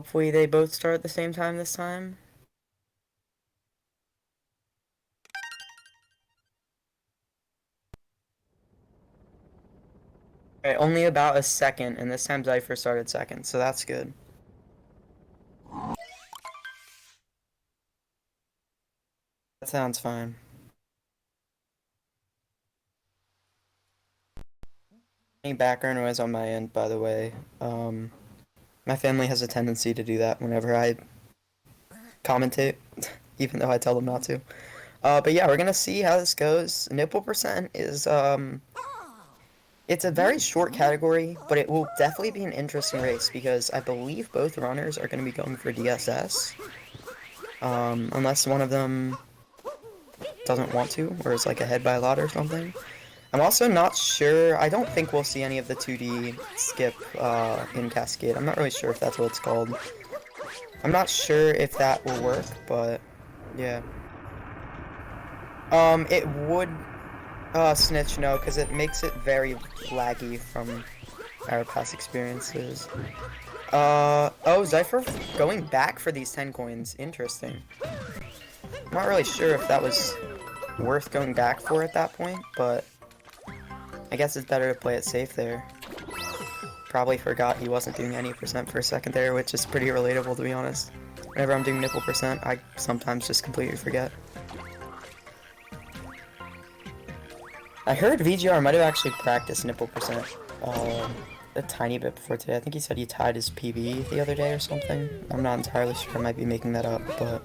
Hopefully they both start at the same time this time. Alright, only about a second, and this time Zypher started second, so that's good. That sounds fine. Any background noise on my end, by the way. My family has a tendency to do that whenever I commentate, even though I tell them not to. But yeah, we're gonna see how this goes. Nipple percent is, it's a very short category, but it will definitely be an interesting race because I believe both runners are gonna be going for DSS. Unless one of them doesn't want to, or is like ahead by a lot or something. I'm also not sure, I don't think we'll see any of the 2D skip in Cascade. I'm not really sure if that's what it's called. I'm not sure if that will work, but yeah. It would Snitch, no, because it makes it very laggy from our past experiences. Oh, Zypher going back for these 10 coins. Interesting. I'm not really sure if that was worth going back for at that point, but I guess it's better to play it safe there. Probably forgot he wasn't doing any percent for a second there, which is pretty relatable to be honest. Whenever I'm doing nipple percent, I sometimes just completely forget. I heard VGR might have actually practiced nipple percent a tiny bit before today. I think he said he tied his PB the other day or something. I'm not entirely sure, I might be making that up, but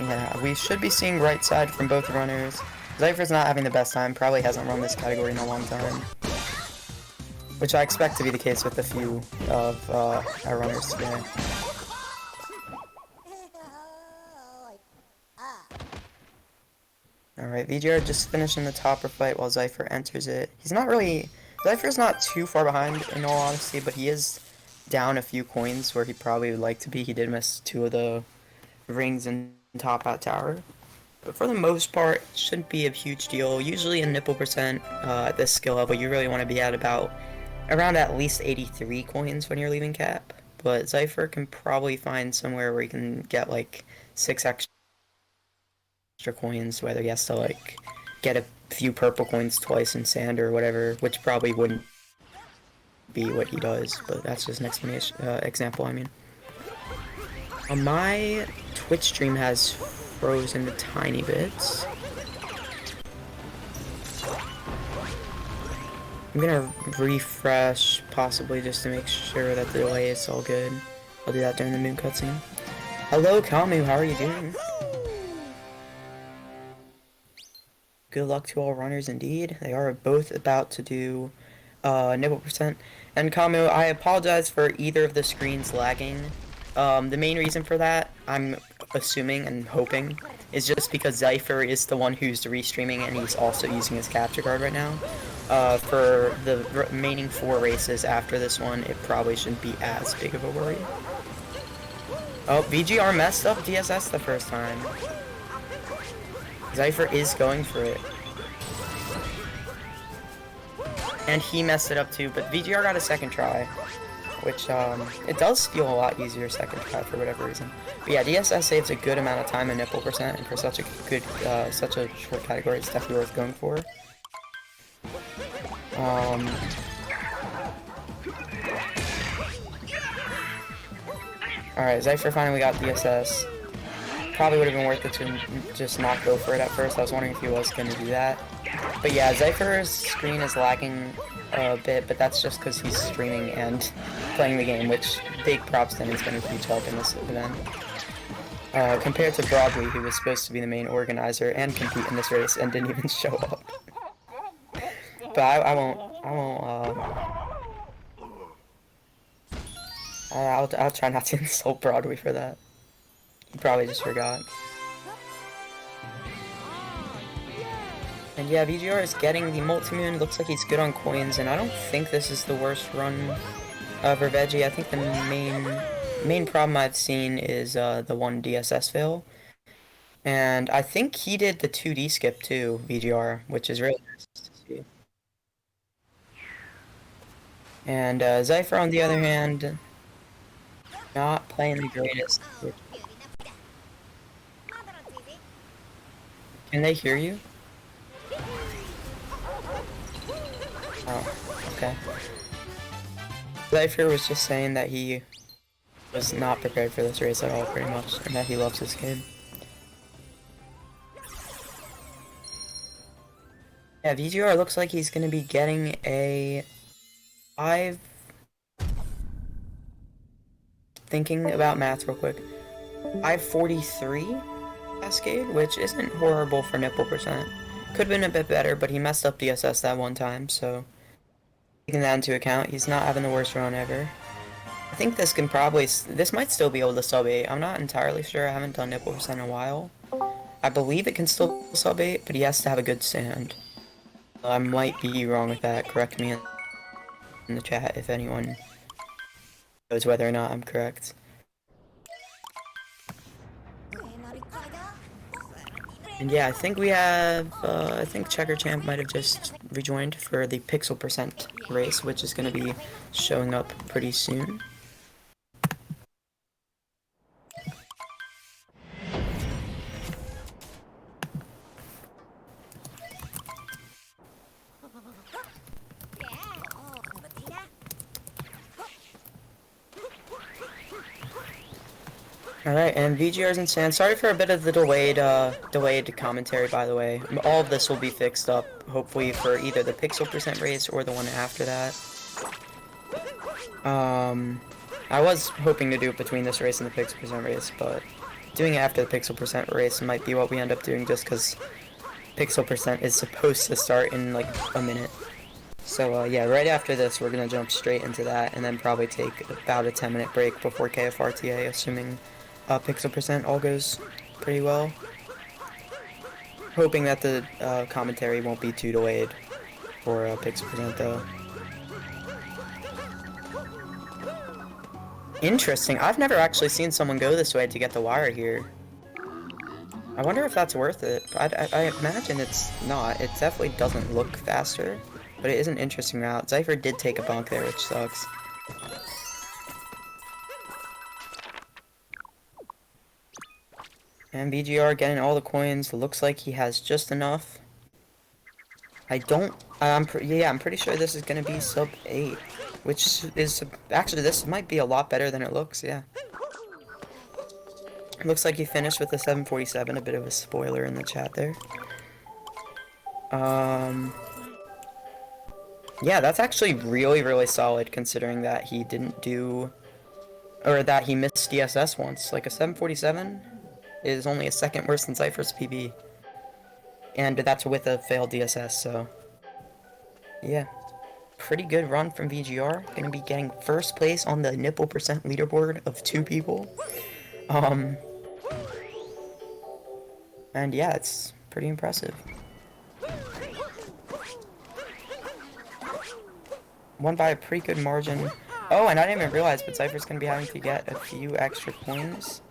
yeah, we should be seeing right side from both runners. Zypher's not having the best time, probably hasn't run this category in a long time. Which I expect to be the case with a few of our runners today. Alright, VGR just finishing the topper fight while Zypher enters it. Zypher's not too far behind in all honesty, but he is down a few coins where he probably would like to be. He did miss 2 of the rings in top hat tower. But for the most part, it shouldn't be a huge deal. Usually in nipple percent, at this skill level, you really want to be at around at least 83 coins when you're leaving cap. But Zypher can probably find somewhere where he can get like 6 extra coins, whether he has to like get a few purple coins twice in sand or whatever, which probably wouldn't be what he does, but that's just an explanation, example, I mean. My Twitch stream has frozen a tiny bit. I'm gonna refresh, possibly just to make sure that the delay is all good. I'll do that during the moon cutscene. Hello, Kamu, how are you doing? Good luck to all runners indeed. They are both about to do nipple percent. And Kamu, I apologize for either of the screens lagging. The main reason for that, I'm assuming and hoping, is just because Zypher is the one who's restreaming and he's also using his capture card right now. For the remaining 4 races after this one, it probably shouldn't be as big of a worry. Oh, VGR messed up DSS the first time. Zypher is going for it. And he messed it up too, but VGR got a second try. Which, it does feel a lot easier second try for whatever reason. But yeah, DSS saves a good amount of time in nipple percent, and for such a good, such a short category, it's definitely worth going for. Alright, Zypher finally got DSS. Probably would have been worth it to just not go for it at first. I was wondering if he was going to do that. But yeah, Zypher's screen is lagging a bit, but that's just because he's streaming and playing the game, which big props to him, he's been a huge help in this event. Compared to Broadway, who was supposed to be the main organizer and compete in this race and didn't even show up. But I'll try not to insult Broadway for that. He probably just forgot. And yeah, VGR is getting the multi-moon. Looks like he's good on coins, and I don't think this is the worst run for Veggie. I think the main problem I've seen is the one DSS fail. And I think he did the 2D skip too, VGR, which is really nice to see. And Zypher, on the other hand, not playing the greatest. Can they hear you? Oh, okay. Zypher was just saying that he was not prepared for this race at all, pretty much, and that he loves this game. Yeah, VGR looks like he's going to be getting a 5... Thinking about math real quick. 543 Cascade, which isn't horrible for Nipple percent. Could have been a bit better, but he messed up DSS that one time, so taking that into account, he's not having the worst run ever. I think this can probably... This might still be able to sub 8. I'm not entirely sure. I haven't done Nipple percent in a while. I believe it can still sub 8, but he has to have a good stand. I might be wrong with that. Correct me in the chat if anyone knows whether or not I'm correct. And yeah, I think we have, I think Checkerchamp might have just rejoined for the pixel percent race, which is going to be showing up pretty soon. Alright, and VGR's in sand. Sorry for a bit of the delayed commentary, by the way. All of this will be fixed up, hopefully, for either the pixel percent race or the one after that. I was hoping to do it between this race and the pixel percent race, but doing it after the pixel percent race might be what we end up doing just because pixel percent is supposed to start in, like, a minute. So, yeah, right after this, we're gonna jump straight into that, and then probably take about a 10-minute break before KFRTA, assuming pixel percent all goes pretty well. Hoping that the commentary won't be too delayed for pixel percent, though. Interesting. I've never actually seen someone go this way to get the wire here. I wonder if that's worth it. I imagine it's not. It definitely doesn't look faster, but it is an interesting route. Zypher did take a bonk there, which sucks. And VGR getting all the coins. Looks like he has just enough. I'm pretty sure this is gonna be sub 8, which is actually, this might be a lot better than it looks. Yeah. It looks like he finished with a 747. A bit of a spoiler in the chat there. Yeah, that's actually really solid considering that he didn't do, or that he missed DSS once. Like a 747 is only a second worse than Zypher's PB. And that's with a failed DSS, so... Yeah. Pretty good run from VGR. Gonna be getting first place on the Nipple percent leaderboard of 2 people. And yeah, it's pretty impressive. Won by a pretty good margin. Oh, and I didn't even realize, but Zypher's gonna be having to get a few extra coins.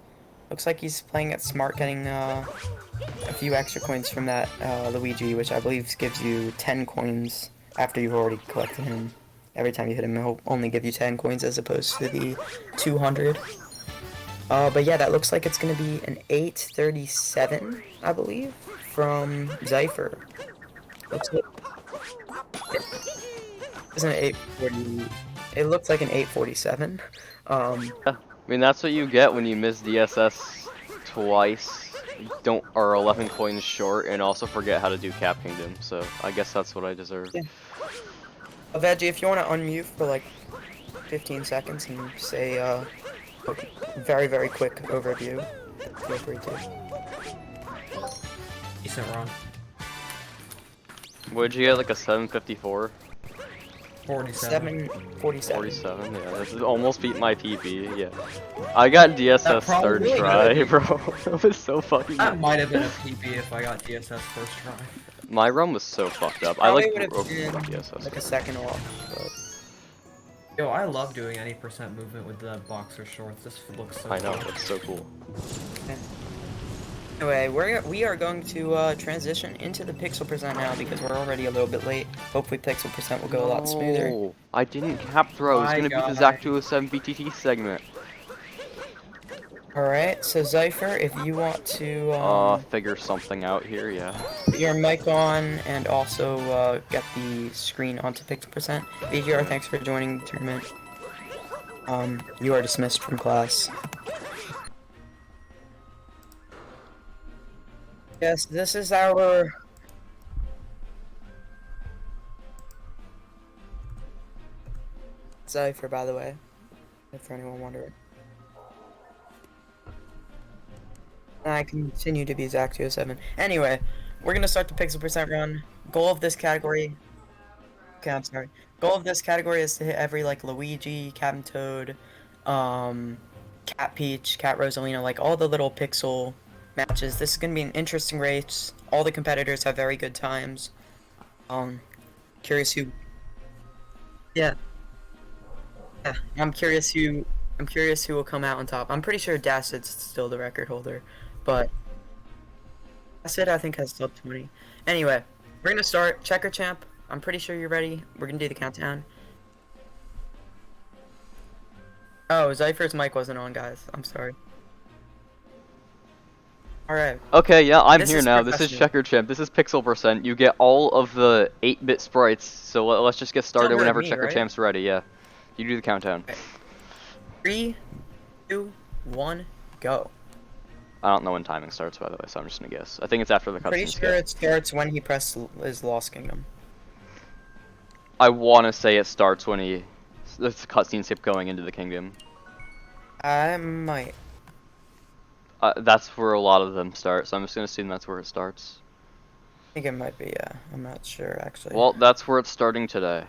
Looks like he's playing it smart, getting a few extra coins from that Luigi, which I believe gives you 10 coins after you've already collected him. Every time you hit him, he'll only give you 10 coins as opposed to the 200. But yeah, that looks like it's going to be an 837, I believe, from Zypher. Looks like... Isn't it 840? It looks like an 847. I mean, that's what you get when you miss DSS twice, are 11 coins short, and also forget how to do Cap Kingdom, so I guess that's what I deserve. Yeah. Veggie, if you want to unmute for like 15 seconds and say a very quick overview, feel free to. Decent run. Would you get like a 754? 47. 47, yeah, this almost beat my PB, yeah. I got DSS third really try, bro. It was so fucking That might have been a PB if I got DSS first try. My run was so fucked up. Probably I like would have broke been DSS. like a second off, but... Yo, I love doing any percent movement with the boxer shorts. This looks so I know, cool. it's so cool. Anyway, we are going to transition into the pixel percent now because we're already a little bit late. Hopefully pixel percent will go a lot smoother. No, I didn't cap throw. It's My gonna be the God. Zach207 BTT segment. Alright, so Zypher, if you want to Figure something out here, yeah. put your mic on and also get the screen onto pixel percent. VGR, thanks for joining the tournament. You are dismissed from class. Yes, this is our Zypher, by the way, if anyone wondering. And I continue to be Zach207. Anyway, we're gonna start the pixel percent run. Goal of this category. Okay, I'm sorry. Goal of this category is to hit every like Luigi, Captain Toad, Cat Peach, Cat Rosalina, like all the little pixel matches. This is gonna be an interesting race. All the competitors have very good times. Curious who. Yeah. Yeah. I'm curious who will come out on top. I'm pretty sure Dacid's still the record holder, but Dacid I think has sub 20. Anyway, we're gonna start. Checkerchamp, I'm pretty sure you're ready. We're gonna do the countdown. Oh, Zypher's mic wasn't on, guys. I'm sorry. Alright. Okay, yeah, I'm This here is now. This is professional. Checkerchamp. This is pixel percent. You get all of the 8-bit sprites. So let's just get started Still heard whenever me, right? Checkerchamp's ready. Yeah, you do the countdown. Okay. 3, 2, 1, go. I don't know when timing starts, by the way, so I'm just gonna guess. I think it's after the Pretty cutscene sure skip. it starts when he presses Lost Kingdom. I want to say it starts when the cutscene skip going into the kingdom. I might. That's where a lot of them start, so I'm just gonna assume that's where it starts. I think it might be, yeah. I'm not sure, actually. Well, that's where it's starting today.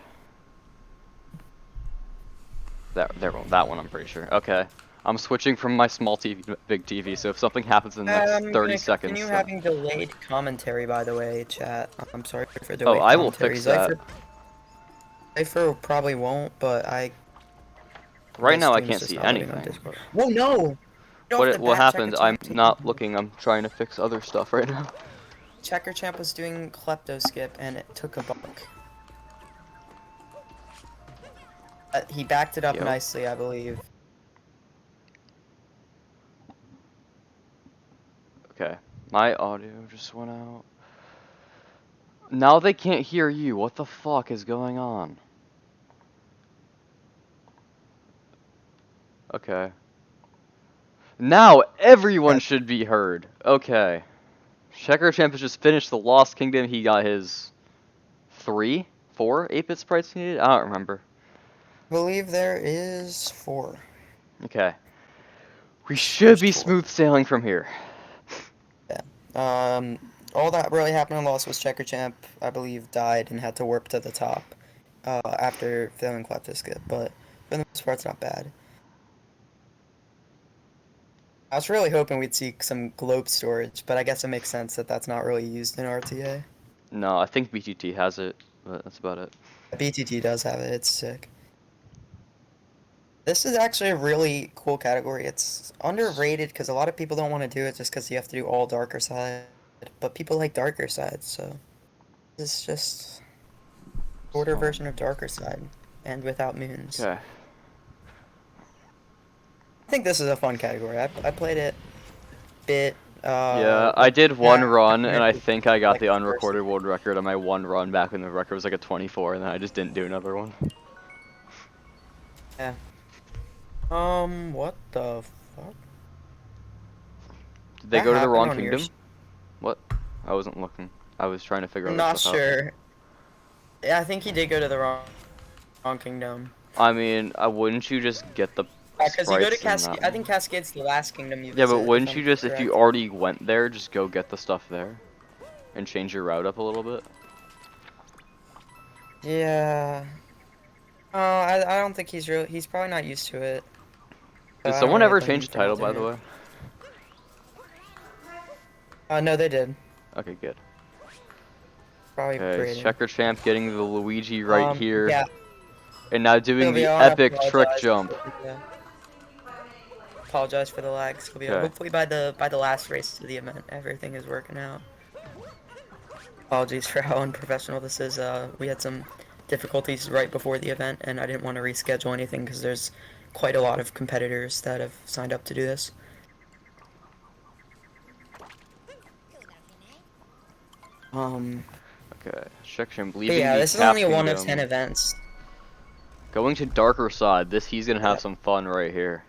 That one I'm pretty sure. Okay. I'm switching from my small TV to big TV, so if something happens in the next 30 seconds... Continue then- having delayed commentary, by the way, chat. I'm sorry for Oh, delayed I will commentary. fix that. Zypher probably won't, but Right now I Steam's can't just see not loading on anything. Discord. Whoa, no! Get off the What bat, happened? I'm Checkerchamp. not looking, I'm trying to fix other stuff right now. Checkerchamp was doing klepto skip and it took a bunk. He backed it up Yo. nicely, I believe. Okay. My audio just went out. Now they can't hear you. What the fuck is going on? Okay. Now everyone should be heard. Okay. Checkerchamp has just finished the Lost Kingdom. He got his 4 8-bit sprites he needed? I don't remember. I believe there is 4. Okay. We should be smooth sailing from here. All that really happened in Lost was Checkerchamp, I believe, died and had to warp to the top after failing klepto skip, but for the most part, it's not bad. I was really hoping we'd see some globe storage, but I guess it makes sense that that's not really used in RTA. No, I think BTT has it, but that's about it. BTT does have it, it's sick. This is actually a really cool category. It's underrated because a lot of people don't want to do it just because you have to do all darker side, but people like darker side, so this is just a shorter version of darker side and without moons. Okay. I think this is a fun category. I played it a bit. Yeah, I did one yeah, run, and I like think I got the the first- unrecorded world record on my one run back when the record was like a 24, and then I just didn't do another one. Yeah. What the fuck? Did they That go to the happened wrong on your kingdom? What? I wasn't looking. I was trying to figure I'm out not stuff out. sure. Yeah, I think he did go to the wrong kingdom. I mean, wouldn't you just get the Because you go to sprites and Cascade. that I think Cascade's the last kingdom you Yeah, visit, but wouldn't if you I'm just, if you correct. already went there, just go get the stuff there? And change your route up a little bit? Yeah. Oh, I don't think he's probably not used to it. Did I don't someone really ever blame him change the for not title, by doing the it. way? No, they did. Okay, good. Probably Okay, created. Checkerchamp getting the Luigi right here. Yeah. And now doing the Sylvia, I epic trick apologize. jump. Yeah. apologize for the lag, Sylvia. Okay. Hopefully by the last race of the event, everything is working out. Apologies for how unprofessional this is. We had some difficulties right before the event, and I didn't want to reschedule anything because there's quite a lot of competitors that have signed up to do this. Okay. Checkerchamp But leaving yeah, the this is Cap only one of Kingdom. 10 events. Going to darker side. He's gonna have Yeah. some fun right here.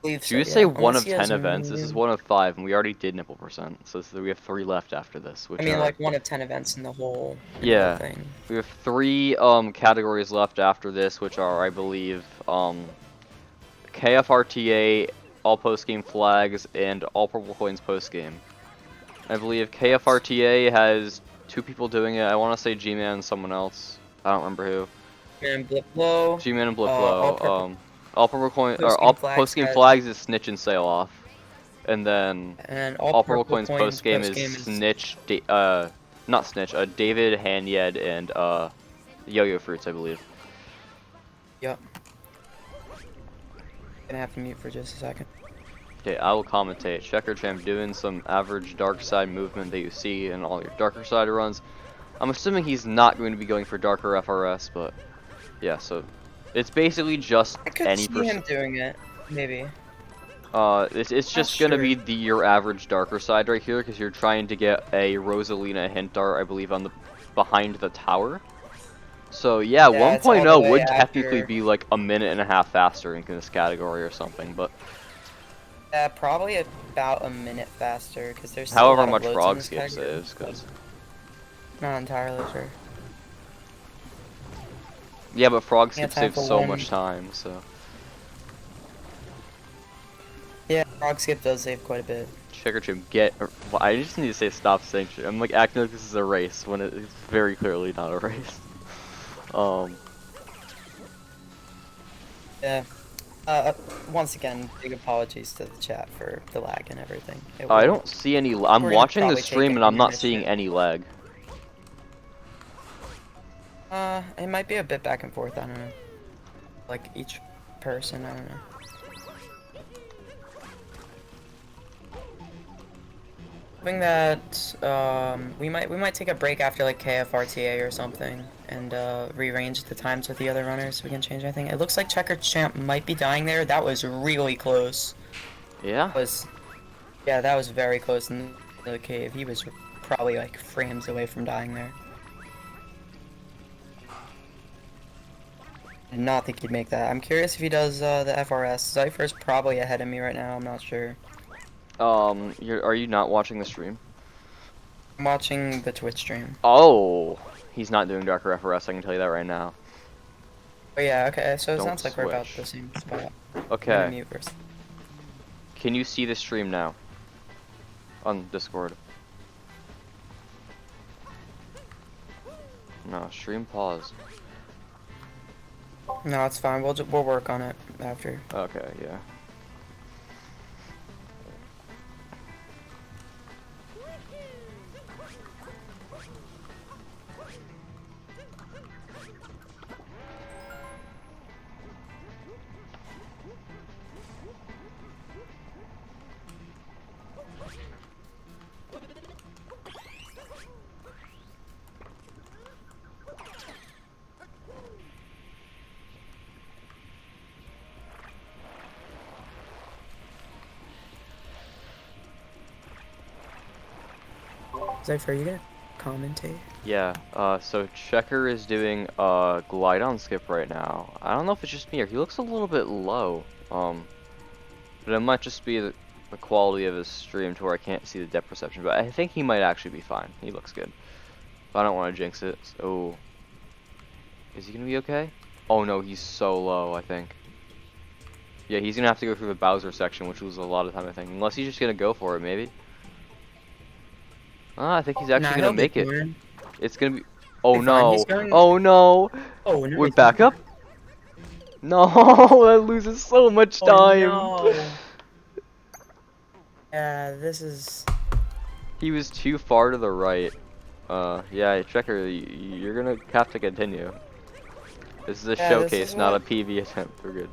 Believe Should so, we yeah. say 1 Unless of he has 10 events? This is 1 of 5, and we already did nipple percent. So we have 3 left after this, which I mean, are like 1 of 10 events in the whole yeah. thing. We have 3 categories left after this, which are, I believe, KFRTA, all post-game flags, and all purple coins post-game. I believe KFRTA has 2 people doing it. I want to say GMan and someone else. I don't remember who. And blipblo. GMan and All blipblo. All purple coin or post-game all flags post-game has- flags is Snitch and Salof, and then And all purple coins post-game is post-game Snitch. Not Snitch. David, Hanyed, and Yoyofruits, I believe. Yep. Gonna have to mute for just a second. Okay, I will commentate. Checkerchamp doing some average dark side movement that you see in all your darker side runs. I'm assuming he's not going to be going for darker FRS, but yeah, so it's basically just I could any see him doing it, maybe. It's just gonna be sure. your average darker side right here because you're trying to get a Rosalina hint dart, I believe, on the behind the tower. So yeah, Yeah, it's all the 1.0 way would technically after. be like a minute and a half faster in this category or something, but Probably about a minute faster, because there's still a however lot of much loads in frog this skip category. saves, because Not entirely sure. yeah, but frog Yeah, skip time saves for so one. much time, so Yeah, frog skip does save quite a bit. Checkerchamp I just need to say stop saying shit. I'm like acting like this is a race when it's very clearly not a race. Yeah. Once again, big apologies to the chat for the lag and everything. I don't see any. I'm We're gonna watching the probably take stream an and I'm not intermission. seeing any lag. It might be a bit back and forth, I don't know. Like each person, I don't know. Hoping that we might take a break after like KFRTA or something and rearrange the times with the other runners so we can change anything. It looks like Checkerchamp might be dying there. That was really close. Yeah. Yeah, that was very close in the cave. He was probably like frames away from dying there. Did not think he'd make that. I'm curious if he does the FRS. Zypher's probably ahead of me right now. I'm not sure. Are you not watching the stream? I'm watching the Twitch stream. Oh, he's not doing Darker FRS, I can tell you that right now. Oh yeah, okay, so it Don't sounds like we're about switch. the same spot. I'm gonna Okay, mute first. can you see the stream now? On Discord. No, stream pause. No, it's fine. We'll work on it after. Okay, yeah. Zypher, are you gonna commentate? Yeah, so Checker is doing a glide on skip right now. I don't know if it's just me or he looks a little bit low. But it might just be the quality of his stream to where I can't see the depth perception. But I think he might actually be fine. He looks good. But I don't want to jinx it. Oh, is he gonna be okay? Oh no, he's so low. I think. Yeah, he's gonna have to go through the Bowser section, which was a lot of time I think. Unless he's just gonna go for it, maybe. I think he's actually gonna make it. It's gonna be. Oh no! Oh no! Oh no! We're back up. No, that loses so much time. Oh, no. Yeah, this is. He was too far to the right. Yeah, Checker, you're gonna have to continue. This is a Yeah, showcase, this is not a what- PV attempt. We're good.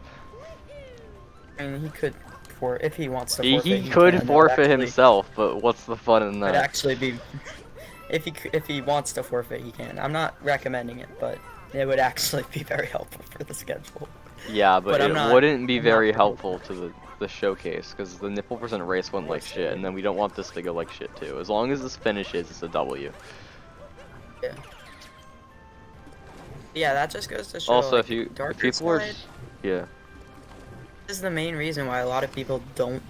I mean, he could if he wants to He forfeit, could can. That would forfeit actually, himself, but what's the fun in would that? actually be if he wants to forfeit, he can. I'm not recommending it, but it would actually be very helpful for the schedule. Yeah, but I'm it not. wouldn't be I'm not very proposing helpful to the showcase, because the nipple percent race went like course it shit, and would. then we don't want this to go like shit too. As long as this finishes, it's a W. Yeah. Yeah, that just goes to show, Also, like, if darker people are, side yeah, is the main reason why a lot of people don't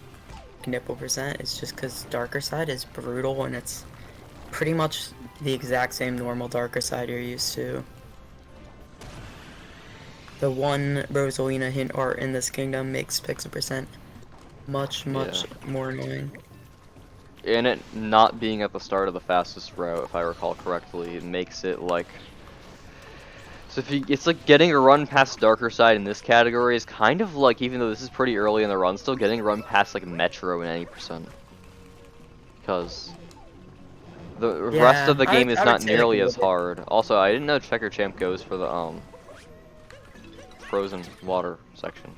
nipple percent. It's just because darker side is brutal and it's pretty much the exact same normal darker side you're used to. The one Rosalina hint art in this kingdom makes pixel percent much yeah. more annoying. And it not being at the start of the fastest route, if I recall correctly, it makes it like. So it's like getting a run past darker side in this category is kind of like, even though this is pretty early in the run, still getting a run past like Metro in any percent. Because the rest of the game is I would not say like a nearly little as bit. hard. Also, I didn't know Checkerchamp goes for the frozen water section.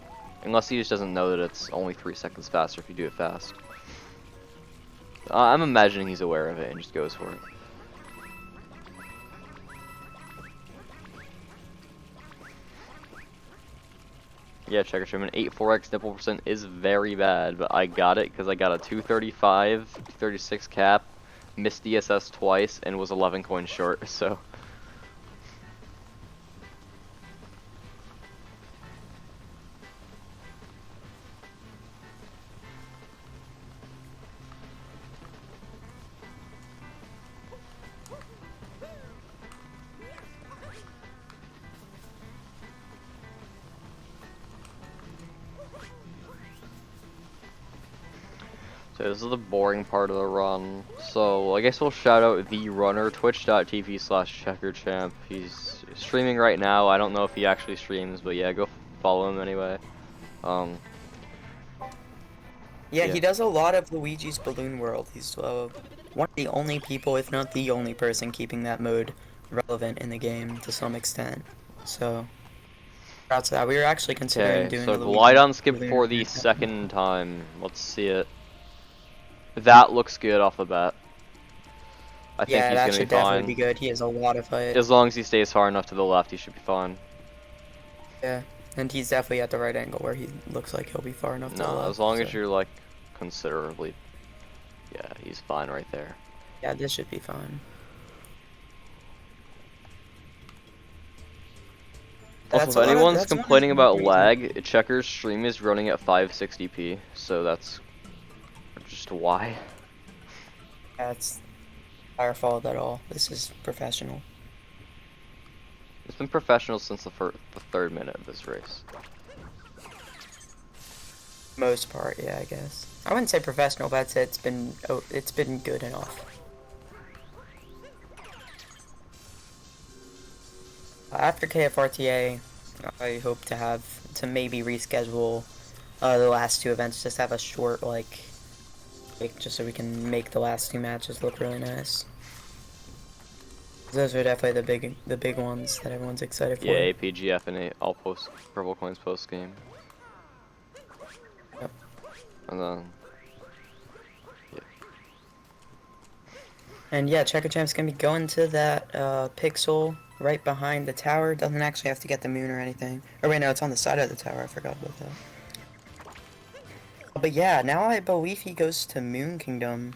Unless he just doesn't know that it's only 3 seconds faster if you do it fast. I'm imagining he's aware of it and just goes for it. Yeah, Checkerchamp, an 8-4x nipple percent is very bad, but I got it because I got a 235, 236 cap, missed DSS twice, and was 11 coins short, so. So this is the boring part of the run. So I guess we'll shout out the runner, twitch.tv/Checkerchamp. He's streaming right now. I don't know if he actually streams, but yeah, go follow him anyway. Yeah, Yeah. he does a lot of Luigi's Balloon World. He's one of the only people, if not the only person, keeping that mode relevant in the game to some extent. So, proud of that. We were actually considering Okay, doing so a glide Luigi on skip Balloon for the event. second time. Let's see it. That looks good off the bat. I think Yeah, he's that gonna be should definitely be fine. good. He has a lot of height. As long as he stays far enough to the left, he should be fine. Yeah, and he's definitely at the right angle where he looks like he'll be far enough to the No, left. as long as So. you're like considerably. Yeah, he's fine right there. Yeah, this should be fine. Also, if anyone's That's one of complaining the main about reasons. lag, Checker's stream is running at 560p, so that's just why. That's our fault at all. This is professional. It's been professional since the third minute of this race. Most part, yeah, I guess. I wouldn't say professional, but I'd say it's been good enough. After KFRTA, I hope to maybe reschedule the last two events, just have a short like just so we can make the last two matches look really nice. Those are definitely the big ones that everyone's excited for. Yeah, APGF and all purple coins post game. Yep. And then And yeah, Checkerchamp's gonna be going to that pixel right behind the tower. Doesn't actually have to get the moon or anything. Or wait, no, it's on the side of the tower. I forgot about that. But yeah, now I believe he goes to Moon Kingdom,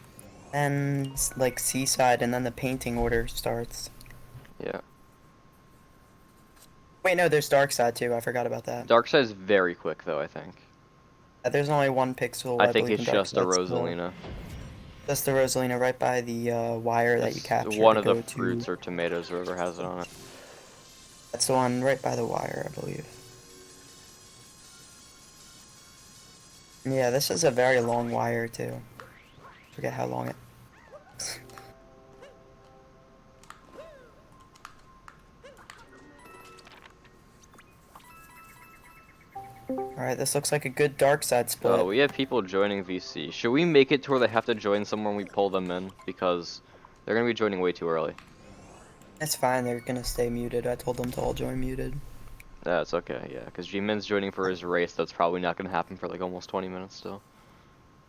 and like Seaside, and then the painting order starts. yeah. Wait, no, there's Dark Side too. I forgot about that. Dark Side's very quick though, I think. There's only one pixel. I think believe, it's in Dark just a Side, so Rosalina. that's the Rosalina right by the wire that you It's capture. one to of the go fruits to... or tomatoes, whoever has it on it. That's the one right by the wire, I believe. Yeah, this is a very long wire too. Forget how long it. Alright, this looks like a good dark side split. Oh, we have people joining VC. Should we make it to where they have to join somewhere when we pull them in? Because they're going to be joining way too early. It's fine, they're gonna stay muted. I told them to all join muted. That's okay, yeah, because GMan's joining for his race. That's probably not gonna happen for like almost 20 minutes still.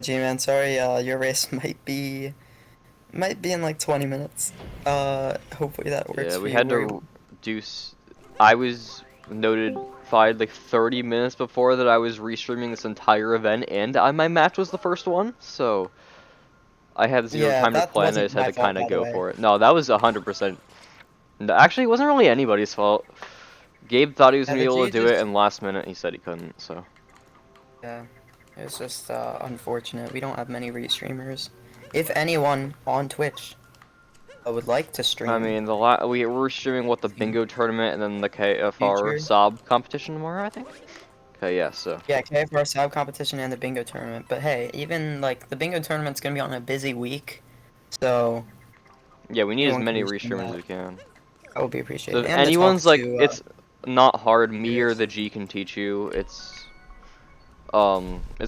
GMan, sorry, your race might be in like 20 minutes. Hopefully that works Yeah, for we you. had to do. I was notified like 30 minutes before that I was restreaming this entire event, and my match was the first one, so I had zero Yeah, time to that plan. I wasn't just had my to fault, kind of by the go way. for it. No, that was 100%. No, actually, it wasn't really anybody's fault. Gabe thought he was Yeah, gonna be the able to G do it, just and last minute he said he couldn't. So yeah, it's just unfortunate. We don't have many restreamers. If anyone on Twitch would like to I stream mean, we were streaming what the the bingo tournament and then the KFR future, sob competition tomorrow, I think. Okay, yeah, so. yeah, KFR Sab competition and the bingo tournament. But hey, even like the bingo tournament's gonna be on a busy week, so Yeah, we need as anyone can many restream restreamers as that. we can. That would be So appreciated. if And to talk anyone's like, to it's not hard. Me or creators. the G can teach you. It's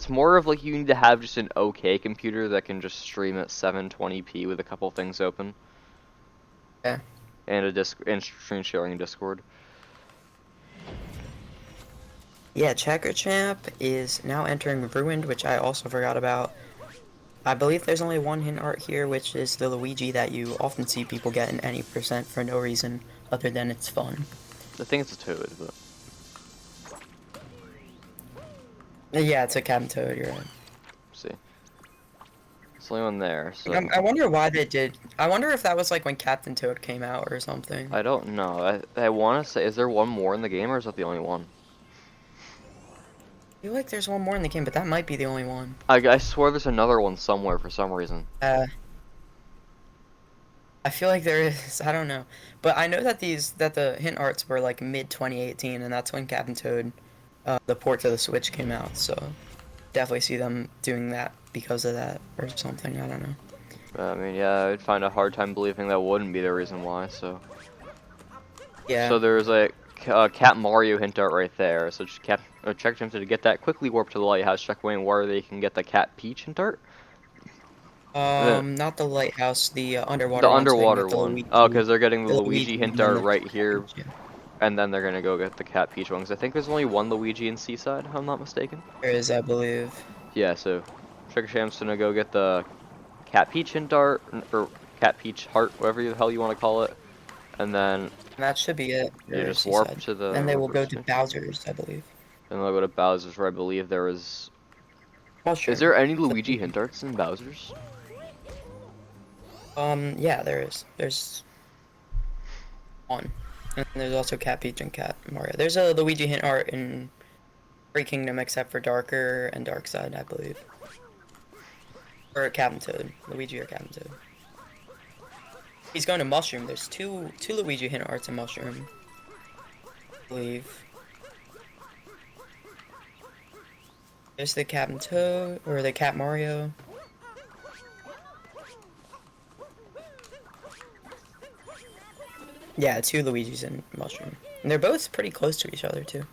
more of like you need to have just an okay computer that can just stream at 720p with a couple things open Yeah. and and screen sharing in Discord. Yeah, Checkerchamp is now entering Ruined, which I also forgot about. I believe there's only one hint art here, which is the Luigi that you often see people get in any percent for no reason other than it's fun. I think it's a Toad, but Yeah, it's a Captain Toad, you're right. see. It's the only one there, so I wonder why they did. I wonder if that was like when Captain Toad came out or something. I don't know. I want to say, is there one more in the game or is that the only one? I feel like there's one more in the game, but that might be the only one. I swear there's another one somewhere for some reason. I feel like there is. I don't know, but I know that the hint arts were like mid 2018, and that's when Captain Toad, the port to the Switch came out. So definitely see them doing that because of that or something. I don't know. I mean, yeah, I'd find a hard time believing that wouldn't be the reason why, so. Yeah. So there's a Cat Mario hint art right there, so just Checkerchamp to get that, quickly warp to the lighthouse, check Wayne where they can get the Cat Peach hint art. Not the lighthouse, the The underwater one, so they can underwater get the one. Oh, because they're getting the the Luigi hint and then art the right here, yeah. and then they're gonna go get the Cat Peach one, because I think there's only one Luigi in Seaside, if I'm not mistaken. There is, I believe. Yeah, so Checkerchamp's gonna go get the Cat Peach hint art, or Cat Peach heart, whatever the hell you want to call it, and then And that should be it. you For just warp Seaside. to the Then they will go to River. Bowser's, I believe. And they'll go to Bowser's, where I believe there is. Mushroom. Is there any Luigi hint arts in Bowser's? Yeah, there is. There's one. And there's also Cat Peach and Cat Mario. There's a Luigi hint art in every kingdom except for Darker and Dark Side, I believe. Or Captain Toad. Luigi or Captain Toad. He's going to Mushroom. There's two Luigi hint arts in Mushroom. I believe. There's the Captain Toad, or the Cat Mario. Yeah, two Luigi's in Mushroom. And they're both pretty close to each other, too.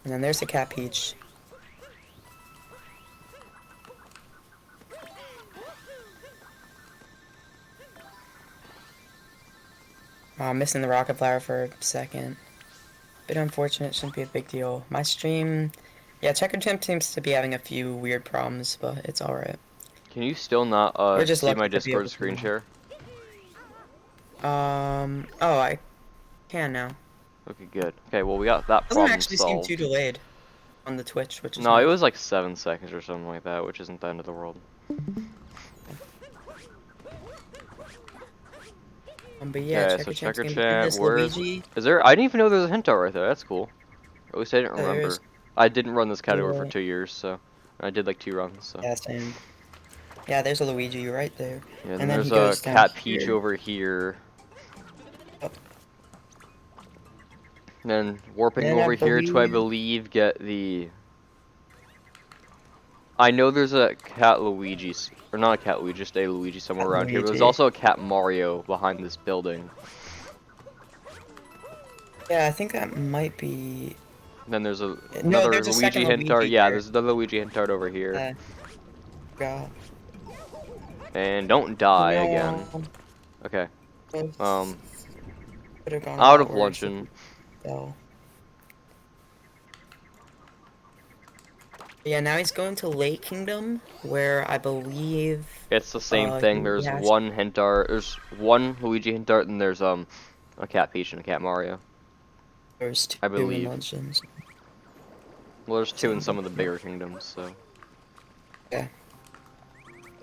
And then there's the Cat Peach. Oh, I'm missing the rocket flower for a second. Bit unfortunate, shouldn't be a big deal. My stream... Yeah, Checkerchamp seems to be having a few weird problems, but it's alright. Can you still not We're just see lucky my to be able Discord to screen do share? Oh, I can now. Okay, good. Okay, well we got that Doesn't problem actually seem solved. too delayed on the Twitch, which is No, it nice. was like 7 seconds or something like that, which isn't the end of the world. But yeah, Okay, so Checkerchamp's gonna get Checkerchamp, this where's... Luigi. Is there... I didn't even know there was a hint art right there, that's cool. At least I didn't Yeah, remember. there's- I didn't run this category for Yeah. 2 years, so... I did like 2 runs, so... Yeah, same. Yeah, there's a Luigi right there. Yeah, And and then there's he goes a down Cat Peach here. over here. Oh. And then warping And I over here to, I believe- believe, get the... I know there's a Cat Luigi, or not a Cat Luigi, just a Luigi somewhere Cat around here, but there's Luigi. also a Cat Mario behind this building. Yeah, I think that might be... And then there's No, another there's a Luigi second hint art. Luigi Yeah, here. there's another Luigi hint art over here. God. And don't die No. again. Okay. Could've gone a Out lot of worse. luncheon. So. Yeah, now he's going to Lake Kingdom, where I believe It's the same thing. he There's has one hint dart. There's one Luigi hint dart, and there's a Cat Peach and a Cat Mario. there's I two in believe. Legends. Well, there's two in some of the bigger kingdoms, so. Yeah.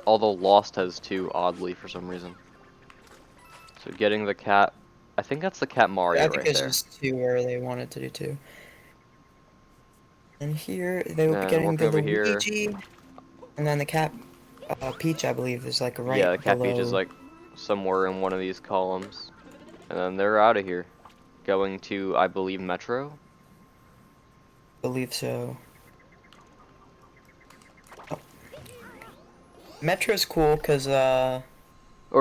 Although Lost has two, oddly, for some reason. So getting the cat, I think that's the Cat Mario I think right there's there. just two where they wanted to do two. And here they will be And getting working the over here. Luigi, and then the Cat Peach, I believe, is like Yeah, right the Cat Peach is below. like somewhere in one of these columns. And then they're out of here. Going to, I believe, Metro? I believe so. Oh. Metro's cool because Or,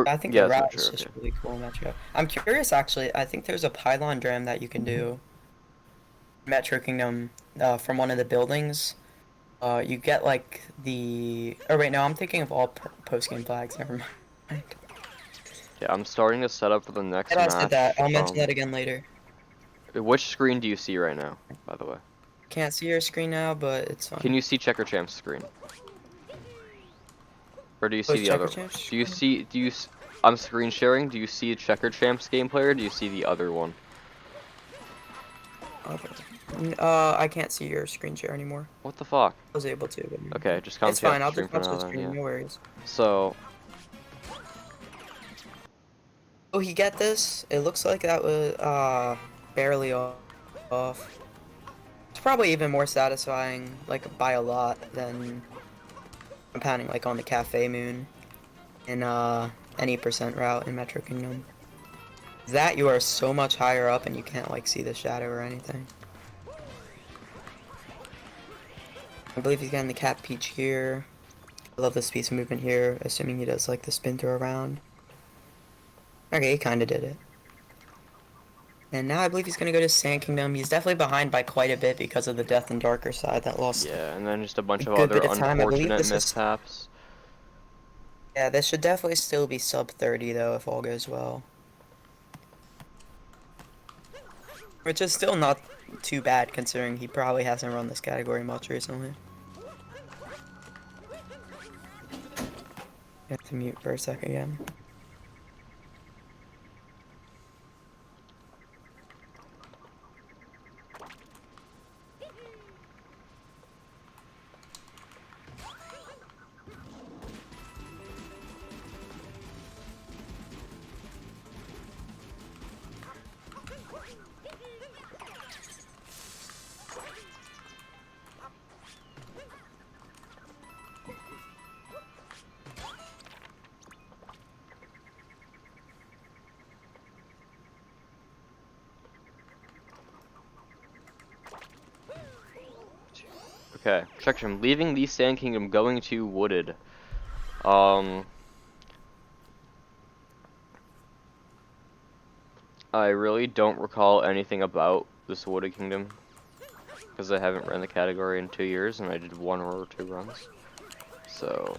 I think yeah, the it's route is Metro, just okay. really cool, Metro. I'm curious, actually. I think there's a pylon dram that you can do Metro Kingdom from one of the buildings. You get like the. Oh wait, no, I'm thinking of all post-game flags. Never mind. Yeah, I'm starting to set up for the next I said that. match. I'll mention that again later. Which screen do you see right now, by the way? Can't see your screen now, but it's fine. Can you see Checkerchamp's screen? Or do you Oh, see it's the other? Checkerchamp's Do you screen? see, I'm screen sharing, do you see Checkerchamp's gameplay, or do you see the other one? Okay. I can't see your screen share anymore. What the fuck? I was able to, but Okay, just it's commentate off fine. the I'll stream just for watch now the then, stream. yeah. No worries. So, Oh, he get this? It looks like that was barely off. It's probably even more satisfying, like by a lot, than compounding like on the Cafe Moon in any percent route in Metro Kingdom. That you are so much higher up and you can't like see the shadow or anything. I believe he's getting the Cat Peach here. I love this piece of movement here, assuming he does like the spin throw around. Okay, he kinda did it. And now I believe he's gonna go to Sand Kingdom. He's definitely behind by quite a bit because of the Death and Darker side that lost yeah, and then just a bunch a of good other bit of time. I believe unfortunate this is. mishaps. Yeah, this should definitely still be sub 30 though if all goes well. Which is still not too bad considering he probably hasn't run this category much recently. You have to mute for a second again. Okay, Checkerchamp, leaving the Sand Kingdom, going to Wooded. I really don't recall anything about this Wooded Kingdom, because I haven't ran the category in 2 years, and I did 1 or 2 runs. So,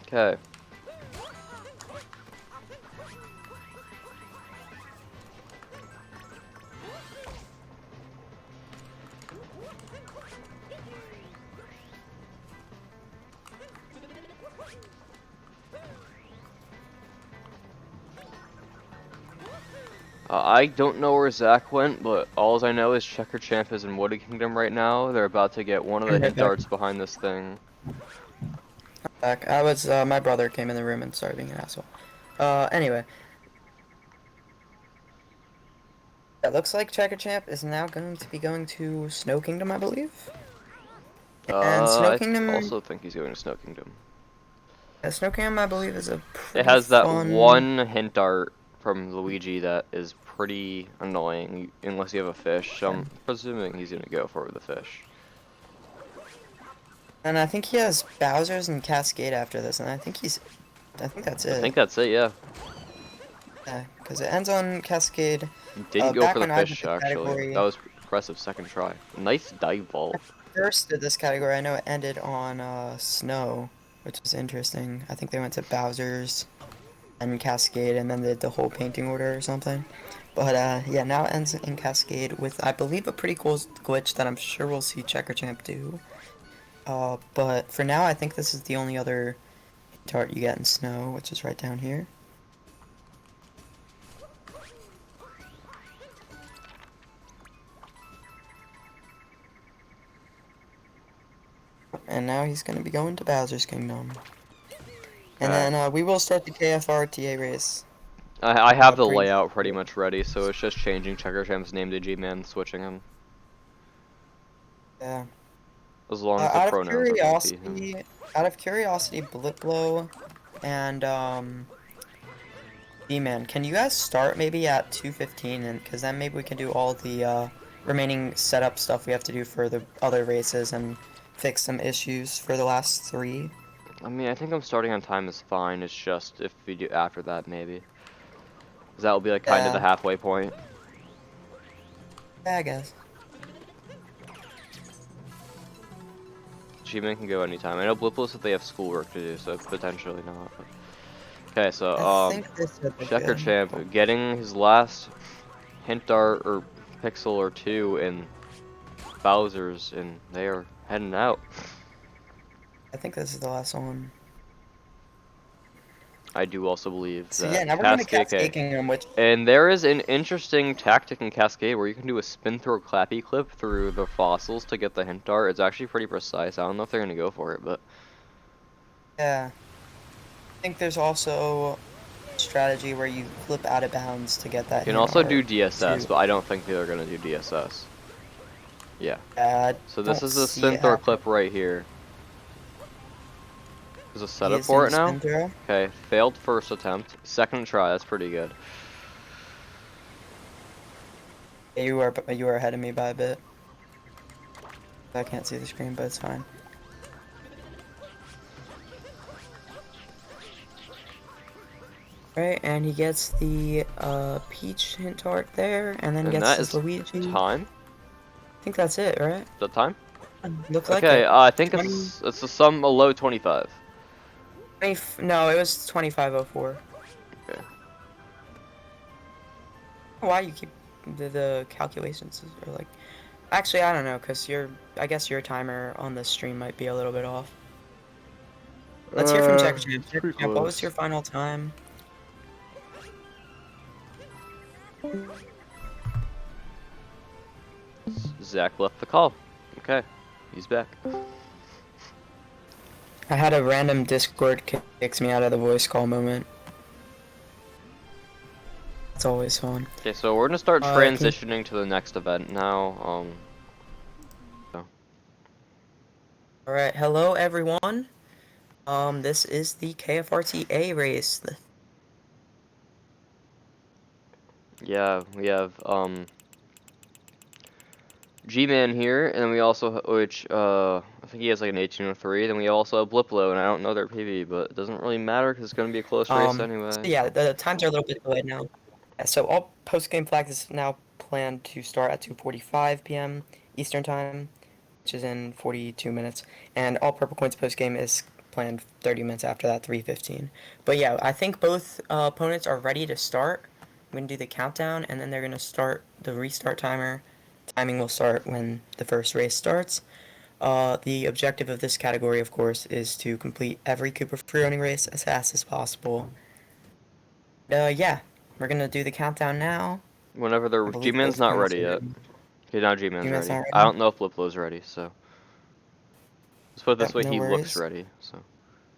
okay. I don't know where Zach went, but all I know is Checkerchamp is in Wooded Kingdom right now. They're about to get one of the I'm right hit back. darts behind this thing. Back. I was my brother came in the room and started being an asshole. Anyway. It looks like Checkerchamp is now going to be going to Snow Kingdom, I believe. And Snow I Kingdom, also think he's going to Snow Kingdom. Snow Kingdom, I believe, is a It pretty has that fun. one hint dart from Luigi that is pretty annoying, unless you have a fish. So I'm presuming he's going to go for the fish. And I think he has Bowser's and Cascade after this, and I think that's it. I think that's it, yeah. Yeah, because it ends on Cascade. He didn't go Back for the when I did fish, the actually. category. That was impressive second try. Nice dive ball. first did this category, I know it ended on snow, which was interesting. I think they went to Bowser's and Cascade, and then did the whole painting order or something. But yeah, now it ends in Cascade with, I believe, a pretty cool glitch that I'm sure we'll see Checkerchamp do. But for now, I think this is the only other tart you get in snow, which is right down here. And now he's going to be going to Bowser's Kingdom. And then we will start the KFR TA race. I have the layout pretty much ready, so it's just changing Checkerchamp's name to GMan, switching him. Yeah. As long as the pronouns are out of curiosity, blipblo and GMan, can you guys start maybe at 2:15, and because then maybe we can do all the remaining setup stuff we have to do for the other races and fix some issues for the last 3. I mean, I think I'm starting on time is fine. It's just if we do after that, maybe. Because that will be like kind of the halfway point. Yeah, I guess. GMan can go anytime. I know blipblo said they have schoolwork to do, so potentially not. But... Okay, so Checkerchamp getting his last hint dart or pixel or 2 in Bowser's, and they are heading out. I think this is the last one. I do also believe So that yeah, now we're going to Cascade Kingdom, which... And there is an interesting tactic in Cascade where you can do a spin throw clappy clip through the fossils to get the hint dart. It's actually pretty precise. I don't know if they're going to go for it, but... Yeah. I think there's also a strategy where you flip out of bounds to get that. You can also do DSS, but I don't think they're going to do DSS. Yeah. So this is the spin throw clip right here. There's a setup for it now. Okay, failed first attempt. Second try, that's pretty good. You are ahead of me by a bit. I can't see the screen, but it's fine. Right, and he gets the peach hint tart there, and then gets his Luigi. Time? I think that's it, right? Is that time? Looks like okay, it. I think it's a sum a low 25. No, it was 25:04. Okay. Why you keep the calculations are like? Actually, I don't know, cause I guess your timer on the stream might be a little bit off. Let's hear from Checkerchamp. Checkerchamp, what was your final time? Zach left the call. Okay, he's back. I had a random Discord kicks me out of the voice call moment. It's always fun. Okay, so we're gonna start transitioning to the next event now. Alright, hello everyone. This is the KFRTA race. Yeah, we have GMan here, and then we also, which I think he has like an 1803. Then we also have blipblo, and I don't know their PV, but it doesn't really matter because it's gonna be a close race anyway. So yeah, the times are a little bit delayed now. Yeah, so all post-game flags is now planned to start at 2:45 p.m. Eastern Time, which is in 42 minutes, and all Purple Coins post-game is planned 30 minutes after that, 3:15. But yeah, I think both opponents are ready to start. I'm gonna do the countdown, and then they're gonna start the restart timer. Timing will start when the first race starts. The objective of this category, of course, is to complete every Koopa freerunning race as fast as possible. Yeah, we're gonna do the countdown now. Whenever the GMan's not ready yet. Okay, now GMan's ready. I don't know if blipblo's ready, so let's put it this way: he looks ready. So,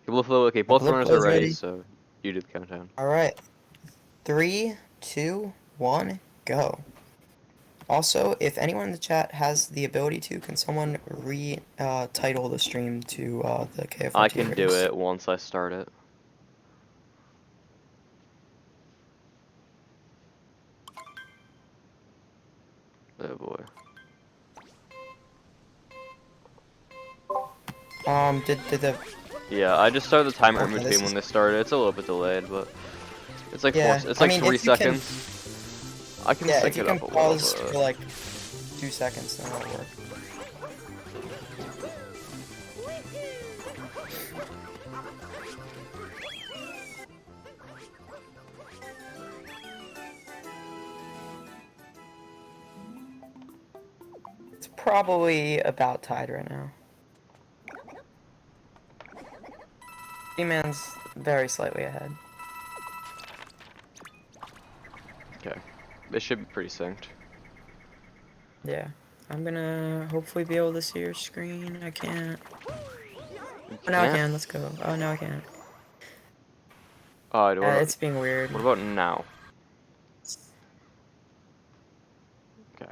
blipblo, okay, both runners are ready, so you do the countdown. All right, 3, 2, 1, go. Also, if anyone in the chat has the ability to, can someone title the stream to the KFRTA I can do it once I start it. Oh boy. Did the... Yeah, I just started the timer in between when they started. It's a little bit delayed, but it's like it's like 3 seconds. I can sync it up a little bit. Pause for like 2 seconds, then it'll work. probably about tied right now. GMan's very slightly ahead. Okay. They should be pretty synced. Yeah. I'm gonna hopefully be able to see your screen. I can't. Oh, now I Can't? can. Let's go. Oh, now I can't. What about, It's being weird. what about now? Okay.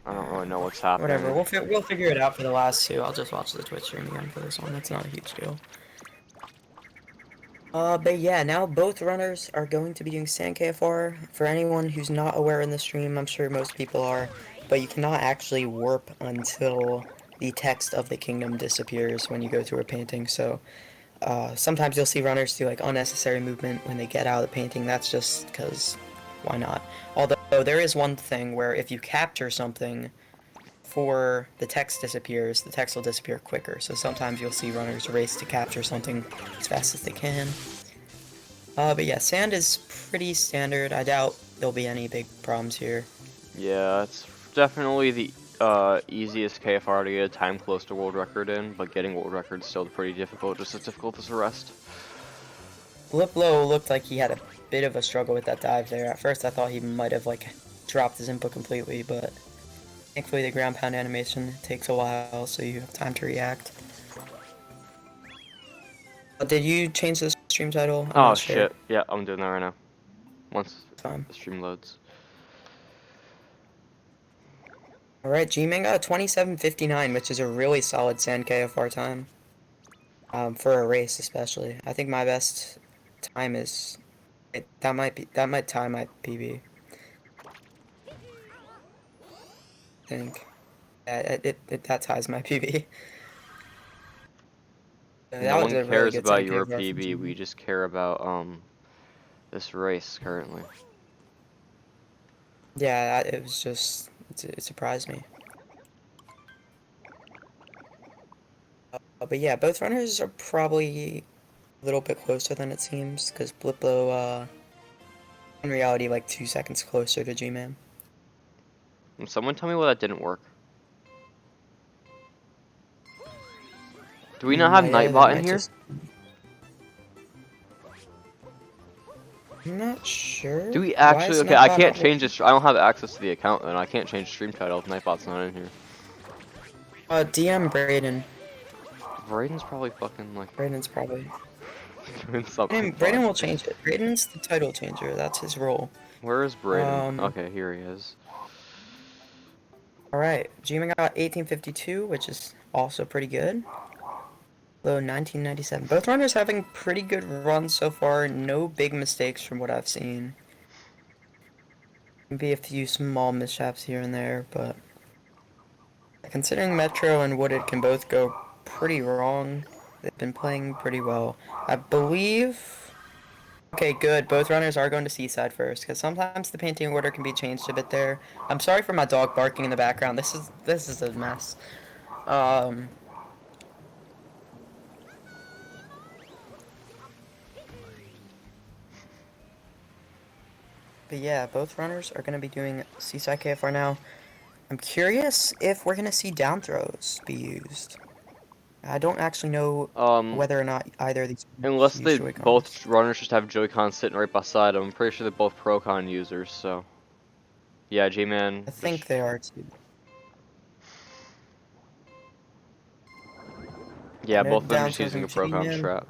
I don't really know what's happening. Whatever. We'll figure it out for the last two. I'll just watch the Twitch stream again for this one. That's not a huge deal. But yeah, now both runners are going to be doing Sand KFR. For anyone who's not aware in the stream, I'm sure most people are, but you cannot actually warp until the text of the kingdom disappears when you go through a painting. So sometimes you'll see runners do like unnecessary movement when they get out of the painting. That's just because why not? Although there is one thing where if you capture something before the text disappears, the text will disappear quicker. So sometimes you'll see runners race to capture something as fast as they can. But yeah, sand is pretty standard. I doubt there'll be any big problems here. Yeah, it's definitely the easiest KFR to get a time close to world record in, but getting world record is still pretty difficult, just as difficult as the rest. blipblo looked like he had a bit of a struggle with that dive there. At first I thought he might have like dropped his input completely, but thankfully the ground pound animation takes a while, so you have time to react. Did you change the stream title? I'm Oh not sure. shit, yeah, I'm doing that right now. Once Fine. the stream loads. Alright, GMan got a 27:59, which is a really solid sand KFR time. For a race especially. I think my best time is that might tie my PB. I think. Yeah, that ties my PB. That No was one a really cares good about sand your KFR from PB, we GMan. just care about this race currently. Yeah, it was just it surprised me. But yeah, both runners are probably a little bit closer than it seems, because blipblo in reality like 2 seconds closer to GMan. Can someone tell me why that didn't work? Do we not have Yeah, that Nightbot in might here? just... I'm not sure. Do we Why actually? is Okay, I Nightbot can't not change this. I don't have access to the account, and I can't change stream title if Nightbot's not in here. DM Brayden. Brayden's probably fucking like Brayden's probably... doing something. Brayden will change it. Brayden's the title changer. That's his role. Where is Brayden? Um, Okay, here he is. Alright, GMan got 18:52, which is also pretty good. Low 1997. Both runners having pretty good runs so far. No big mistakes from what I've seen. Maybe a few small mishaps here and there, but considering Metro and Wooded can both go pretty wrong, they've been playing pretty well. I believe... Okay, good. Both runners are going to Seaside first, because sometimes the painting order can be changed a bit there. I'm sorry for my dog barking in the background. This is a mess. But yeah, both runners are going to be doing Seaside KFR now. I'm curious if we're going to see down throws be used. I don't actually know whether or not either of these Unless use they Joy-Cons. both runners just have Joy-Cons sitting right beside them. I'm pretty sure they're both Pro-Con users, so. Yeah, GMan. I think they are too. Yeah, No both of them down just throw using a from Pro-Con GMan. strap.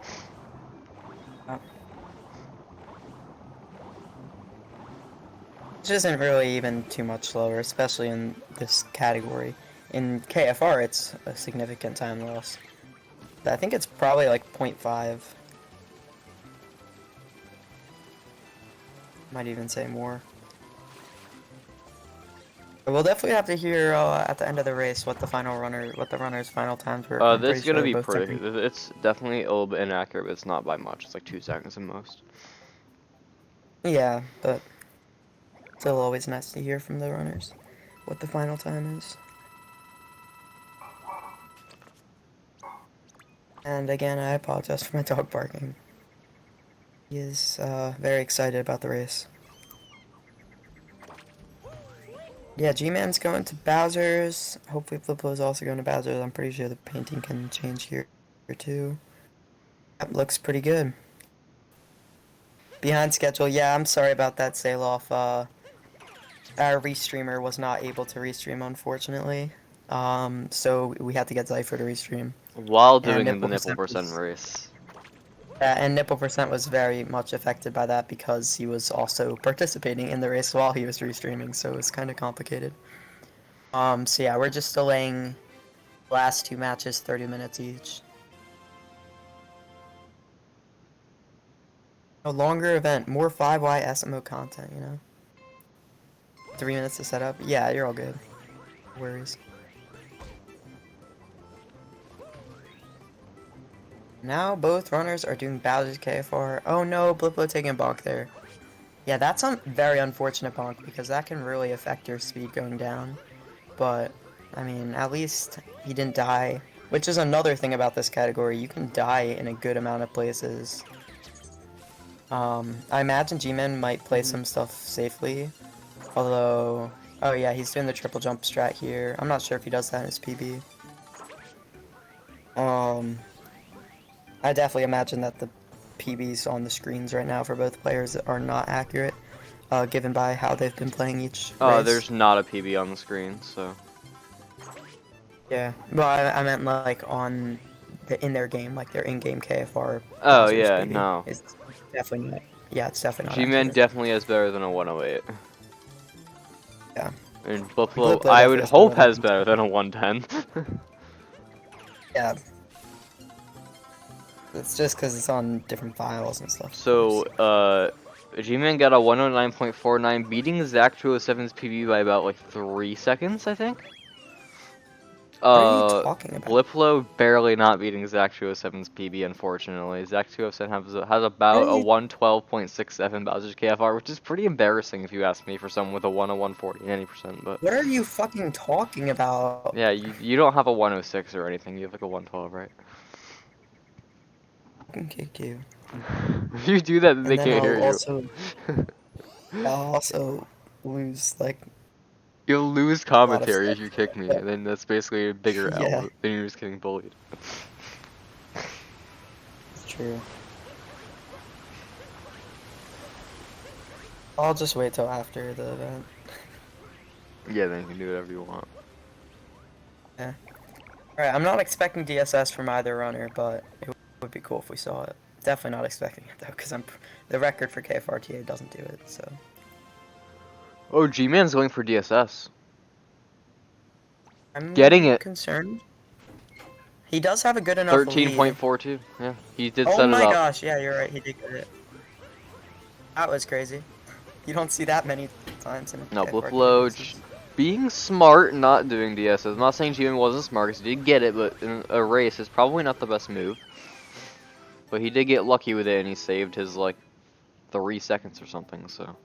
Which isn't really even too much slower, especially in this category. In KFR, it's a significant time loss. I think it's probably like 0.5. Might even say more. But we'll definitely have to hear at the end of the race what the runner's final times were. I'm This is pretty sure gonna they're be both pretty. jumping. It's definitely a little bit inaccurate, but it's not by much. It's like 2 seconds at most. Yeah, but still always nice to hear from the runners what the final time is. And again, I apologize for my dog barking. He is very excited about the race. Yeah, G-Man's going to Bowser's. Hopefully blipblo's also going to Bowser's. I'm pretty sure the painting can change here too. That looks pretty good. Behind schedule, yeah, I'm sorry about that, Salof. Our restreamer was not able to restream, unfortunately. So we had to get Zypher to restream. While And doing the Nipple nipple percent percent was, race. and Nipple percent was very much affected by that because he was also participating in the race while he was restreaming, so it was kind of complicated. So yeah, we're just delaying the last two matches 30 minutes each. A longer event, more 5Y SMO content, you know? 3 minutes to set up? Yeah, you're all good. No worries. Now both runners are doing Bowser's KFR. Oh no, blipblo taking a bonk there. Yeah, that's a very unfortunate bonk because that can really affect your speed going down. But, I mean, at least he didn't die. Which is another thing about this category. You can die in a good amount of places. I imagine GMan might play some stuff safely. Although, oh yeah, he's doing the triple jump strat here. I'm not sure if he does that in his PB. I definitely imagine that the PBs on the screens right now for both players are not accurate, given by how they've been playing each race. There's not a PB on the screen, so. Yeah, well, I meant like on in their game, like their in-game KFR. Oh Bowser's yeah, PB. no. It's definitely not. Yeah, it's definitely not GMan accurate. definitely has better than a 108. Yeah. And blipblo, blipblo I definitely would has hope better has than better than a 110. Yeah. It's just because it's on different files and stuff. So, GMan got a 109.49, beating Zach 207's PB by about like 3 seconds, I think. What are you talking about? blipblo barely not beating Zach 207's PB, unfortunately. Zach 207 has about What are a you 112.67 Bowser's KFR, which is pretty embarrassing if you ask me for someone with a 101.40 and 80%, but. What are you fucking talking about? Yeah, you don't have a 106 or anything, you have like a 112, right? I can kick you. If you do that, then they And then can't hear you. I'll also lose like You'll lose a lot of commentary stuff. if you kick me, and then that's basically a bigger Yeah, L than you're just getting bullied. it's true. I'll just wait till after the event. Yeah, then you can do whatever you want. Yeah. Alright, I'm not expecting DSS from either runner, but it would be cool if we saw it. Definitely not expecting it though, because the record for KFRTA doesn't do it, so. Oh, G-Man's going for DSS. I'm Getting it. concerned. He does have a good enough lead. 13.42. Yeah, he did Oh set it my up. gosh, yeah, you're right, he did get it. That was crazy. You don't see that many times in a No, KFRTA blipblo races. being smart, not doing DSS. I'm not saying G-Man wasn't smart, because he did get it, but in a race, it's probably not the best move. But he did get lucky with it, and he saved his, like, 3 seconds or something, so.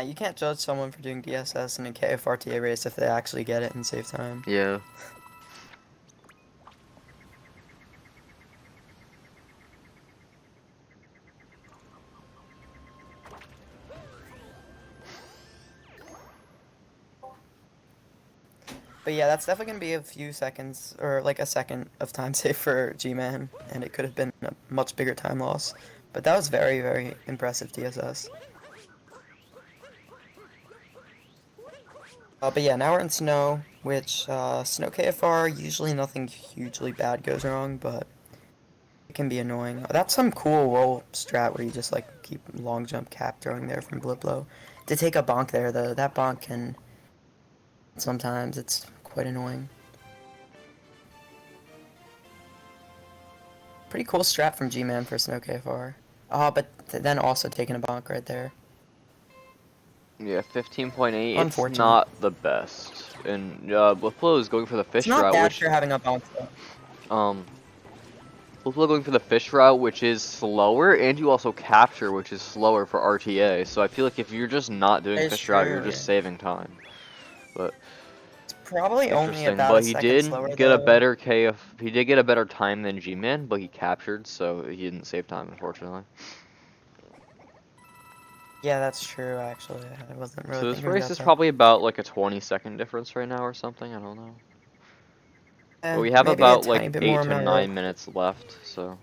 You can't judge someone for doing DSS in a KFRTA race if they actually get it and save time. Yeah. But yeah, that's definitely going to be a few seconds, or like a second of time save for G-Man, and it could have been a much bigger time loss. But that was very, very impressive DSS. But yeah, now we're in snow, which, snow KFR, usually nothing hugely bad goes wrong, but it can be annoying. That's some cool roll strat where you just, like, keep long jump cap throwing there from blipblo. To take a bonk there, though, that bonk can, sometimes, it's quite annoying. Pretty cool strat from G-Man for snow KFR. But then also taking a bonk right there. Yeah, 15.8. It's Unfortunate. not the best. And blipblo is going for the fish It's not route, bad which for having a bonk, though. blipblo going for the fish route, which is slower, and you also capture, which is slower for RTA. So I feel like if you're just not doing It's fish route, you're true, just yeah. saving time. But It's probably only interesting. about But a he second did slower, get a though. better KF. He did get a better time than G-Man, but he captured, so he didn't save time, unfortunately. Yeah, that's true. Actually, I wasn't really So this thinking race about is that. probably about like a 20-second difference right now or something. I don't know. But we have Maybe a about tiny like bit more 8 to amount of. 9 minutes left. So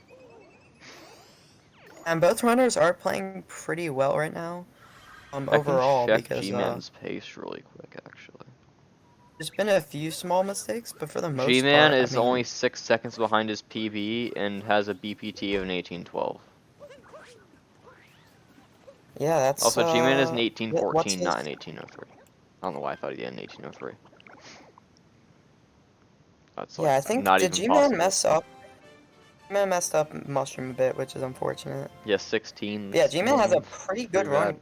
And both runners are playing pretty well right now. I can Overall, check because G-Man's pace really quick actually. there's been a few small mistakes, but for the most G-Man part, I is only mean, 6 seconds behind his PB and has a BPT of an 18:12. yeah, that's Also, G-Man is an what's 18:14, his? not an 18:03. I don't know why I thought he had an 18:03. That's like Yeah, I think not did even G-Man possible. mess up? G-Man messed up Mushroom a bit, which is unfortunate. Yeah, 16. Yeah, G-Man has a pretty Pretty good bad. run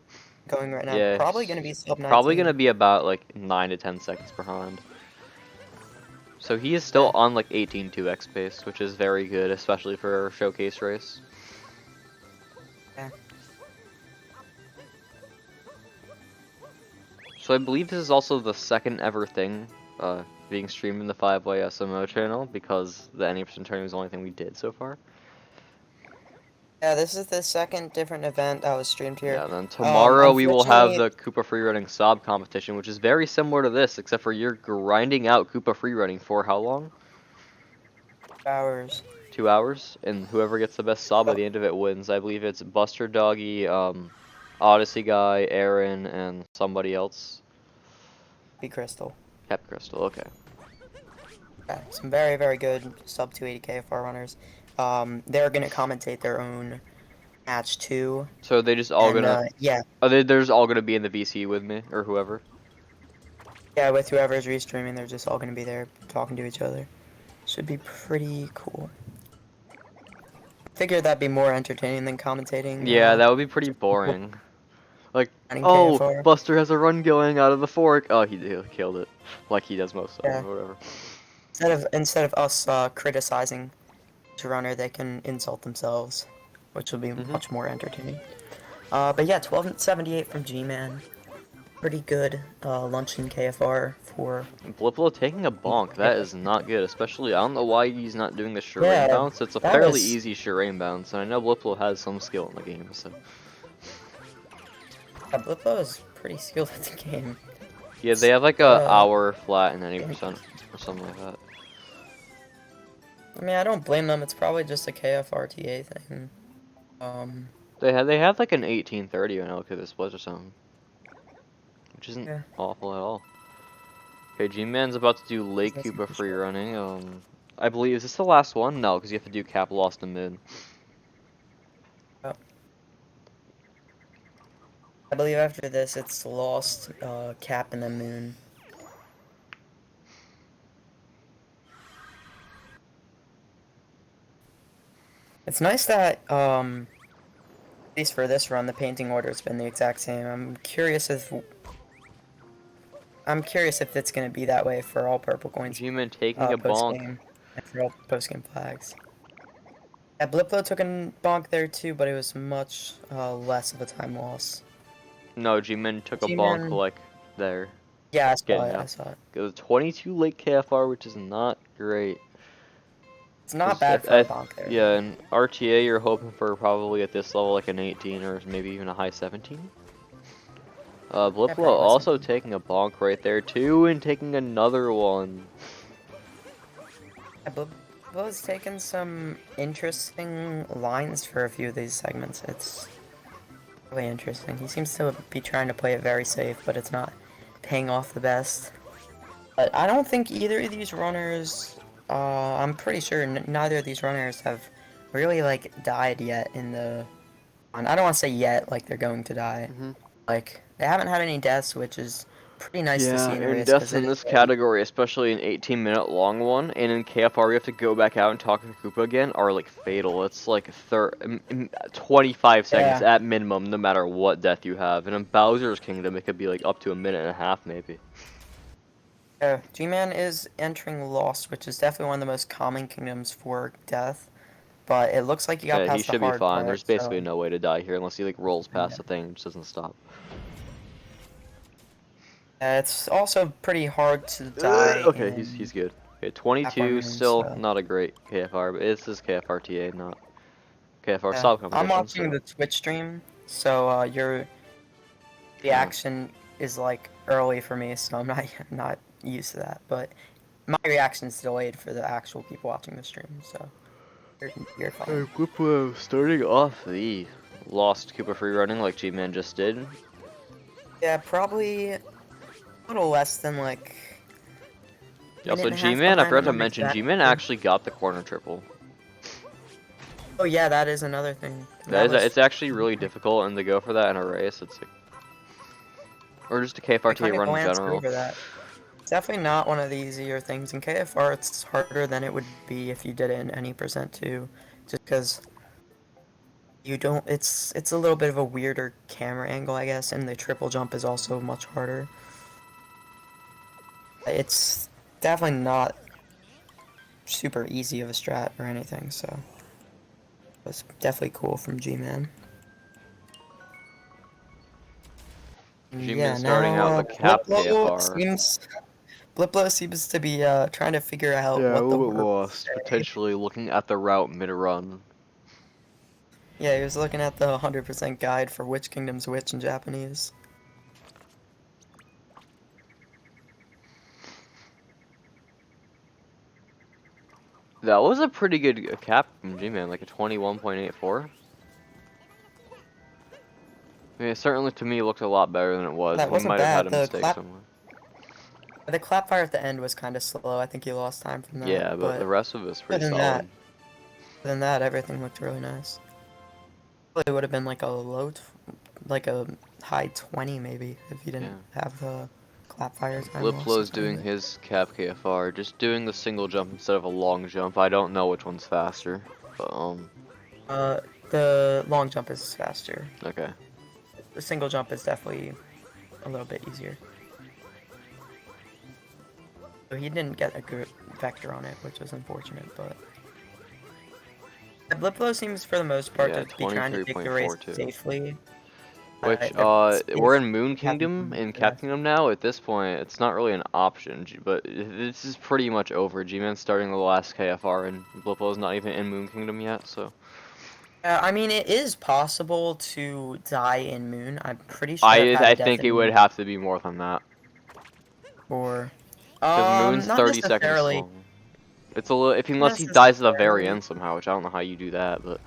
going right now. Yeah, Probably gonna be sub probably gonna 19. be about like 9 to 10 seconds behind. So he is still Yeah. on like 18.2x pace, which is very good, especially for a showcase race. Yeah. So I believe this is also the second ever thing being streamed in the 5-way SMO channel, because the 90% tournament was the only thing we did so far. Yeah, this is the second different event that was streamed here. Yeah, then tomorrow we will have Unfortunately, the Koopa Freerunning Sob competition, which is very similar to this, except for you're grinding out Koopa Freerunning for how long? hours. 2 hours, and whoever gets the best Sob by Oh, the end of it wins. I believe it's Buster Doggy, Odyssey guy, Aaron, and somebody else. be Crystal. Cap Crystal, okay. Yeah, some very, very good sub 280 KFR runners. They're gonna commentate their own match too, So they just all and gonna, yeah, they're just all gonna be in the VC with me, or whoever? yeah, with whoever's restreaming, they're just all gonna be there talking to each other. Should be pretty cool. Figured that'd be more entertaining than commentating. Yeah, that would be pretty boring. Like, Running oh, KFR. Buster has a run going out of the fork. Oh, he killed it. Like he does most of Yeah. them, or whatever. Instead of us criticizing each runner, they can insult themselves, which will be much more entertaining. But yeah, 1278 from G-Man. Pretty good luncheon KFR for. Blipblo taking a bonk, that is not good, especially, I don't know why he's not doing the Shireen Yeah, bounce. It's a that fairly was. easy Shireen bounce, and I know Blipblo has some skill in the game, so. Blipblo is pretty skilled at the game. Yeah, they have like a hour flat and 90% or something like that. I mean, I don't blame them. It's probably just a KFRTA thing. They have like an 1830 when I look at this split or something. Which isn't Yeah. awful at all. Okay, G-Man's about to do Lake That's Koopa for free sure. running. I believe, is this the last one? No, because you have to do cap lost and mid. Oh. I believe after this, it's lost, cap, and then moon. It's nice that, at least for this run, the painting order's been the exact same. I'm curious if it's gonna be that way for all purple coins, G-Man taking a post bonk. game, and for all post game flags. Yeah, Bliplo took a bonk there too, but it was much less of a time loss. No, G-Man took a bonk G-Man, like there. yeah, I saw Getting it. I up. saw it. It was 22 late KFR, which is not great. It's not bad for a bonk there. Yeah, in RTA you're hoping for probably at this level like an 18 or maybe even a high 17. Bliplo probably also something. taking a bonk right there too, and taking another one. Yeah, Bliplo's taken some interesting lines for a few of these segments. It's really interesting. He seems to be trying to play it very safe, but it's not paying off the best. But I don't think either of these runners, I'm pretty sure neither of these runners have really, like, died yet in the... I don't want to say yet, like they're going to die. Like, they haven't had any deaths, which is pretty nice to see in a and race. deaths in this category, especially an 18-minute long one, and in KFR we have to go back out and talk to Koopa again, are like fatal. It's like 25 seconds Yeah. at minimum, no matter what death you have. And in Bowser's Kingdom, it could be like up to a minute and a half, maybe. G-Man is entering Lost, which is definitely one of the most common kingdoms for death. But it looks like he got Yeah, he past the should be hard fine. part, There's basically so... no way to die here unless he like rolls past Yeah. the thing and just doesn't stop. It's also pretty hard to die Okay, in he's good. Okay, 22, Moon, still so... not a great KFR, but this is KFR TA, not KFR Yeah. stop I'm competition. watching So. the Twitch stream, so, reaction is like early for me, so I'm not used to that. But my reaction's delayed for the actual people watching the stream, so you're fine. Blipblo starting off the lost Koopa free running like GMan just did. Yeah, probably a little less than like. Yeah, also Minute and a half GMan, I behind, forgot I'm to not mention, exactly GMan sure. actually got the corner triple. Oh yeah, that is another thing. It's actually really difficult, and to go for that in a race, it's like, or just a I KFRTA kind of run in glanced general. over that. It's definitely not one of the easier things. In KFR, it's harder than it would be if you did it in any percent too, just because you don't. It's a little bit of a weirder camera angle, I guess, and the triple jump is also much harder. It's definitely not super easy of a strat or anything, so it's definitely cool from G-Man. GMan Yeah, starting now out the cap Blipblo KFR. seems to be trying to figure out Yeah, a what the little bit word would lost, say. potentially looking at the route mid-run. Yeah, he was looking at the 100% guide for which kingdom's which in Japanese. That was a pretty good cap from G-Man, like a 21.84. I mean, it certainly to me looked a lot better than it was. That He wasn't might have had bad. a mistake somewhere. The clap fire at the end was kind of slow. I think he lost time from that. Yeah, but the But rest of it was pretty other than solid. that, everything looked really nice. It would have been like a like a high 20 maybe if you didn't have the clap fire time loss. Bliplo's doing his cap KFR, just doing the single jump instead of a long jump. I don't know which one's faster, but The long jump is faster. okay. The single jump is definitely a little bit easier. So he didn't get a good vector on it, which was unfortunate, but Bliplo seems for the most part Yeah, to be trying to take the race 23.42. safely. Which, It's we're in Moon happy Kingdom, in yeah. Cap Kingdom now. At this point, it's not really an option, but this is pretty much over. G-Man's starting the last KFR, and Bliplo's not even in Moon Kingdom yet, so. I mean, it is possible to die in Moon. I'm pretty sure I've I had death think it in would Moon have to be more than that. before. Because Moon's Not 30 seconds necessarily. long. It's a little, Not unless he dies at the very necessarily. end somehow, which I don't know how you do that, but.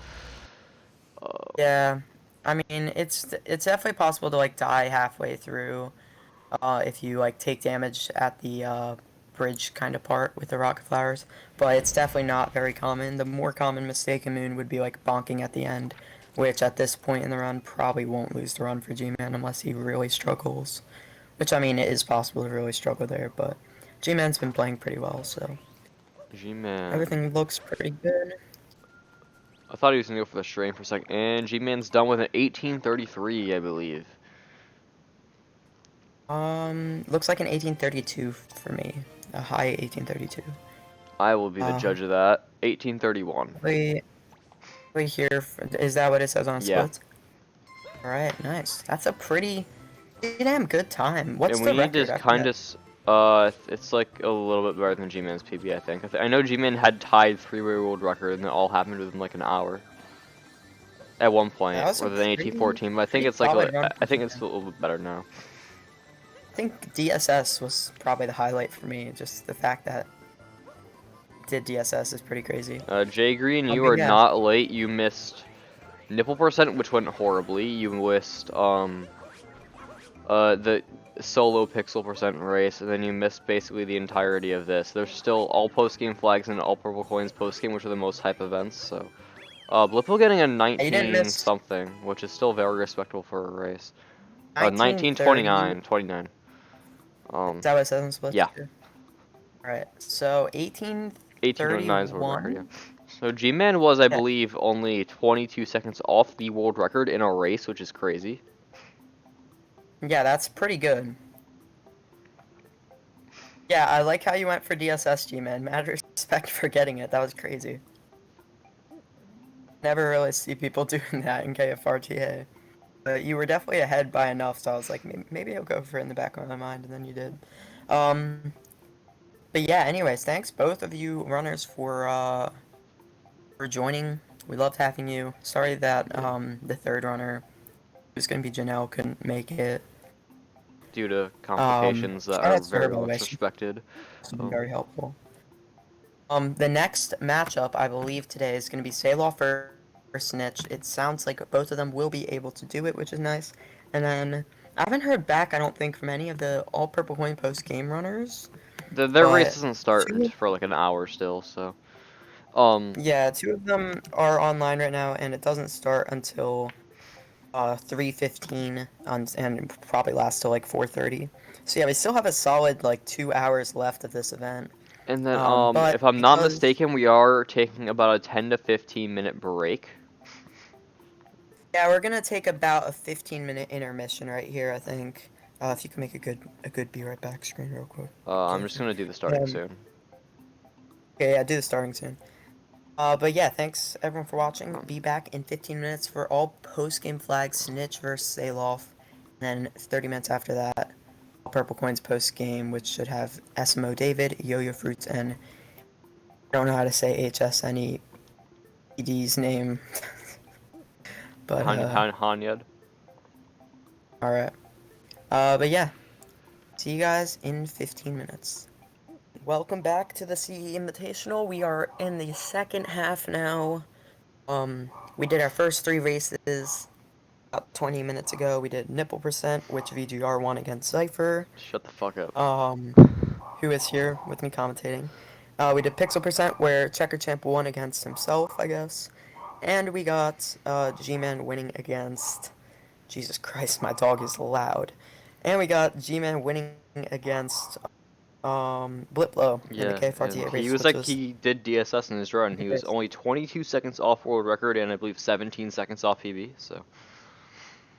Yeah, I mean, it's definitely possible to like die halfway through, if you like take damage at the bridge kind of part with the rocket flowers. But it's definitely not very common. The more common mistake in Moon would be like bonking at the end, which at this point in the run probably won't lose the run for G-Man unless he really struggles. Which I mean, it is possible to really struggle there, but G-Man's been playing pretty well, so G-Man. everything looks pretty good. I thought he was gonna go for the strain for a second, and G-Man's done with an 1833, I believe. Looks like an 1832 for me. A high 1832. I will be the judge of that. 1831. Wait here. Is that what it says on Yeah. splits? Alright, nice. That's a pretty damn good time. What's And we the need to record after kind that? of, it's like a little bit better than G-Man's PB, I think. I know G-Man had tied three-way world record, and it all happened within like an hour. At one point, That was a rather than pretty 1814, but I think pretty it's like, solid run I for think it's G-Man. a little bit better now. I think DSS was probably the highlight for me. Just the fact that did DSS is pretty crazy. Jay Green, you But are yeah. not late. You missed Nipple percent, which went horribly. You missed, the solo pixel percent race, and then you missed basically the entirety of this. There's still all post-game flags and all purple coins post-game, which are the most hype events, so. Blipple getting a You didn't 19 miss something, which is still very respectable for a race. 1930. 1929, 29. Is that what it says on splits? Yeah. Alright, so 1829 is world record, 1831. yeah. So G-Man was, I Yeah. believe, only 22 seconds off the world record in a race, which is crazy. Yeah, that's pretty good. Yeah, I like how you went for DSS, G-Man. Mad respect for getting it. That was crazy. Never really see people doing that in KFRTA. But you were definitely ahead by enough, so I was like, maybe I'll go for it in the back of my mind, and then you did. But yeah, anyways, thanks both of you runners for joining. We loved having you. Sorry that the third runner, who's gonna be Janelle, couldn't make it. due to complications that Shout are out to her, very by the way. much She's respected. been very helpful. The next matchup, I believe today, is going to be Salof versus Snitch. It sounds like both of them will be able to do it, which is nice. And then I haven't heard back, I don't think, from any of the all-purple coin post game runners. Their race But doesn't start two, for like an hour still, so yeah, two of them are online right now, and it doesn't start until 3:15 and probably last till like 4:30. So yeah, we still have a solid like 2 hours left of this event. and then But if I'm not because mistaken, we are taking about a 10 to 15 minute break. yeah, we're gonna take about a 15-minute intermission right here, I think. If you can make a good be right back screen real quick. I'm just gonna do the starting Um, soon. okay, yeah, do the starting soon. But yeah, thanks everyone for watching. Um, Be back in 15 minutes for all post-game flags, Snitch versus Salof. And then 30 minutes after that, all purple coins post-game, which should have SMODavid, Yoyofruits, and I don't know how to say HSNED's name. But Hanyad. alright. But yeah, see you guys in 15 minutes. Welcome back to the CE Invitational. We are in the second half now. We did our first 3 races about 20 minutes ago. We did Nipple percent, which VGR won against Zypher, Shut the fuck up. who is here with me commentating. We did Pixel percent, where Checkerchamp won against himself, I guess. And we got GMan winning against... Jesus Christ, my dog is loud. And we got GMan winning against blipblo in the Yeah, and KFRTA he race, was which like was... he did DSS in his run. He was only 22 seconds off world record and I believe 17 seconds off PB. So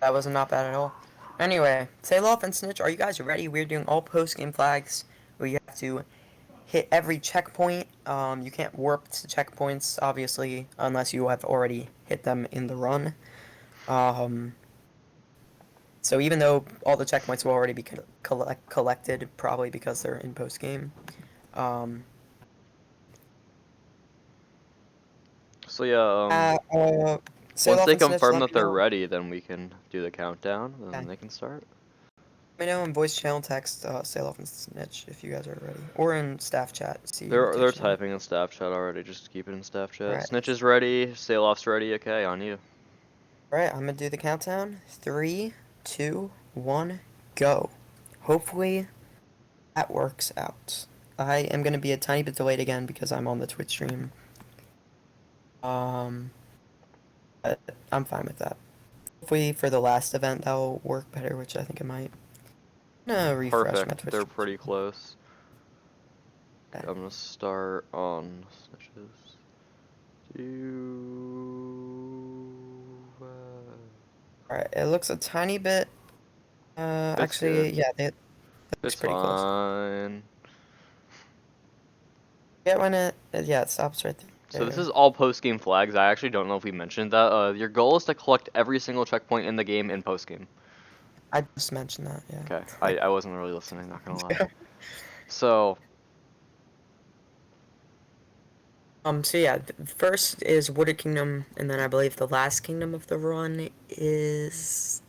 That was not bad at all. Anyway, Salof and Snitch, are you guys ready? We're doing all post-game flags. We have to hit every checkpoint. You can't warp to checkpoints, obviously, unless you have already hit them in the run. So even though all the checkpoints will already be collected, probably because they're in post-game. so yeah, once Salof they and Snitch, confirm let that me they're know. ready, then we can do the countdown, and then Okay. they can start. Let me know in voice channel text, Salof and Snitch, if you guys are ready. Or in staff chat, see They're Invitational. typing in staff chat already. Just keep it in staff chat. Alright. Snitch is ready. Salof's ready. Okay, on you. Alright, I'm gonna do the countdown. 3, 2, 1, go. Hopefully that works out. I am gonna be a tiny bit delayed again because I'm on the Twitch stream. But I'm fine with that. Hopefully for the last event that'll work better, which I think it might. I'm gonna refresh my Perfect. Twitch They're stream. pretty close. Okay. I'm gonna start on Snitches. Alright, it looks a tiny bit. That's Actually, good. yeah, it looks It's pretty close. fine. Yeah, when it stops right there. So this is all post-game flags. I actually don't know if we mentioned that. Your goal is to collect every single checkpoint in the game in post-game. I just mentioned that, yeah. Okay, I wasn't really listening, not gonna lie. So So yeah, first is Wooded Kingdom, and then I believe the last kingdom of the run is...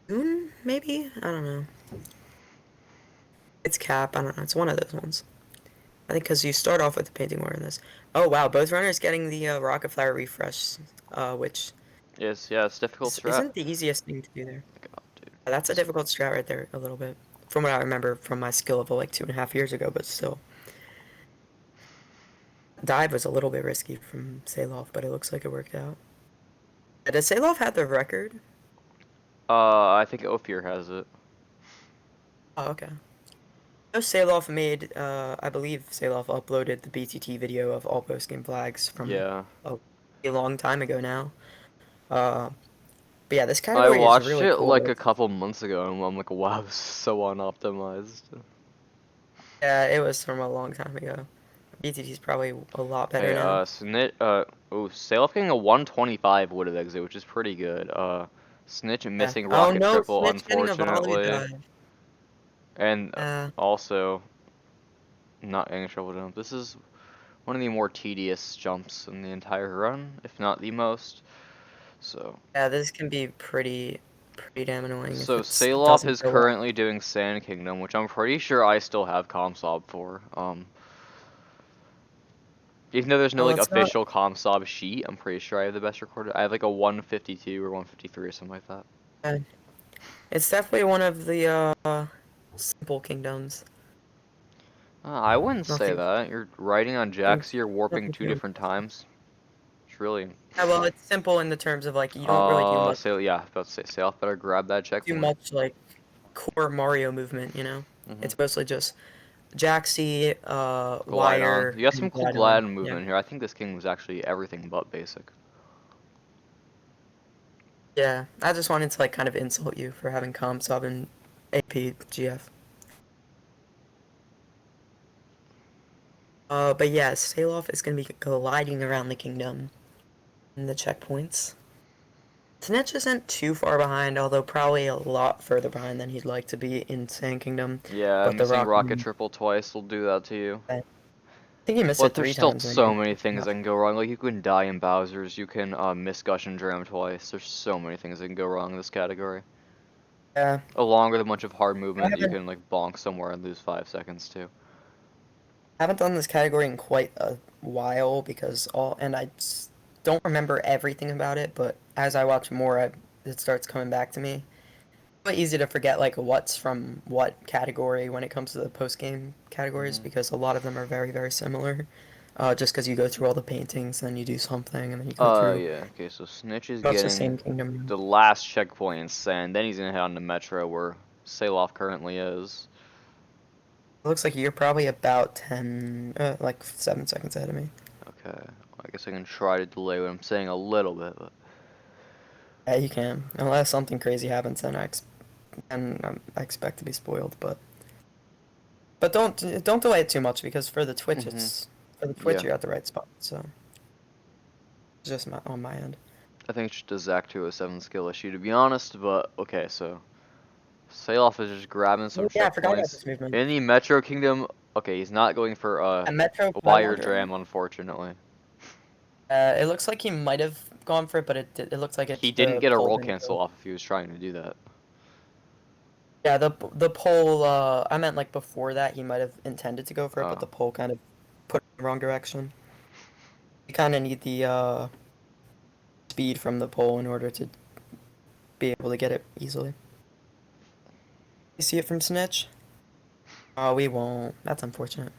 Moon, maybe? I don't know. It's Cap, I don't know, it's one of those ones. I think because you start off with the painting war in this. Oh wow, both runners getting the Rocket Flower refresh, which yeah, it's difficult strat. isn't the easiest thing to do there. God, dude. That's a difficult strat right there, a little bit. From what I remember from my skill level like 2.5 years ago, but still. Dive was a little bit risky from Salof, but it looks like it worked out. Does Salof have the record? I think Ophir has it. Oh, okay. I know Salof made, I believe Salof uploaded the BTT video of all post-game flags from Yeah. a long time ago now. But yeah, this I category is watched really it cool. like a couple months ago, and I'm like, wow, this is so unoptimized. Yeah, it was from a long time ago. BTT is probably a lot better now. Snitch, Salof getting a 125 wooded exit, which is pretty good. Snitch Yeah. missing Oh rocket no, triple, Snitch getting a volley unfortunately. dive. And Uh, also, not getting a triple jump. This is one of the more tedious jumps in the entire run, if not the most. So, yeah, this can be pretty pretty damn annoying if So it Salof doesn't is go well. currently doing Sand Kingdom, which I'm pretty sure I still have Comsob for. Even though there's no Well, like it's not. official Comsob sheet, I'm pretty sure I have the best recorded. I have like a 152 or 153 or something like that. Uh, it's definitely one of the simple kingdoms. I wouldn't say Nothing. that. You're riding on Nothing, Jacks, you're warping nothing 2 too. different times. It's really. Yeah, well, it's simple in the terms of like you don't really So yeah, I was about to say, Salof better grab that do checkpoint. much like core Mario movement. Mm-hmm. It's mostly just Jaxi, Glide on. wire, You got some and cool glide on. glide Yeah. movement here. I think this king was actually everything but basic. Yeah. I just wanted to like kind of insult you for having com sub and AP GF. But yeah, Salof is gonna be gliding around the kingdom in the checkpoints. Snitch isn't too far behind, although probably a lot further behind than he'd like to be in Sand Kingdom. Yeah, But the missing Rock, rocket triple twice will do that to you. I think he missed But it there's three still times. And so he many things that can go wrong. Like you can die in Bowser's, you can miss Gush and Dram twice. There's so many things that can go wrong in this category. yeah, Along with a bunch of hard I movement that you haven't can like bonk somewhere and lose 5 seconds too. haven't done this category in quite a while because don't remember everything about it. But as I watch more, it starts coming back to me. Quite easy to forget like what's from what category when it comes to the post game categories Hmm. because a lot of them are very very similar. Just because you go through all the paintings, then you do something, and then you go through. Yeah. Okay, so Snitch is That's the getting same kingdom. the last checkpoint in Sand. Then he's gonna head on to Metro where Salof currently is. It looks like you're probably about 10, like 7 seconds ahead of me. Okay, I guess I can try to delay what I'm saying a little bit, but Yeah, you can. Unless something crazy happens, I expect to be spoiled. But don't delay it too much because for the Twitch, hmm it's yeah. you're at the right spot. So it's just on my end. I think it's just a Zach 207 skill issue to be honest, but okay, so Salof is just grabbing some Oh yeah, I forgot about checkpoints. this movement. In the Metro Kingdom, okay, he's not going for A Metro wire pylon dram, dram. unfortunately. It looks like he might have gone for it, but it looks like He it's didn't the get a pole roll didn't cancel go. off if he was trying to do that. Yeah, the pole. I meant like before that he might have intended to go for it, but Oh. the pole kind of put him in the wrong direction. You kind of need the speed from the pole in order to be able to get it easily. You see it from Snitch? Oh, we won't. That's unfortunate.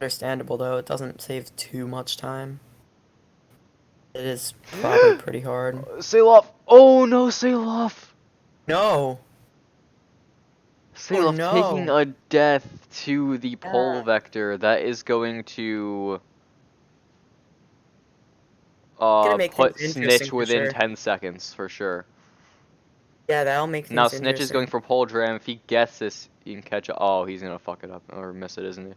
Understandable though. It doesn't save too much time. It is probably pretty hard. Salof! Oh no, Salof! No. Oh Salof taking no. a death to the pole Yeah. vector that is going to Gonna make things put interesting Snitch for within sure. 10 seconds for sure. Yeah, that'll make Now things Snitch is going interesting. for pole dram. If he gets this, he can catch it. Oh, he's gonna fuck it up or miss it, isn't he?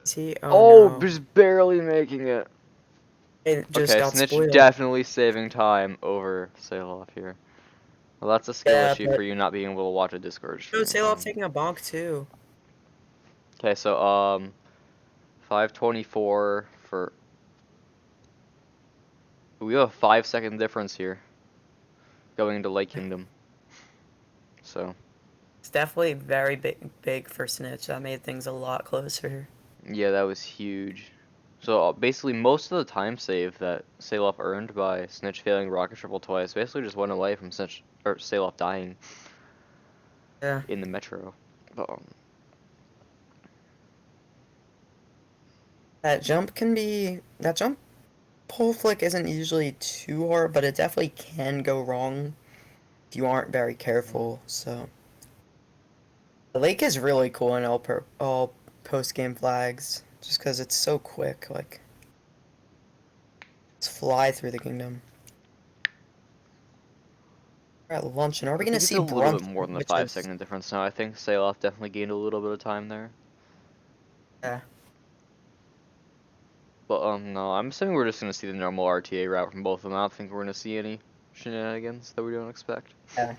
Is he? Oh Oh, no. just barely making it. It just Okay, got Snitch spoiled. definitely saving time over Salof here. Well, that's a skill Yeah, issue for but you not being able to watch a Discord no, stream. Salop's taking a bonk too. Okay, so 524 for. We have a 5 second difference here, going into Lake Kingdom. So It's definitely very big for Snitch. That made things a lot closer. yeah, that was huge. So basically, most of the time save that Salof earned by Snitch failing rocket triple twice basically just went away from Snitch or Salof dying Yeah. in the Metro. But, That jump pole flick isn't usually too hard, but it definitely can go wrong if you aren't very careful. So the lake is really cool in all post game flags, just because it's so quick. Like let's fly through the kingdom. We're at luncheon. Are we I gonna think it's see a little bit brunch? more than the Which five is second difference now. I think Salof definitely gained a little bit of time there. yeah. But no, I'm assuming we're just gonna see the normal RTA route from both of them. I don't think we're gonna see any shenanigans that we don't expect. Yeah.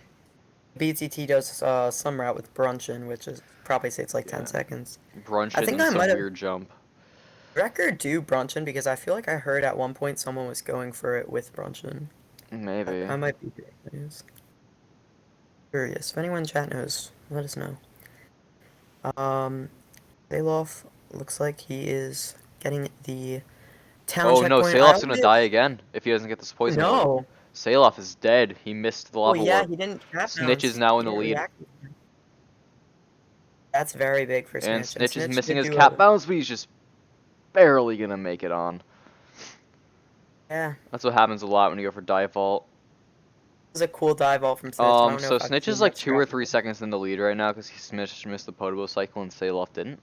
BTT does some route with brunchin, which is probably say it's like 10 Yeah. seconds. I Brunchin think and I some might have weird jump. record do brunchin because I feel like I heard at one point someone was going for it with brunchin. Maybe. I might be curious. If anyone in chat knows, let us know. Salof looks like he is getting the town Oh no, checkpoint. I Salof's gonna die always again if he doesn't get this poison bullet. no. Salof is dead. He missed the Oh lava yeah, warp. he didn't cap Snitch is bounce. now He in the didn't lead. react. That's very big for And Snitch. And Snitch is Snitch missing did his do cap a bounce, but he's just barely gonna make it on. yeah. That's what happens a lot when you go for dive vault. It was a cool dive vault from Snitch. I don't know So if I've Snitch seen is like that 2 or strat. 3 seconds in the lead right now because Snitch missed the Potobo cycle and Salof didn't.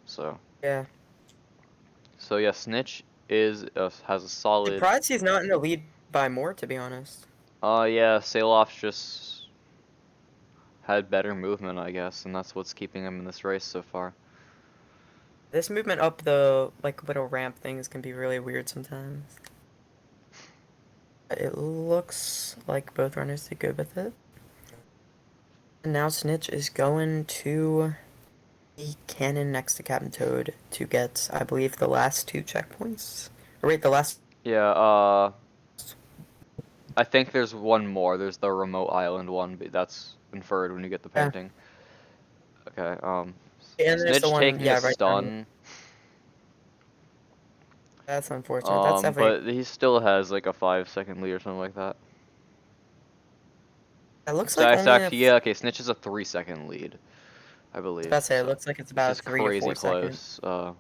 So Yeah. yeah, Snitch has a solid. Surprised he's not in the lead by more, to be honest. Yeah, Salof just had better movement, I guess, and that's what's keeping him in this race so far. This movement up the like little ramp things can be really weird sometimes. It looks like both runners did good with it. And now Snitch is going to the cannon next to Captain Toad to get, I believe, the last 2 checkpoints. Or wait, the last. Yeah, I think there's one more. There's the remote island one, but that's inferred when you get the Yeah. painting. Okay, And there's the Snitch one, taking yeah, a right down here. stun. That's unfortunate. That's definitely. But he still has like a 5-second lead or something like that. It looks So like it's only actually, yeah, okay, Snitch is a 3-second lead, I I was believe. about to say, it So, looks like it's which about is a 3 to 4 crazy second. close.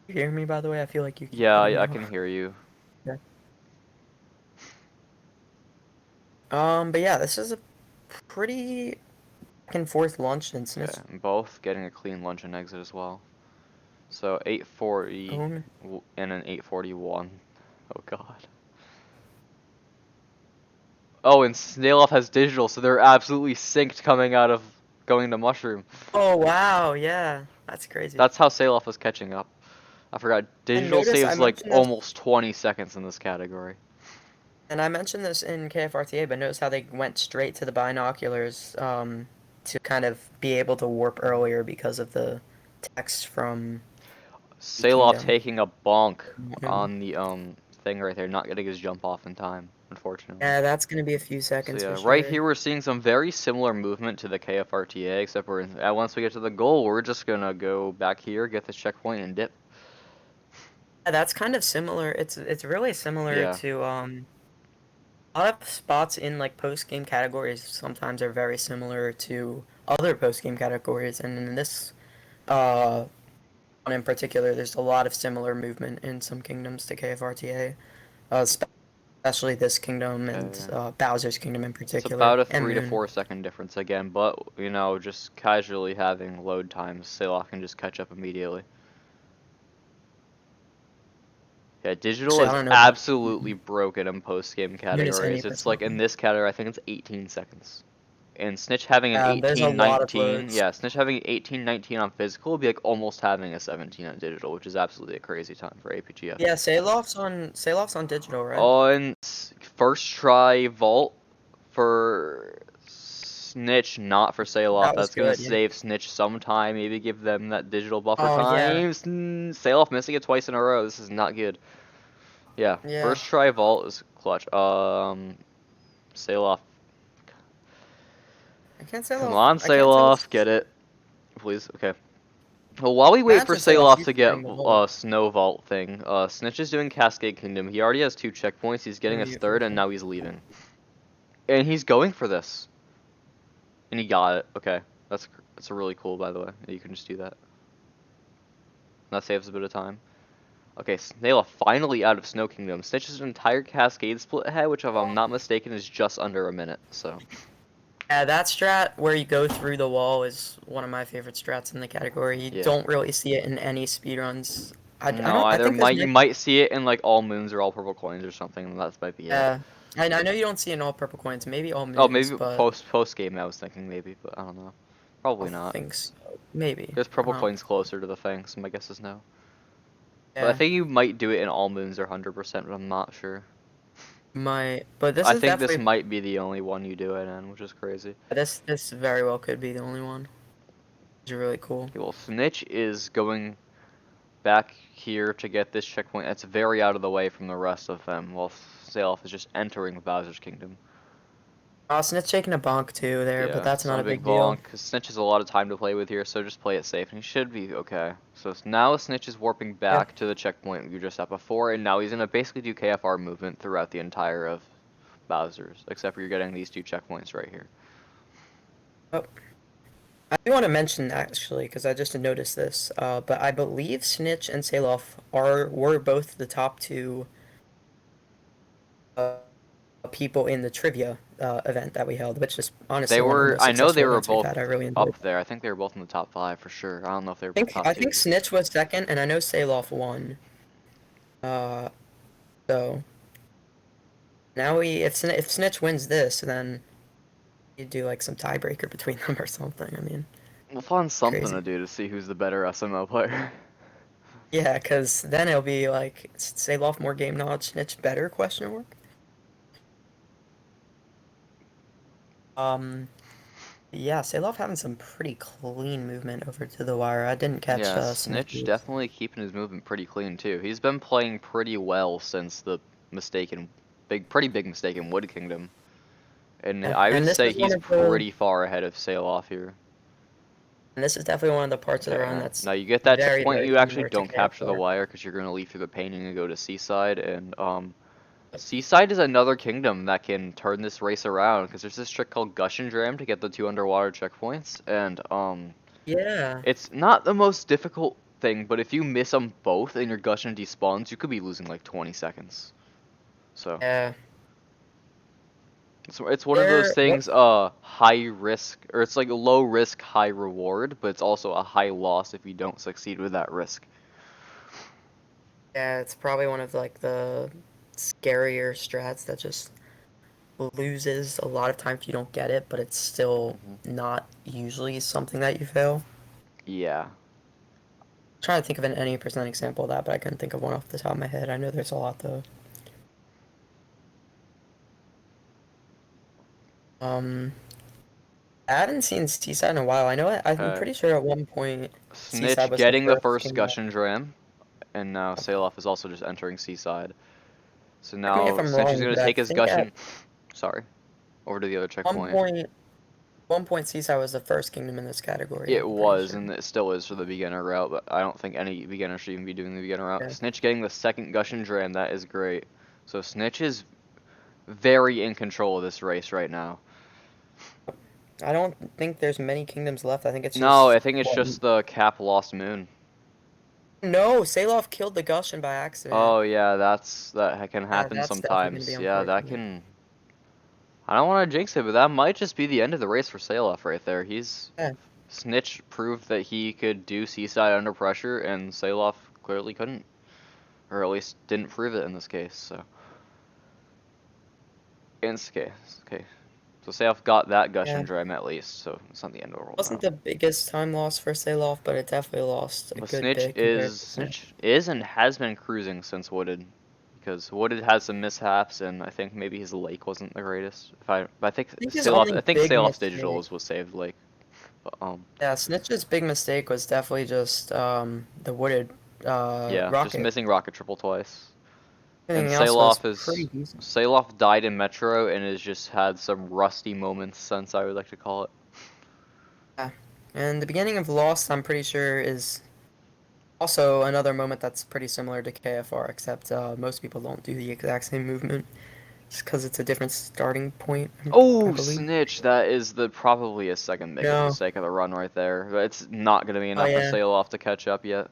You hear me, by the way? I feel like you keep Yeah, cutting I off. can hear you. Yeah. But yeah, this is a pretty back and forth launch and Snitch. Okay, and both getting a clean lunge and exit as well. So 840 and an 841. Oh god. Oh, and Snailoff has digital, so they're absolutely synced coming out of going to Mushroom. Oh wow, yeah, that's crazy. That's how Salof was catching up. I forgot. And Digital notice I saves like mentioned this, almost 20 seconds in this category. and I mentioned this in KFRTA, but notice how they went straight to the binoculars to kind of be able to warp earlier because of the text from the Salof Kingdom. taking a bonk on the thing right there, not getting his jump off in time, unfortunately. Yeah, that's gonna be a few So seconds yeah, for right sure. here we're seeing some very similar movement to the KFRTA, except once we get to the goal, we're just gonna go back here, get this checkpoint, and dip. Yeah, that's kind of similar. It's really similar Yeah. to a lot of spots in like post game categories sometimes are very similar to other post game categories, and in this uh one in particular, there's a lot of similar movement in some kingdoms to KFRTA, especially this kingdom and Okay. Bowser's kingdom in It's particular, about a and 3 to Moon. 4 second difference again, but just casually having load times, Salof can just catch up immediately. Yeah, digital Actually, I is don't know about absolutely broken in post-game Moon is any categories. It's like percent. in this category, I think it's 18 seconds. And Snitch having an There's a lot of 18-19, loads. yeah, Snitch having an 18-19 on physical would be like almost having a 17 on digital, which is absolutely a crazy time for APGF. Yeah, Salof's on digital, right? On first try vault for Snitch, not for Salof. That was That's gonna good, yeah. save Snitch some time, maybe give them that digital buffer Oh yeah, time. Salof missing it twice in a row. This is not good. Yeah, yeah. first try vault is clutch. Salof. I can't Come Salof. on, I can't Salof, Salof. get it. Please, okay. Well, while we wait for Imagine Salof Salof to used to get bring the vault. Snow Vault thing, Snitch is doing Cascade Kingdom. He already has 2 checkpoints. He's getting his Maybe for third, and sure. now he's leaving. And he's going for this. And he got it. Okay, that's really cool, by the way. You can just do that. That saves a bit of time. Okay, Snaila finally out of Snow Kingdom. Snitch's entire Cascade split ahead, which if I'm not mistaken is just under a minute. So Yeah, that strat where you go through the wall is one of my favorite strats in the category. You yeah. don't really see it in any speedruns. I No, don't. I either think this you might. might see it in like all moons or all purple coins or something, and that might be it. I know you don't see it in all purple coins. Maybe all Oh, moons, maybe but post game I was thinking maybe, but I don't know. I Probably not. think so. Maybe. There's I purple don't know. coins closer to the thing, so my guess is no. But I Yeah, think you might do it in all moons or 100%, but I'm not sure. might. But this I is think this definitely. might be the only one you do it in, which is crazy. This very well could be the only one. It's really cool. Okay, well, Snitch is going back here to get this checkpoint that's very out of the way from the rest of them, while Salof is just entering Bowser's Kingdom. Snitch taking a bonk too there, but Yeah, that's it's not not a a big big deal. bonk, because Snitch has a lot of time to play with here, so just play it safe, and he should be okay. So now Snitch is warping back to the checkpoint we just at before, and now he's going to basically do KFR movement throughout the entire of Bowser's, except for you're getting these 2 checkpoints right here. Oh, I do want to mention actually, because I just noticed this, but I believe Snitch and Salof were both the top 2 uh, people in the trivia event that we held, which is honestly one of the most I know they successful were events we've both had. I really enjoyed up it. there. I think they were both in the top 5 for sure. I don't know if they were both top I 2. think Snitch was second, and I know Salof won. Uh, so now if Snitch wins this, then you do like some tiebreaker between them or something. I mean, We'll find something crazy. to do to see who's the better SMO player. Yeah, because then it'll be like Salof more game knowledge, Snitch better? Question mark. Um, yeah, Salof having some pretty clean movement over to the wire. I didn't catch Yeah, Snitch Snitch's. definitely keeping his movement pretty clean too. He's been playing pretty well since the pretty big mistake in Wood Kingdom. And Yeah, I would and this say is one he's of the pretty far ahead of Salof here. and this is definitely one of the parts of the Okay, run yeah. that's Now you get that very, checkpoint, very you actually similar to don't capture the KFR. wire because you're going to leave through the painting and go to Seaside. And Seaside is another kingdom that can turn this race around because there's this trick called Gush and Dram to get the 2 underwater checkpoints. And Yeah, it's not the most difficult thing, but if you miss them both and your Gush and despawns, you could be losing like 20 seconds. So yeah. it's one of those There, what? things, high risk, or it's like a low risk, high reward, but it's also a high loss if you don't succeed with that risk. Yeah, it's probably one of like the scarier strats that just loses a lot of times you don't get it, but it's still Hmm. not usually something that you fail. Yeah. Trying to think of an any percent example of that, but I couldn't think of one off the top of my head. I know there's a lot though. Um, I haven't seen Seaside in a while. I know I'm Okay. pretty sure at one point Seaside Snitch was the getting the first first king that. Gush and Dram, and now Salof is also just entering Seaside. So Correct me if now I'm Snitch is wrong, going but to I take his think Gush at and... Sorry. Over to the other one checkpoint. point, Seaside was the first kingdom in this category. It I'm pretty was, sure. and it still is for the beginner route, but I don't think any beginner should even be doing the beginner route. Yeah. Snitch getting the second Gush and Dram, that is great. So Snitch is very in control of this race right now. I don't think there's many kingdoms left. I think it's No, just I think it's what? just the Cap Lost Moon. No, Salof killed the Gushin by accident. Oh yeah, that can happen That's definitely gonna be sometimes. Yeah, that unfortunate. can... I don't want to jinx it, but that might just be the end of the race for Salof right there. Yeah. Snitch proved that he could do Seaside under pressure, and Salof clearly couldn't. Or at least didn't prove it in this case, so... In this case, okay. So Salof got that Gush Yeah. and Dram at least, so it's not the end of the world Wasn't now. the biggest time loss for Salof, but it definitely lost a But good bit compared to Snitch. Snitch is and has been cruising since Wooded. Because Wooded had some mishaps, and I think maybe his lake wasn't the greatest. But I think his only I think big Salof's digital mistake. was saved lake. But, Yeah, Snitch's big mistake was definitely just the wooded yeah, just rocket. missing Rocket Triple twice. And Everything else was pretty decent. Salof died in Metro and has just had some rusty moments since, I would like to call it. Yeah. And the beginning of Lost, I'm pretty sure, is also another moment that's pretty similar to KFR, except most people don't do the exact same movement. Just because it's a different starting point, I Oh, believe. Snitch! That is probably his second biggest No. mistake of the run right there. But it's not gonna be Oh, enough for yeah. Salof to catch up yet.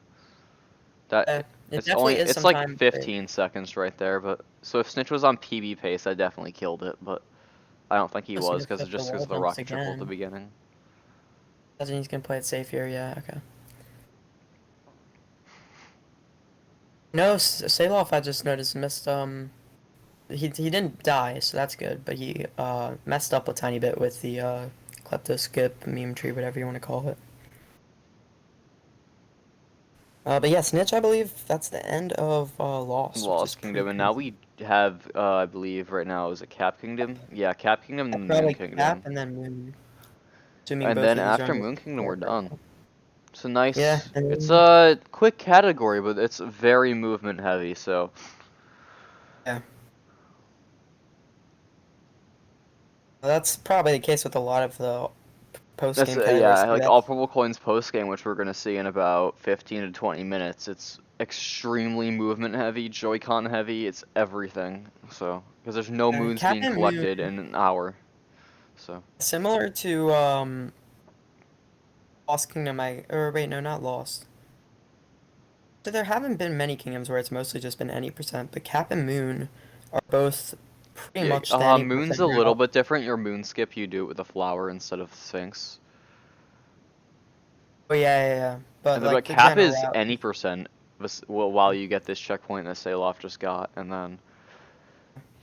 It definitely is It's like sometimes. 15 seconds right there. But so if Snitch was on PB pace, I definitely killed it. But I don't think he Just was gonna flip the because wall of the jumps rocket triple at the again. beginning. Doesn't he's gonna play it safe here? Yeah, okay. No, Salof, I just noticed, missed, he didn't die, so that's good, but he, messed up a tiny bit with the, klepto skip, meme tree, whatever you want to call it. But yeah, Snitch, I believe that's the end of, Lost, which is Lost pretty Kingdom, and now crazy. we have, I believe right now, is it Cap Kingdom? Yeah, Cap Kingdom and I'll then Moon probably Cap Kingdom. and then Moon, assuming And both then of these are after on the Moon Kingdom, we're board right done. now. It's a nice. Yeah, It's and a quick category, but it's very movement heavy. So yeah, that's probably the case with a lot of the post that's game categories yeah, too. like all That's purple coins post game, which we're gonna see in about 15 to 20 minutes. It's extremely movement heavy, Joy-Con heavy. It's everything. So because there's no moons Cap being and Moon, collected in an hour. So similar to Lost Kingdom. Or wait, no, not Lost. So there haven't been many kingdoms where it's mostly just been any percent, but Cap and Moon are both pretty yeah, much the any moon's percent a little route. bit different. Your moon skip, you do it with a flower instead of the Sphinx. Oh yeah, yeah, yeah. But And the but like the cap general is route. any percent while you get this checkpoint that Salof just got, and then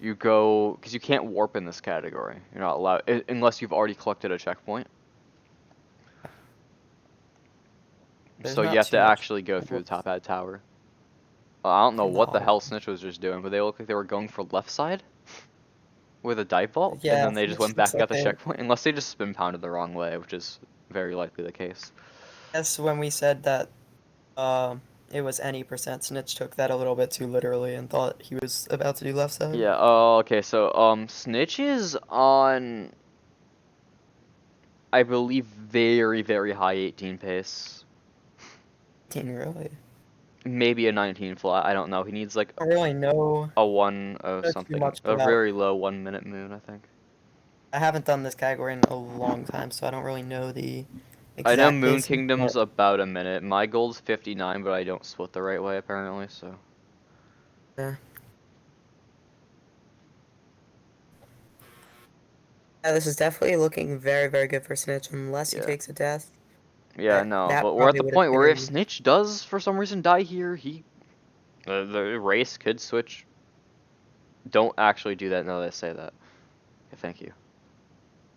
you go because you can't warp in this category. You're not allowed unless you've already collected a checkpoint. There's So you not have to too much. actually go through the top ad tower. I don't know In the what the hallway. hell Snitch was just doing, but they look like they were going for left side with a dive vault, and Yeah, then they just it went back looks and got like the they. checkpoint. Unless they just spin pounded the wrong way, which is very likely the case. Yes, when we said that it was any percent, Snitch took that a little bit too literally and thought he was about to do left side. Yeah. Oh, okay. So Snitch is on, I believe, very very high 18 pace. 18 really. Maybe a 19 flat. I don't know. He needs like I don't really a one of know too something, much a about. very low 1 minute moon, I think. I haven't done this category in a long time, so I don't really know the I know exact Moon pacing. Kingdom's But about a minute. My goal's 59, but I don't split the right way apparently. So yeah, yeah, this is definitely looking very, very good for Snitch, unless he yeah, takes a death. yeah, no. That But we're at probably the would have point where if been. Snitch does for some reason die here, the race could switch. Don't actually do that now that I say that. Okay, thank you.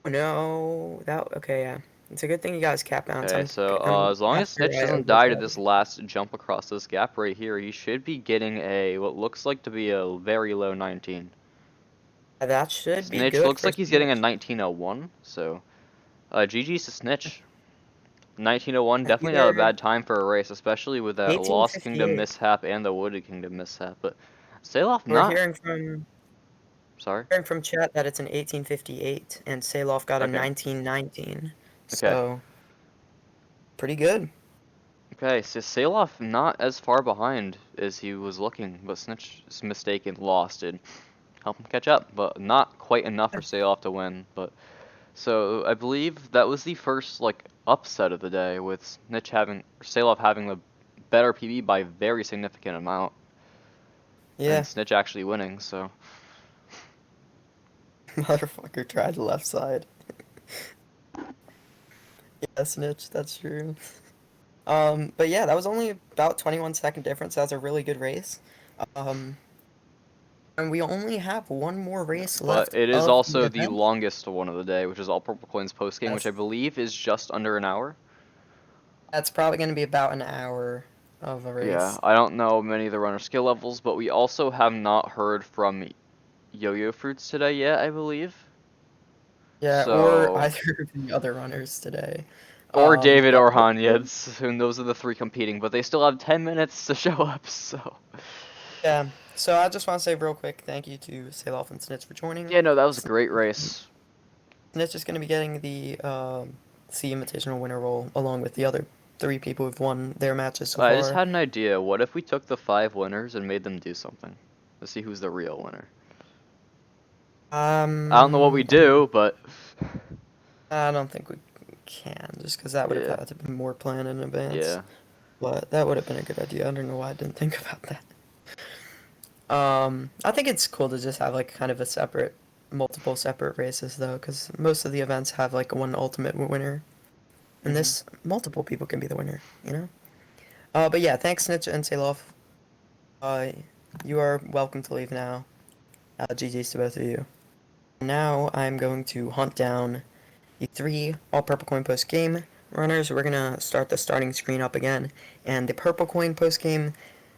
Oh, no, that okay, yeah. It's a good thing you guys cap balance. Okay, so I'm as long as after Snitch I doesn't die to overthought this it. last jump across this gap right here, he should be getting a what looks like to be a very low 19. That should be Snitch good looks for like he's getting a Snitch. 1901, so GG's to Snitch. 1901, Yeah, definitely not a either bad time for a race, especially with that Lost Kingdom 1858. mishap and the Wooded Kingdom mishap. But Salof We're not. Sorry. hearing from chat that it's an 1858, and Salof got a Okay. 1919. Okay. So pretty good. Okay. So Salof not as far behind as he was looking, but Snitch's mistake and lost and help him catch up, but not quite enough for Salof to win. But so I believe that was the first like upset of the day with Salof having the better PB by a very significant amount. And Yeah, Snitch actually winning, so motherfucker tried the left side. Yeah, Snitch, that's true. But yeah, that was only about 21-second difference. That was a really good race. Um, and we only have one more yeah. race But left it is of the also the event. longest one of the day, which is all purple coins post game, which That's I believe is just under an hour. that's probably going to be about an hour of a Yeah, race. I don't know many of the runner skill levels, but we also have not heard from Yoyofruits today yet, I believe. Yeah, or So, either of the other runners today. or David But or hopefully, Hanyeds, and those are the three competing, but they still have 10 minutes to show up, so. yeah. So I just want to say real quick, thank you to Salof and Snitch for joining. Yeah, no, that was a great race. Snitch is going to be getting the C Invitational winner role along with the other three people who've won their matches so I just far. had an idea. What if we took the 5 winners and made them do something? Let's see who's the real winner. I don't know what we Um, do, but I don't think we can, just because that would have yeah, had to be more planned in advance. yeah. But that would have been a good idea. I don't know why I didn't think about that. I think it's cool to just have like kind of a multiple separate races though, because most of the events have like one ultimate winner, and Mhm. this multiple people can be the winner, you know. But yeah, thanks Snitch and Salof. Uh, you are welcome to leave now. GG's to both of you. Now I'm going to hunt down the three all purple coin post game runners. We're gonna start the starting screen up again, and the purple coin post game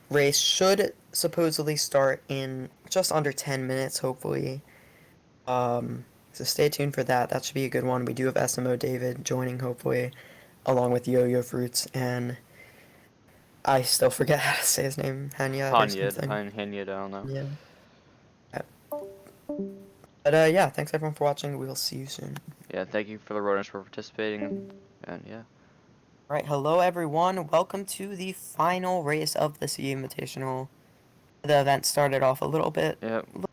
race should supposedly start in just under 10 minutes, hopefully. So stay tuned for that. That should be a good one. We do have SMO David joining, hopefully. along with Yoyofruits, and I still forget how to say his name, Hanyad or something. Hanyad, I don't know. Yeah. But yeah, thanks everyone for watching. We'll see you soon. Yeah, thank you for the runners for participating, and yeah. All right, hello everyone. Welcome to the final race of the Sea Invitational. The event started off a little bit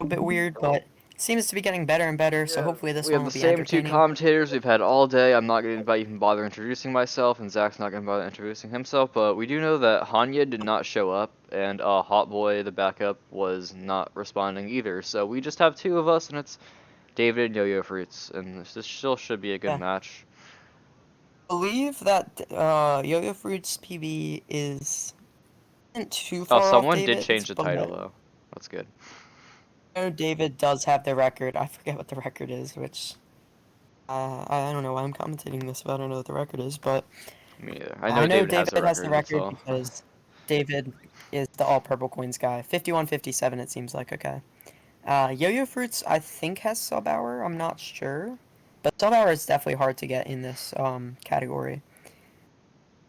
weird, but seems to be getting better and better. So hopefully this We one have will the be same two entertaining. commentators we've had all day. I'm not going to even bother introducing myself, and Zach's not going to bother introducing himself, but we do know that Hanya did not show up, and Hot Boy, the backup, was not responding either. So we just have two of us, and it's David and Yoyofruits, and this still should be a good Yeah. match. I believe that Yoyofruits PB isn't too Oh, far off someone did David's, change the but title, though. That's good. I know David does have the record. I forget what the record is, which I don't know why I'm commentating this if I don't know what the record is, but Me neither. I know David has the David has the record, that's record all. because David is the all purple coins guy. 51-57 it seems like, okay. Yoyofruits I think has sub hour, I'm not sure. But sub hour is definitely hard to get in this category.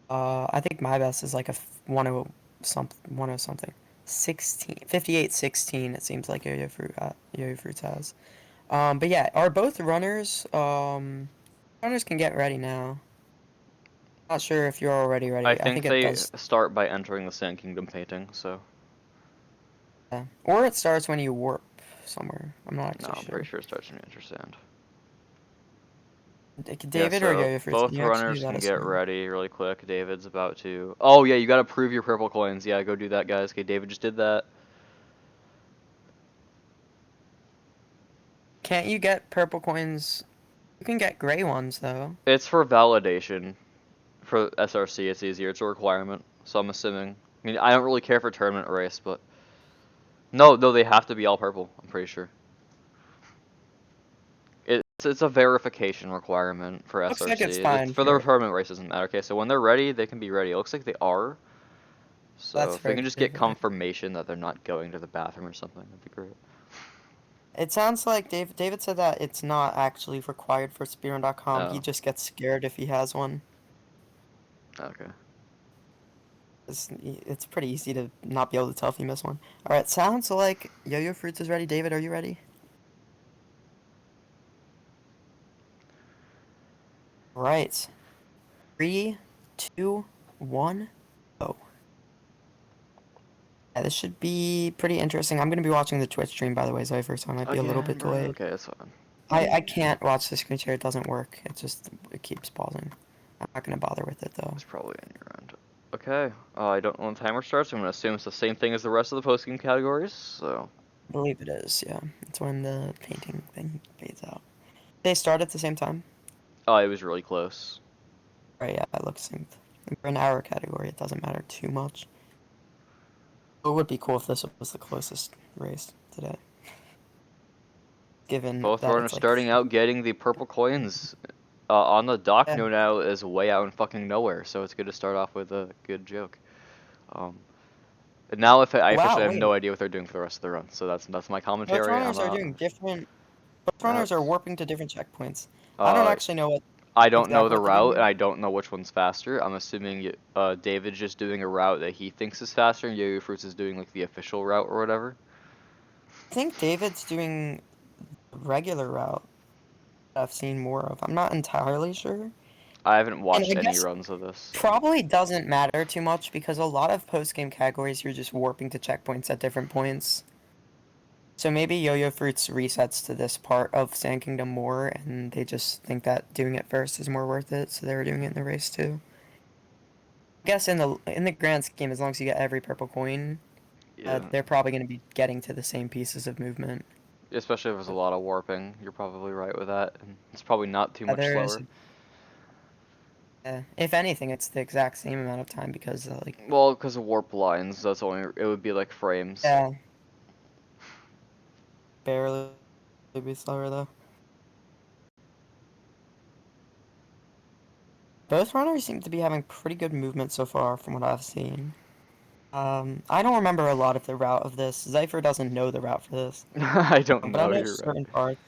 I think my best is like a 10 something. 58-16 it seems like Yoyofruits has. But yeah, are both runners runners can get ready now. Not sure if you're already I ready. I think think it they does. start by entering the Sand Kingdom painting, so... Yeah. Or it starts when you warp somewhere. I'm not No, actually I'm pretty sure. sure it starts when you enter Sand. Yeah, David or so Yoyofruits, can both you actually runners let can us get know? ready really quick. David's about to... Oh, yeah, you gotta prove your purple coins. Yeah, go do that, guys. Okay, David just did that. Can't you get purple coins? You can get gray ones though. It's for validation. For SRC, it's easier. It's a requirement, so I'm assuming. I mean, I don't really care for tournament race, but... No, they have to be all purple, I'm pretty sure. It's a verification requirement for Looks like it's SRC. It's fine for the for. tournament race, doesn't matter. Okay, so when they're ready, they can be ready. It looks like they are. So That's if they very can just good. get confirmation that they're not going to the bathroom or something, that'd be great. It sounds like David said that it's not actually required for speedrun.com. He Oh, just gets scared if he has one. okay. It's pretty easy to not be able to tell if you miss one. Alright, sounds like Yoyofruits is ready. David, are you ready? Right. 3, 2, 1, go. Yeah, this should be pretty interesting. I'm going to be watching the Twitch stream, by the way, Zypher, so I might be a little Again, bit bro. delayed. Okay, that's fine. I can't watch the screen share. It doesn't work. It keeps pausing. I'm not going to bother with it, though. It's probably in your end. Okay. I don't know when the timer starts. I'm gonna assume it's the same thing as the rest of the post-game categories. So. I believe it is, yeah. It's when the painting thing fades out. They start at the same time? Oh, it was really close. Right, yeah, it looks synced. For an hour category, it doesn't matter too much. It would be cool if this was the closest race today. Given Both that runners it's like... starting out getting the purple coins on the dock. Yeah. No now is way out in fucking nowhere, so it's good to start off with a good joke. And now if I Wow, officially have no wait. idea what they're doing for the rest of the run, so that's my Both commentary. runners are doing different... Both runners are Routes. warping to different checkpoints. I don't Uh, actually know what I don't know exactly the what they're route, and doing. I don't know which one's faster. I'm assuming David's just doing a route that he thinks is faster, and Yoyofruits is doing like the official route or whatever. I think David's doing the regular route that I've seen more of. I'm not entirely sure. I haven't And watched I any guess runs of this, so. probably doesn't matter too much because a lot of post-game categories you're just warping to checkpoints at different points. So maybe Yoyofruits resets to this part of Sand Kingdom more, and they just think that doing it first is more worth it, so they were doing it in the race too. I guess in the grand scheme, as long as you get every purple coin, Yeah. they're probably going to be getting to the same pieces of movement. Especially if there's a lot of warping, you're probably right with that, and it's probably not too much There is, slower. if anything, it's the exact same amount of time because like Well, because of warp lines, that's only it would be like frames. yeah, barely be slower though. Both runners seem to be having pretty good movement so far from what I've seen. I don't remember a lot of the route of this. Zypher doesn't know the route for this. I don't But I know. know You're right. certain parts.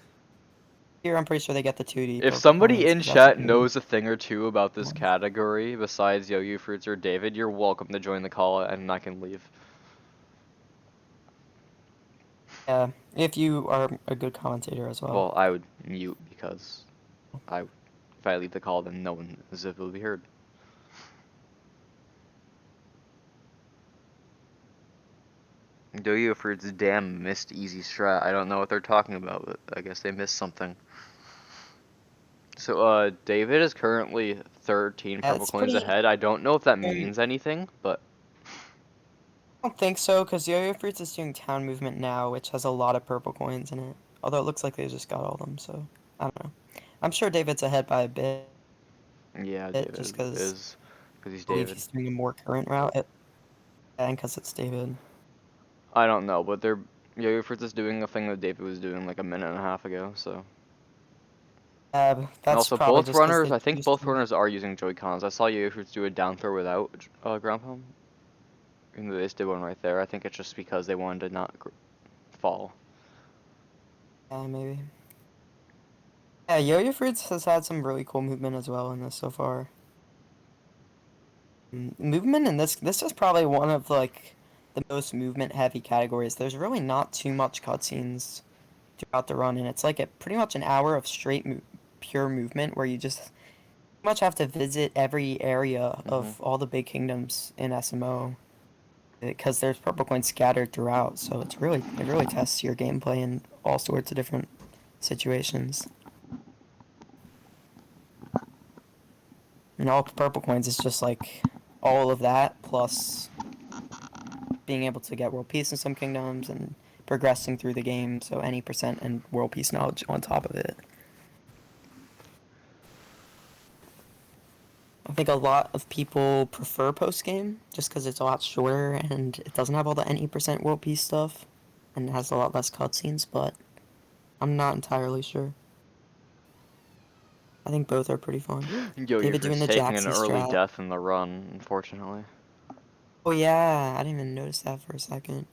Here, I'm pretty sure they get the 2D. If purple somebody coins, in 'cause that's chat what they knows a thing or two about this want. category besides Yoyofruits or David, you're welcome to join the call and I can leave. Yeah, if you are a good commentator as well. Well, I would mute because if I leave the call, then no one Zip will be heard. Yoyofruits damn missed easy strat. I don't know what they're talking about, but I guess they missed something. So, David is currently 13 Yeah, purple it's coins pretty. ahead. I don't know if that I means anything, but don't think so, because Yoyofruits is doing town movement now, which has a lot of purple coins in it. Although it looks like they just got all of them, so I don't know. I'm sure David's ahead by a bit, yeah, just David because is, because he's I believe David. he's doing a more current route, and because it's David. I don't know, but Yoyofruits is doing a thing that David was doing like a minute and a half ago, so. And And that's also, probably both just because runners, they I think used both to. runners are using Joy-Cons. I saw Yoyofruits do a down throw without ground pound. Even though they just did one right there. I think it's just because they wanted to not fall. Yeah, maybe. Yeah, Yoyofruits has had some really cool movement as well in this so far. Movement in this is probably one of like the most movement heavy categories. There's really not too much cutscenes throughout the run, and it's like pretty much an hour of straight pure movement where you just pretty much have to visit every area Hmm. of all the big kingdoms in SMO because there's purple coins scattered throughout. So it really tests your gameplay in all sorts of different situations. And all purple coins is just like all of that plus being able to get world peace in some kingdoms and progressing through the game. So any percent and world peace knowledge on top of it. I think a lot of people prefer post game just because it's a lot shorter and it doesn't have all the any% world peace stuff and it has a lot less cutscenes. But I'm not entirely sure. I think both are pretty fun. David doing Yoyofruits the taking an Jaxi early strat. death in the run, unfortunately. Oh yeah, I didn't even notice that for a second.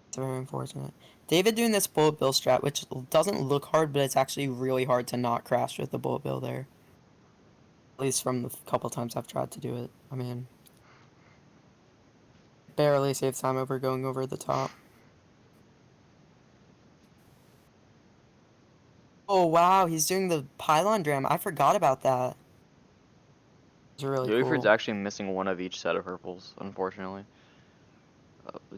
It's very unfortunate. David doing this bullet bill strat, which doesn't look hard, but it's actually really hard to not crash with the bullet bill there. At least from the couple times I've tried to do it. I mean, barely saves time over going over the top. Oh wow, he's doing the pylon dram. I forgot about that. It's really Yoyofruits cool. actually missing one of each set of purples, unfortunately.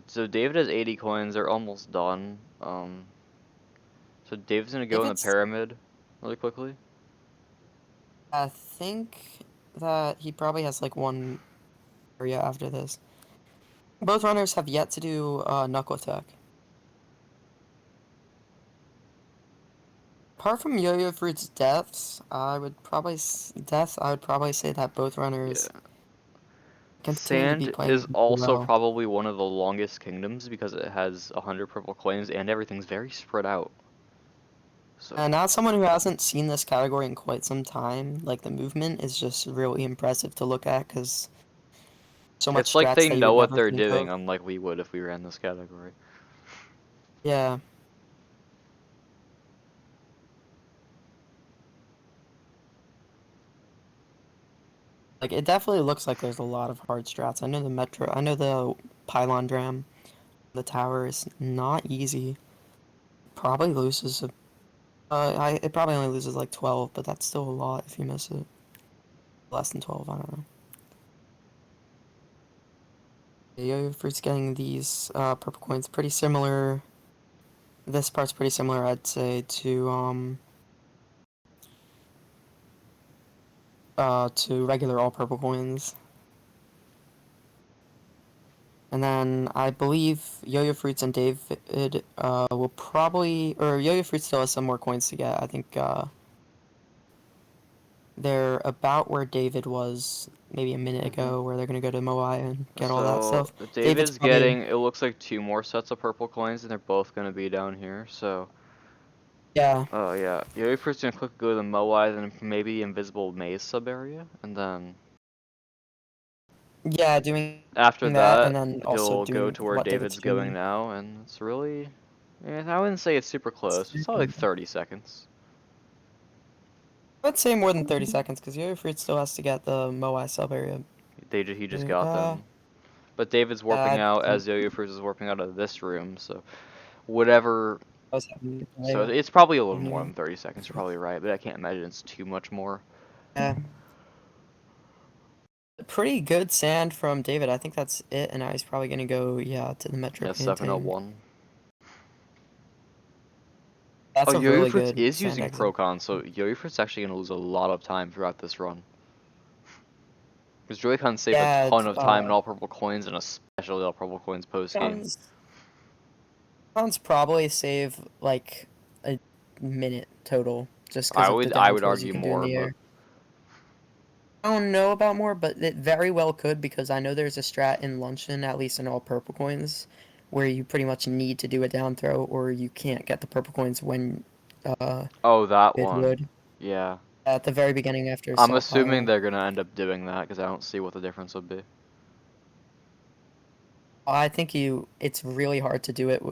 So David has 80 coins. They're almost done. So David's gonna go in the David's, pyramid really quickly. I think that he probably has like one area after this. Both runners have yet to do knuckle attack. Apart from Yoyofruits' deaths, I would probably say that both runners Yeah. continue to be Sand is playing really also well. probably one of the longest kingdoms because it has 100 purple coins and everything's very spread out. So And as someone who hasn't seen this category in quite some time, like the movement is just really impressive to look at because so it's much like strats they that you know would what never they're think doing, of. unlike we would if we ran this category. Yeah. Like it definitely looks like there's a lot of hard strats. I know the pylon dram, the tower is not easy. Probably loses it probably only loses like 12, but that's still a lot if you miss it. Less than 12, I don't know. Yo-Yo Fruit's getting these purple coins pretty similar. This part's pretty similar, I'd say, to regular all purple coins. And then I believe Yo-Yo Fruits and David will probably, or Yo-Yo Fruits still has some more coins to get. I think they're about where David was maybe a minute Hmm. ago, where they're gonna go to Moai and get all that So stuff. David's David's probably, getting, it looks like 2 more sets of purple coins and they're both gonna be down here. So yeah, oh yeah, Yoyofruits gonna quick go to the Moai, then maybe Invisible Maze sub area, and then yeah, doing after that, and that, then also he'll go doing to where what David's David's going doing. now, and it's really, I wouldn't say it's super close. It's not like 30 seconds. I'd say more than 30 seconds because Yoyofruits still has to get the Moai sub area. He just got Uh, them. But David's warping I out think as Yoyofruits is warping out of this room, so whatever. I was having to So play it's probably a little in more here. than 30 seconds. You're probably right, but I can't imagine it's too much more. Yeah. Pretty good sand from David. I think that's it, and now he's probably gonna go, yeah, to the Metro Yeah, painting. 701. Oh, That's a really Yoyofruits good is sand using exit. Procon, so Yoyofruits actually going to lose a lot of time throughout this run. Because Joy-Con saved a Yeah, ton of time in all purple coins, and especially all purple coins post game. Joy-Cons probably save like a minute total just because of the I down would throws you argue can do in more, the but air. I don't know about more, but it very well could because I know there's a strat in Luncheon, at least in all purple coins, where you pretty much need to do a down throw or you can't get the purple coins when oh, that it one. would. Yeah. At the very beginning after I'm Salt assuming Pile. they're going to end up doing that because I don't see what the difference would be. I think it's really hard to do it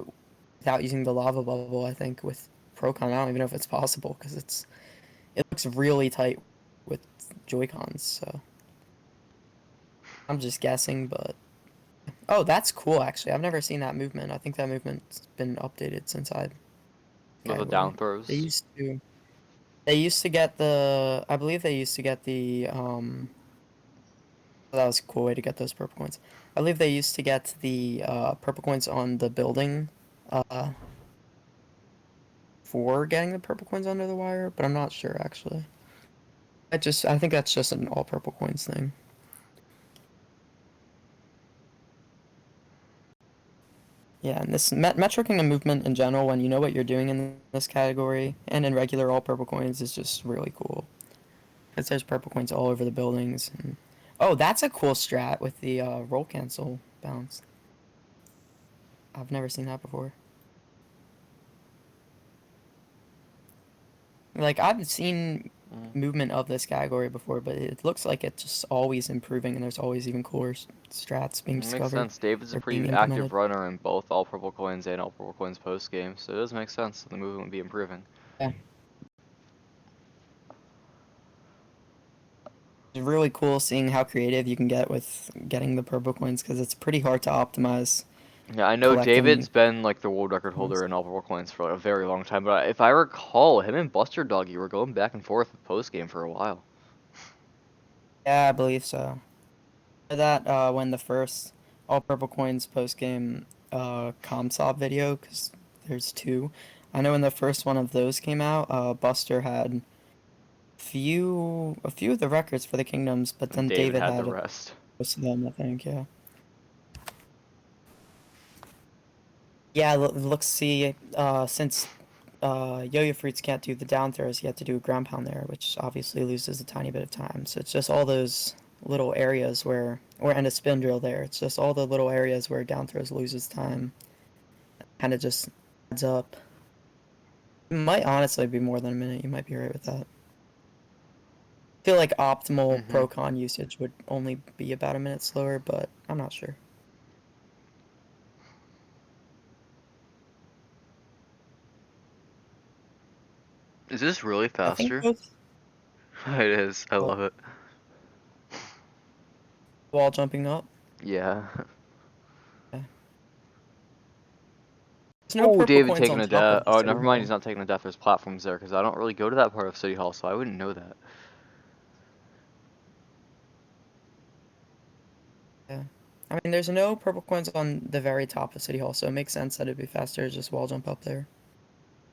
without using the lava bubble, I think, with Procon. I don't even know if it's possible because it looks really tight with Joy-Cons, so I'm just guessing, but oh, that's cool actually. I've never seen that movement. I think that movement's been updated since I With the category. down throws. They used to get the I believe they used to get the that was a cool way to get those purple coins. I believe they used to get the purple coins on the building uh for getting the purple coins under the wire, but I'm not sure actually. I think that's just an all purple coins thing. Yeah, and this Metro Kingdom movement in general, when you know what you're doing in this category and in regular all purple coins, is just really cool. Because there's purple coins all over the buildings. And... Oh, that's a cool strat with the roll cancel bounce. I've never seen that before. Like, I've seen Mm. movement of this category before, but it looks like it's just always improving and there's always even cooler strats being It makes discovered sense. David's a or being pretty active implemented. runner in both all purple coins and all purple coins post game, so it does make sense that the movement would be improving. Yeah. It's really cool seeing how creative you can get with getting the purple coins because it's pretty hard to optimize Yeah, I know David's collecting. been like the world record holder in all purple coins for like, a very long time, but if I recall, him and Buster Doggy were going back and forth post game for a while. Yeah, I believe so. That when the first all purple coins post game comsob video, because there's two. I know when the first one of those came out, Buster had a few of the records for the kingdoms, but And then David David had the had rest. most of them, I think. Yeah. Yeah. Look, see, since Yoyofruits can't do the down throws, he had to do a ground pound there, which obviously loses a tiny bit of time. So it's just all those little areas where, and a spin drill there. It's just all the little areas where down throws loses time. Kind of just adds up. It might honestly be more than a minute. You might be right with that. I feel like optimal Mm-hmm. Procon usage would only be about a minute slower, but I'm not sure. Is this really I think faster? both It is. I love it. wall jumping up. Yeah. Yeah. There's no Oh, purple David coins taking on a top death. of the Oh, city never mind. hall. He's not taking a death. There's platforms there because I don't really go to that part of City Hall, so I wouldn't know that. Yeah. I mean, there's no purple coins on the very top of City Hall, so it makes sense that it'd be faster to just wall jump up there.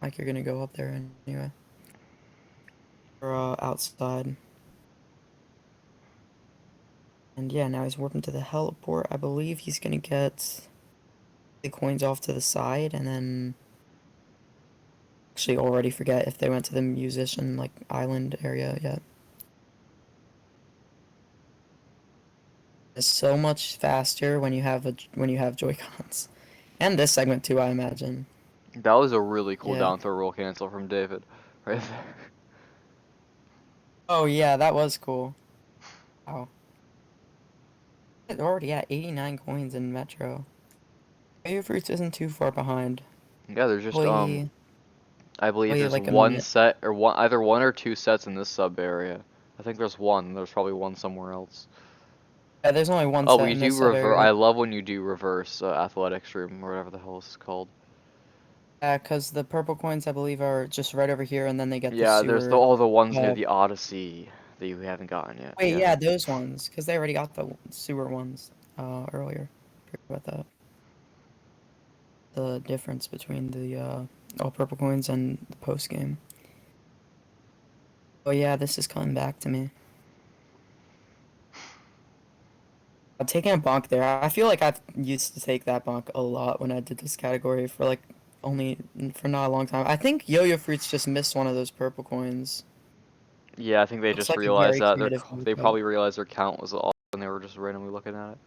Like you're gonna go up there anyway. Or outside. And yeah, now he's warping to the heliport. I believe he's gonna get the coins off to the side and then actually already forget if they went to the musician like island area yet. It's so much faster when you have Joy-Cons. And this segment too, I imagine. That was a really cool Yeah. down throw roll cancel from David, right there. Oh yeah, that was cool. Wow. It's already at 89 coins in Metro. Yoyofruits isn't too far behind. Yeah, there's just Probably I believe Oh, yeah, there's like a one minute. set, or either one or two sets in this sub area. I think there's one. There's probably one somewhere else. Yeah, there's only one Oh, set we in do this sub reverse. area. I love when you do reverse athletic room or whatever the hell this is called. Yeah, because the purple coins, I believe, are just right over here, and then they get the Yeah, there's sewer. all the ones near Uh, the Odyssey that you haven't gotten yet. Wait, Yeah. yeah, those ones, because they already got the sewer ones earlier. Forgot about that. The difference between the all purple coins and the post game. Oh yeah, this is coming back to me. I'm taking a bonk there. I feel like I've used to take that bonk a lot when I did this category for like only for not a long time. I think Yoyofruits just missed one of those purple coins. Yeah, I think they Looks just like a realized very that creative move, they though. probably realized their count was off when they were just randomly looking at it.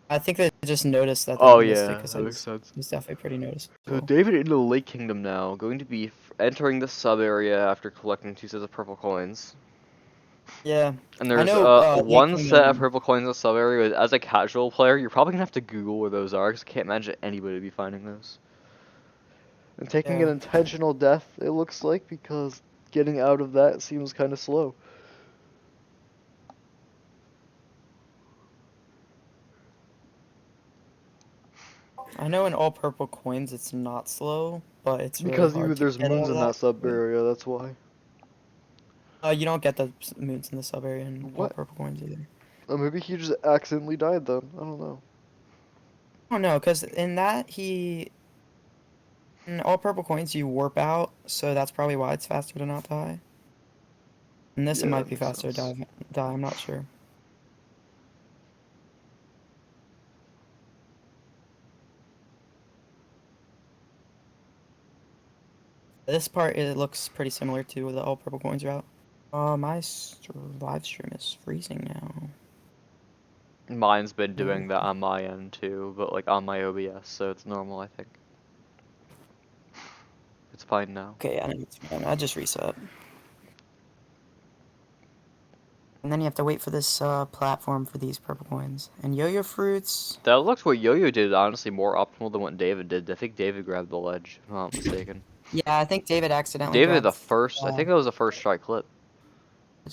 I think they just noticed that they Oh missed it yeah, because that makes sense. it was definitely pretty So noticeable. David into the Lake Kingdom now, going to be entering the sub area after collecting 2 sets of purple coins. Yeah, And I there's know. Lake one set of Kingdom. purple coins in the sub area. As a casual player, you're probably gonna have to Google where those are, because I can't imagine anybody would be finding those. And taking an Yeah, intentional death, it looks like, because getting out of that seems kind of slow. I know in all purple coins it's not slow, but it's really Because hard to there's get out moons of in that that sub quickly. area, that's why. You don't get the moons in the sub area in all What? purple coins either. Or maybe he just accidentally died then. I don't know. Oh no, because in that in all purple coins you warp out, so that's probably why it's faster to not die. In this it Yeah, might that be makes faster to sense. die, I'm not sure. This part it looks pretty similar to the all purple coins route. My live stream is freezing now. Mine's been Ooh. doing that on my end too, but like on my OBS, so it's normal, I think. It's fine now. Okay, I think it's fine. I just reset. And then you have to wait for this platform for these purple coins. And Yoyofruits. That looks what Yo-Yo did, honestly, more optimal than what David did. I think David grabbed the ledge, if I'm not mistaken. Yeah, I think David accidentally David, grabbed. I think that was the first try clip.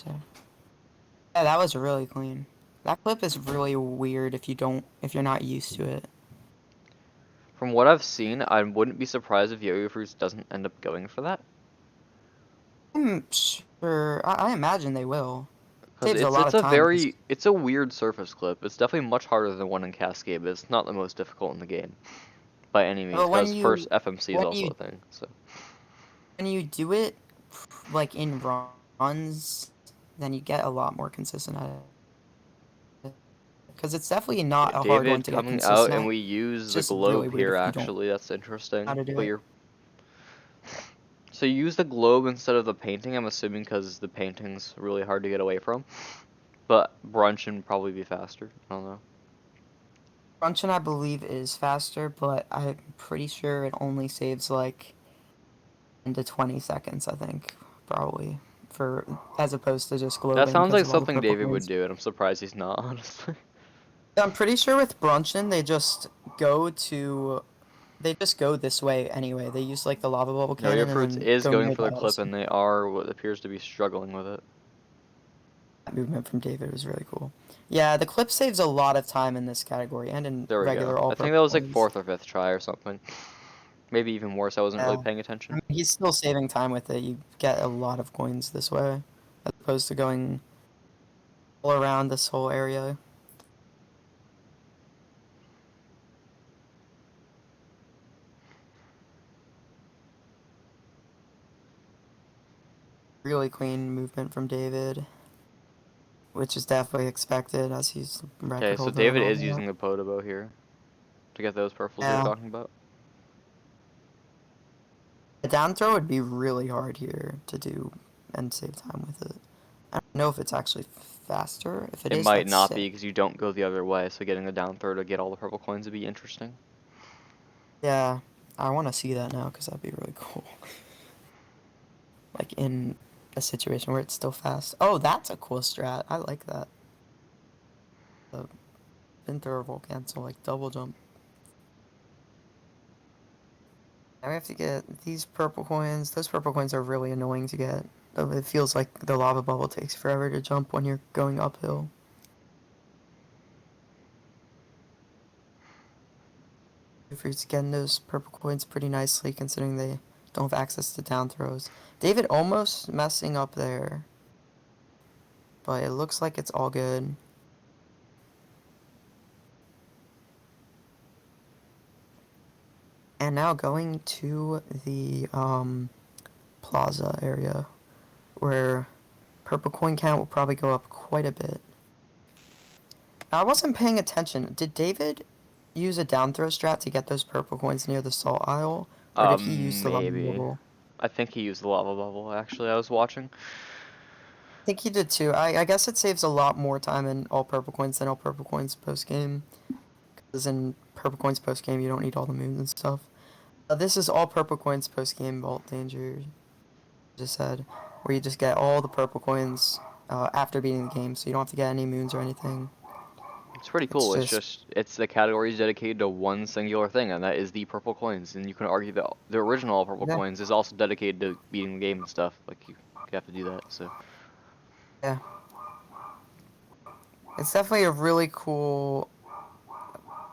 Yeah, that was really clean. That clip is really weird if you're not used to it. From what I've seen, I wouldn't be surprised if Yoyofruits doesn't end up going for that. I'm sure. I imagine they will. Because Saves a lot of time. it's a weird surface clip. It's definitely much harder than one in Cascade, but it's not the most difficult in the game. By any means, But because first FMC is also a thing, so. when you do it like in runs, then you get a lot more consistent at it. Because it's definitely Yeah, not a hard one David to get coming out, consistent and at. we use It's the just really globe weird here, if you don't know actually. That's how interesting. to do But it. you're... So you use the globe instead of the painting, I'm assuming, because the painting's really hard to get away from. But brunch would probably be faster. I don't know. Brunchin, I believe, is faster, but I'm pretty sure it only saves like into 20 seconds, I think, probably, for as opposed to just That globing sounds because like of all the something purple David would coins. do, and I'm surprised he's not, honestly. I'm pretty sure with Brunchin, go to, they just go this way anyway. They use like the lava bubble No, your cannon and fruits then is go going near for the the clip, Odyssey. and they are what appears to be struggling with it. That movement from David was really cool. Yeah, the clip saves a lot of time in this category and in There we go. regular all I think that purple was like coins. 4th or 5th try or something. Maybe even worse, I wasn't really Yeah. paying I attention. mean, he's still saving time with it. You get a lot of coins this way, as opposed to going all around this whole area. Really clean movement from David, which is definitely expected as he's Okay, record so holder and David all is that. using the Podobo here to get those purples you're Yeah, talking about. a down throw would be really hard here to do and save time with it. I don't know if it's actually faster. If it It is, might that's not sick. be because you don't go the other way, so getting the down throw to get all the purple coins would be interesting. Yeah, I want to see that now because that'd be really cool. Like in a situation where it's still fast. Oh, that's a cool strat. I like that. The spin throw or cancel, like double jump. Now we have to get these purple coins. Those purple coins are really annoying to get. It feels like the lava bubble takes forever to jump when you're going uphill. Fruits getting those purple coins pretty nicely considering they don't have access to down throws. David almost messing up there. But it looks like it's all good. And now going to the plaza area where purple coin count will probably go up quite a bit. Now, I wasn't paying attention. Did David use a down throw strat to get those purple coins near the salt aisle? Or did he use the lava Maybe. bubble? I think he used the lava bubble, actually, I was watching. I think he did too. I guess it saves a lot more time in all purple coins than all purple coins post game. Because in purple coins post game, you don't need all the moons and stuff. This is all purple coins post game vault danger. Just said, where you just get all the purple coins after beating the game, so you don't have to get any moons or anything. It's pretty cool. It's the category is dedicated to one singular thing, and that is the purple coins. And you can argue that the original purple Yeah. coins is also dedicated to beating the game and stuff. Like you have to do that. So Yeah. It's definitely a really cool.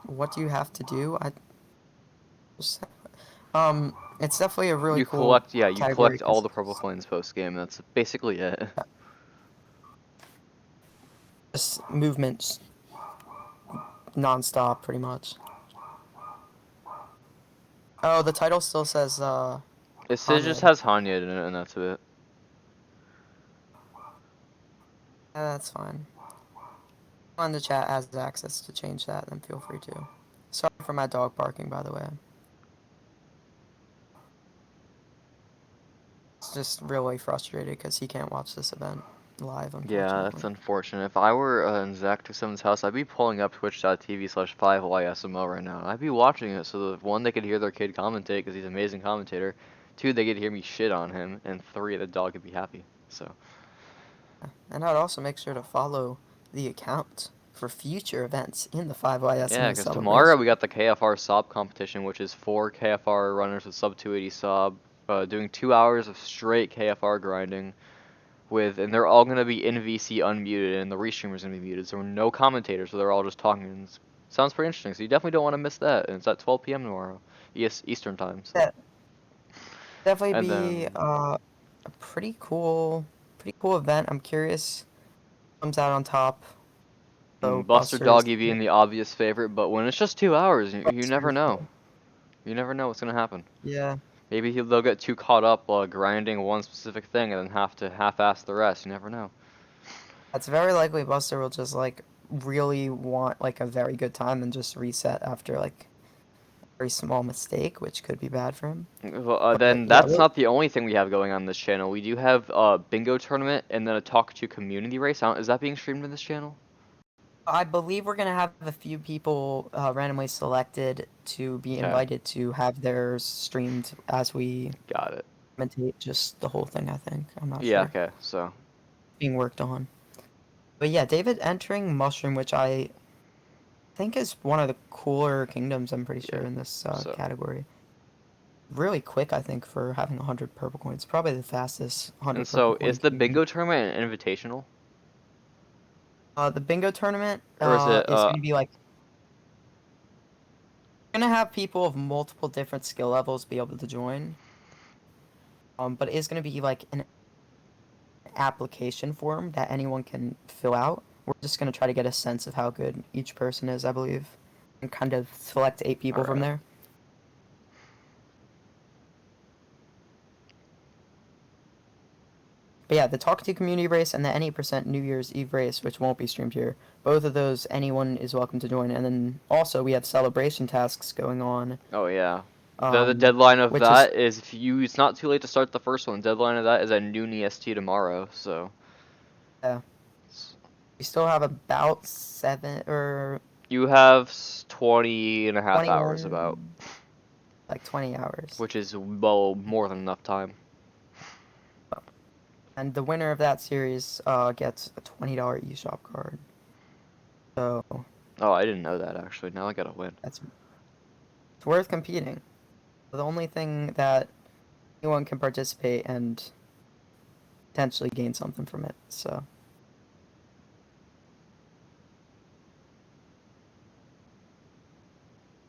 What do you have to do? It's definitely a really you cool collect, yeah, you category collect all 'cause the purple coins post game. That's basically it. just movements non-stop, pretty much. Oh, the title still says It just Hanya. has Hanya in it, and that's it. Yeah, that's fine. On the chat has access to change that, then feel free to. Sorry for my dog barking, by the way. It's just really frustrated because he can't watch this event live, Yeah, that's unfortunately. unfortunate. If I were in Zach27's house, I'd be pulling up twitch.tv/5YSMO right now. I'd be watching it so that one, they could hear their kid commentate because he's an amazing commentator. Two, they could hear me shit on him. And three, the dog could be happy. So. And I'd also make sure to follow the account for future events in the 5YSMO Yeah, because tomorrow celebration. we got the KFR Sob competition, which is 4 KFR runners with sub 280 Sob, doing 2 hours of straight KFR grinding. And they're all gonna be in VC unmuted, and the restreamer's gonna be muted, so no commentators, so they're all just talking. And sounds pretty interesting. So you definitely don't want to miss that. And it's at 12 p.m. tomorrow, Eastern time. So. Yeah, definitely And be then a pretty cool event. I'm curious who comes out on top. So Buster Buster's Doggy being the obvious favorite, but when it's just 2 hours, you never Buster's know. You never know what's gonna happen. yeah. Maybe they'll get too caught up grinding one specific thing and then have to half-ass the rest. You never know. It's very likely Buster will just like really want like a very good time and just reset after like a very small mistake, which could be bad for him. Well, But then yeah, that's not the only thing we have going on this channel. We do have a bingo tournament and then a talk to community race. Is that being streamed in this channel? I believe we're gonna have a few people randomly selected to be Okay, invited to have theirs streamed as we got it. commentate just the whole thing. I think I'm not Yeah, sure. okay, so. Being worked on. But yeah, David entering Mushroom, which I think is one of the cooler kingdoms. I'm pretty sure Yeah, in this so. category. Really quick, I think, for having 100 purple coins. Probably the fastest 100 And purple so, coin is the kingdom. bingo tournament an invitational? The bingo tournament Or is it, is going to be like gonna have people of multiple different skill levels be able to join. But it's gonna be like an application form that anyone can fill out. We're just gonna try to get a sense of how good each person is, I believe, and kind of select 8 people from alright. there. But yeah, the Talk to Community race and the any% New Year's Eve race, which won't be streamed here. Both of those, anyone is welcome to join. And then also we have celebration tasks going on. Oh, yeah. The deadline of Which is that is it's not too late to start the first one. Deadline of that is at noon EST tomorrow, so. yeah. We still have about 7 or You have 20 and a half hours about, 21, like 20 hours. which is well more than enough time. And the winner of that series gets a $20 eShop card. So Oh, I didn't know that actually. Now I gotta win. it's worth competing. The only thing that anyone can participate and potentially gain something from it. So.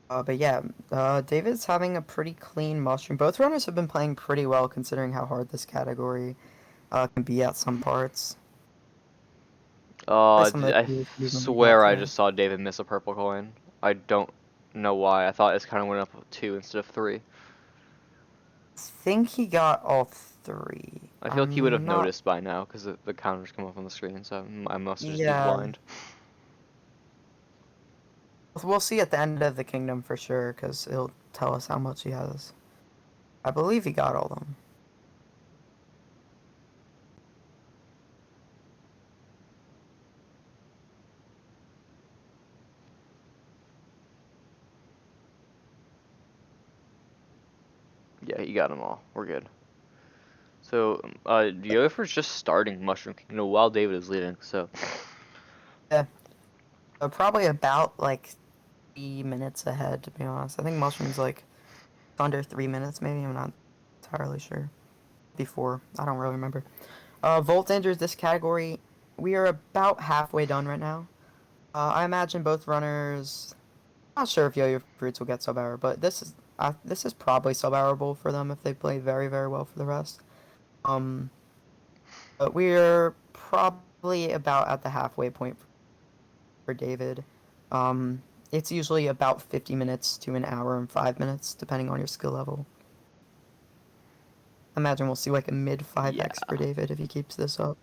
But yeah, David's having a pretty clean mushroom. Both runners have been playing pretty well considering how hard this category can be at some parts. Some of the I viewers use them well swear I too. just saw David miss a purple coin. I don't know why. I thought it kind of went up 2 instead of 3. I think he got all 3. I feel like he would have I'm not. noticed by now because the counters come up on the screen, so I must just be Yeah, blind. we'll see at the end of the kingdom for sure because it'll tell us how much he has. I believe he got all of them. Yeah, he got them all. We're good. So, Yoyofruits just starting Mushroom Kingdom while David is leading, so. Yeah, probably about like 3 minutes ahead to be honest. I think Mushroom's like under 3 minutes maybe. I'm not entirely sure. Before, I don't really remember. Volt enters this category. We are about halfway done right now. I imagine both runners. Not sure if Yo-Yo Fruits will get sub-hour, but this is probably sub-hourable for them if they play very very well for the rest. But we're probably about at the halfway point for David. It's usually about 50 minutes to an hour and 5 minutes, depending on your skill level. I imagine we'll see like a mid 5x for David if he keeps this up.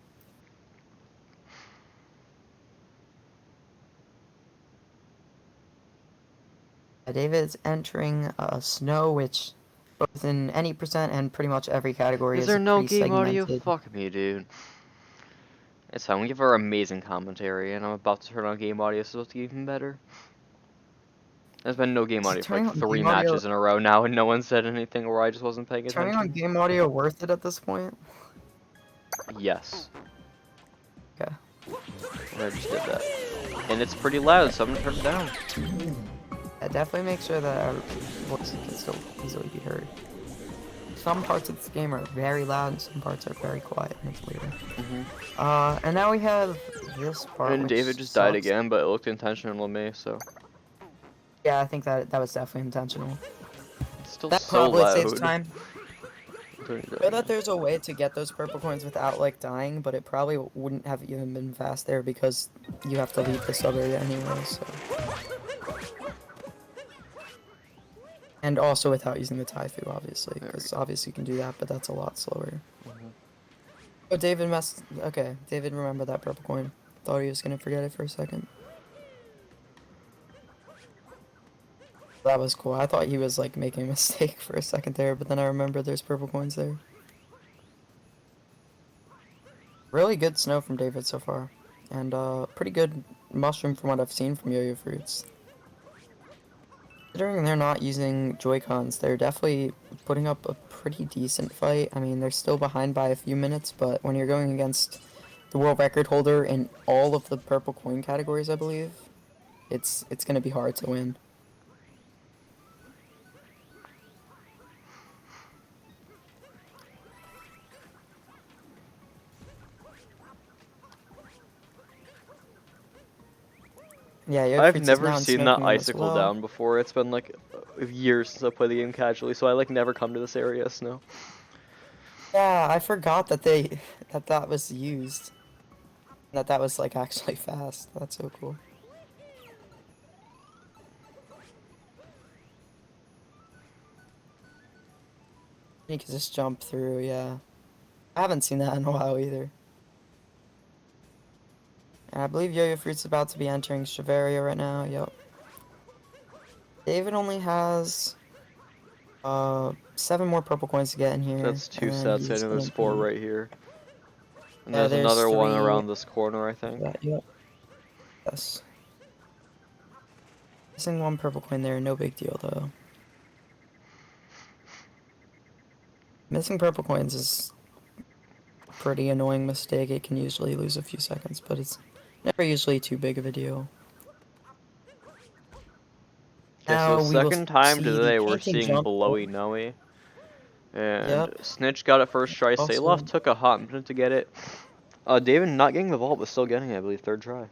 David's entering snow, which both in any percent and pretty much every category Is is there a no pretty game audio? segmented. Fuck me, dude. It's fine. We have our amazing commentary, and I'm about to turn on game audio, so it's even better. There's been no game Is audio for turning like on 3 game audio matches in a row now, and no one said anything, or I just wasn't paying turning on attention. game audio worth it at this point? Yes. Okay. I just did that. And it's pretty loud, so I'm gonna turn it down. Yeah, definitely make sure that our voice can still easily be heard. Some parts of this game are very loud and some parts are very quiet, and it's weird. And now we have this part. And which David just died sucks. again, but it looked intentional to me, so. Yeah, I think that was definitely intentional. It's still That so probably saves loud. time. I know that there's a way to get those purple coins without like dying, but it probably wouldn't have even been fast there because you have to leave the sub area anyway. So. And also without using the Taifu, obviously, because obviously you can do that, but that's a lot slower. Oh, David messed. Okay, David remembered that purple coin. Thought he was gonna forget it for a second. That was cool. I thought he was like making a mistake for a second there, but then I remembered there's purple coins there. Really good snow from David so far, and pretty good mushroom from what I've seen from Yoyofruits. Considering they're not using Joy-Cons, they're definitely putting up a pretty decent fight. I mean, they're still behind by a few minutes, but when you're going against the world record holder in all of the purple coin categories, I believe, it's gonna be hard to win. Yeah, I've Yoyofruits is never now in seen Snow that Kingdom as icicle well. down before. It's been like years since I played the game casually, so I like never come to this area of snow. Yeah, I forgot that that was used. That was like actually fast. That's so cool. You can just jump through, yeah. I haven't seen that in a while either. And I believe Yoyofruits is about to be entering Shiveria right now, yep. David only has 7 more purple coins to get in here. That's 2 and then sets he's in, and there's gonna 4 be... right here. And Yeah, there's there's another one 3... around this corner, I think. Yeah, yep. Yes. Missing 1 purple coin there, no big deal though. Missing purple coins is a pretty annoying mistake. It can usually lose a few seconds, but it's never usually too big of a deal. Okay, Now so we will second time see the today we're painting seeing jump. Blowy Noe. And Yep. Snitch got it first try. Also, Salof took a hot minute to get it. David not getting the vault, but still getting it, I believe, third try.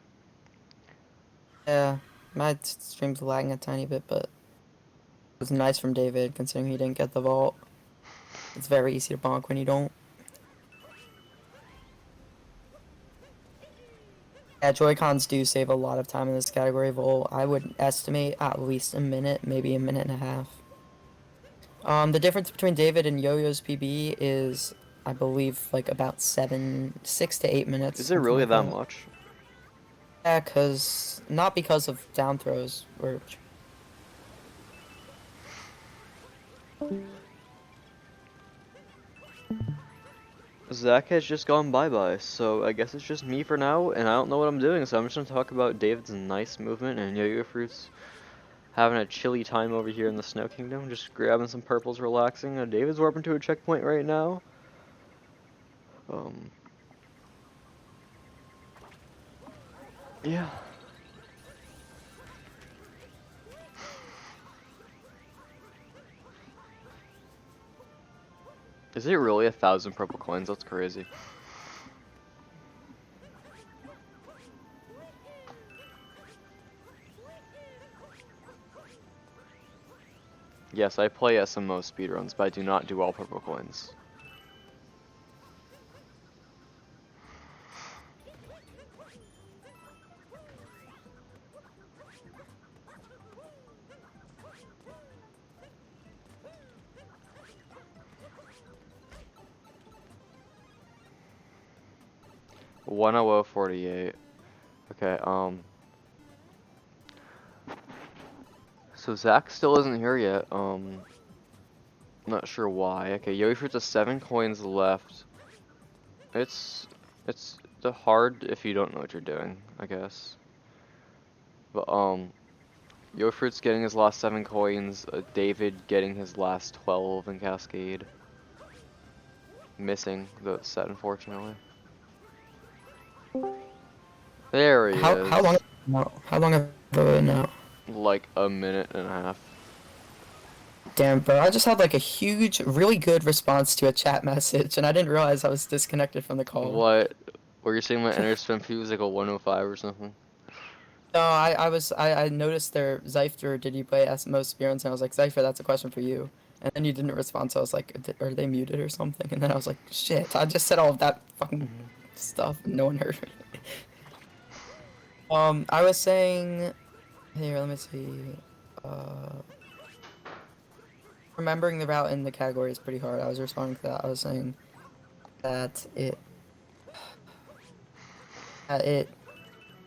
yeah, my stream's lagging a tiny bit, but it was nice from David considering he didn't get the vault. It's very easy to bonk when you don't. Yeah, Joy-Cons do save a lot of time in this category vault. I would estimate at least a minute, maybe a minute and a half. The difference between David and Yo-Yo's PB is, I believe, like about 6 to 8 minutes. Is it really like that much? Yeah, not because of down throws or. Zach has just gone bye-bye, so I guess it's just me for now, and I don't know what I'm doing, so I'm just going to talk about David's nice movement and Yoyofruits having a chilly time over here in the Snow Kingdom, just grabbing some purples, relaxing. David's warping to a checkpoint right now. Yeah. Is it really 1,000 purple coins? That's crazy. Yes, I play SMO speedruns, but I do not do all purple coins. $100.48. Okay, so Zach still isn't here yet. Not sure why. Okay, Yoyofruits has 7 coins left. It's the hard if you don't know what you're doing, I guess. But Yoyofruits getting his last 7 coins. David getting his last 12 in Cascade. Missing the set, unfortunately. There he is. How long? No, how long have I been now? Like a minute and a half. Damn, bro! I just had like a huge, really good response to a chat message, and I didn't realize I was disconnected from the call. What? Were you saying my enter spam fee was like a 105 or something? No, I noticed their Zypher, did you play SMO Spirits? And I was like, Zypher, that's a question for you. And then you didn't respond, so I was like, are they muted or something? And then I was like, shit, I just said all of that fucking stuff and no one heard me. I was saying, here, let me see, remembering the route in the category is pretty hard. I was responding to that. I was saying that it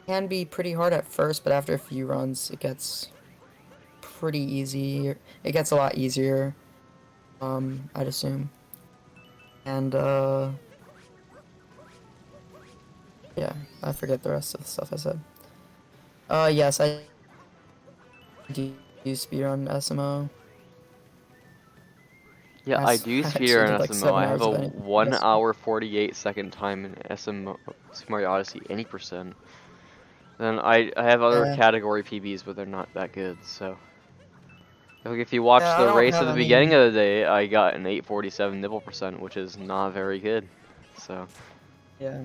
can be pretty hard at first, but after a few runs, it gets pretty easy. It gets a lot easier, I'd assume. And, yeah, I forget the rest of the stuff I said. Yes, I do speedrun SMO. Yeah, I do actually speedrun did, like, SMO. 7 I have hours a of any 1 hour 48 second time in SMO Super Mario Odyssey any percent. Then I have other Yeah. category PBs, but they're not that good. So, like if you watch Yeah, I the don't race at have the any. beginning of the day, I got an 847 nipple percent, which is not very good. So. Yeah.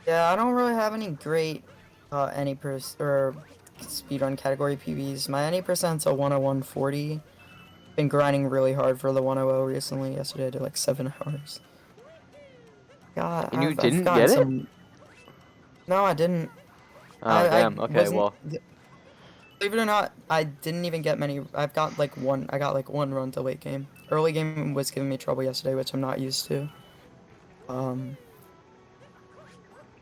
Yeah, I don't really have any great speedrun category PBs. My any percent's a 101.40. Been grinding really hard for the 100 recently. Yesterday I did like 7 hours. God, And you I've didn't gotten get it? some. No, I didn't. Oh, I damn. Okay, wasn't. well. Believe it or not, I didn't even get many. I've got like one. I got like 1 run to late game. Early game was giving me trouble yesterday, which I'm not used to.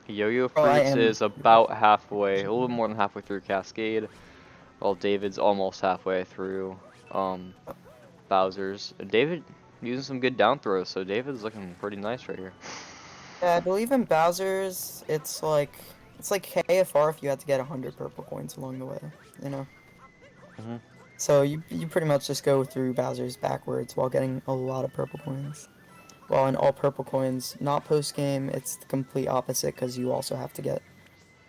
Yoyofruits is about halfway, a little more than halfway through Cascade, while David's almost halfway through Bowser's. David using some good down throws, so David's looking pretty nice right here. Yeah, I believe in Bowser's, it's like KFR if you had to get 100 purple coins along the way, you know? So you pretty much just go through Bowser's backwards while getting a lot of purple coins. While in all purple coins, not post-game, it's the complete opposite because you also have to get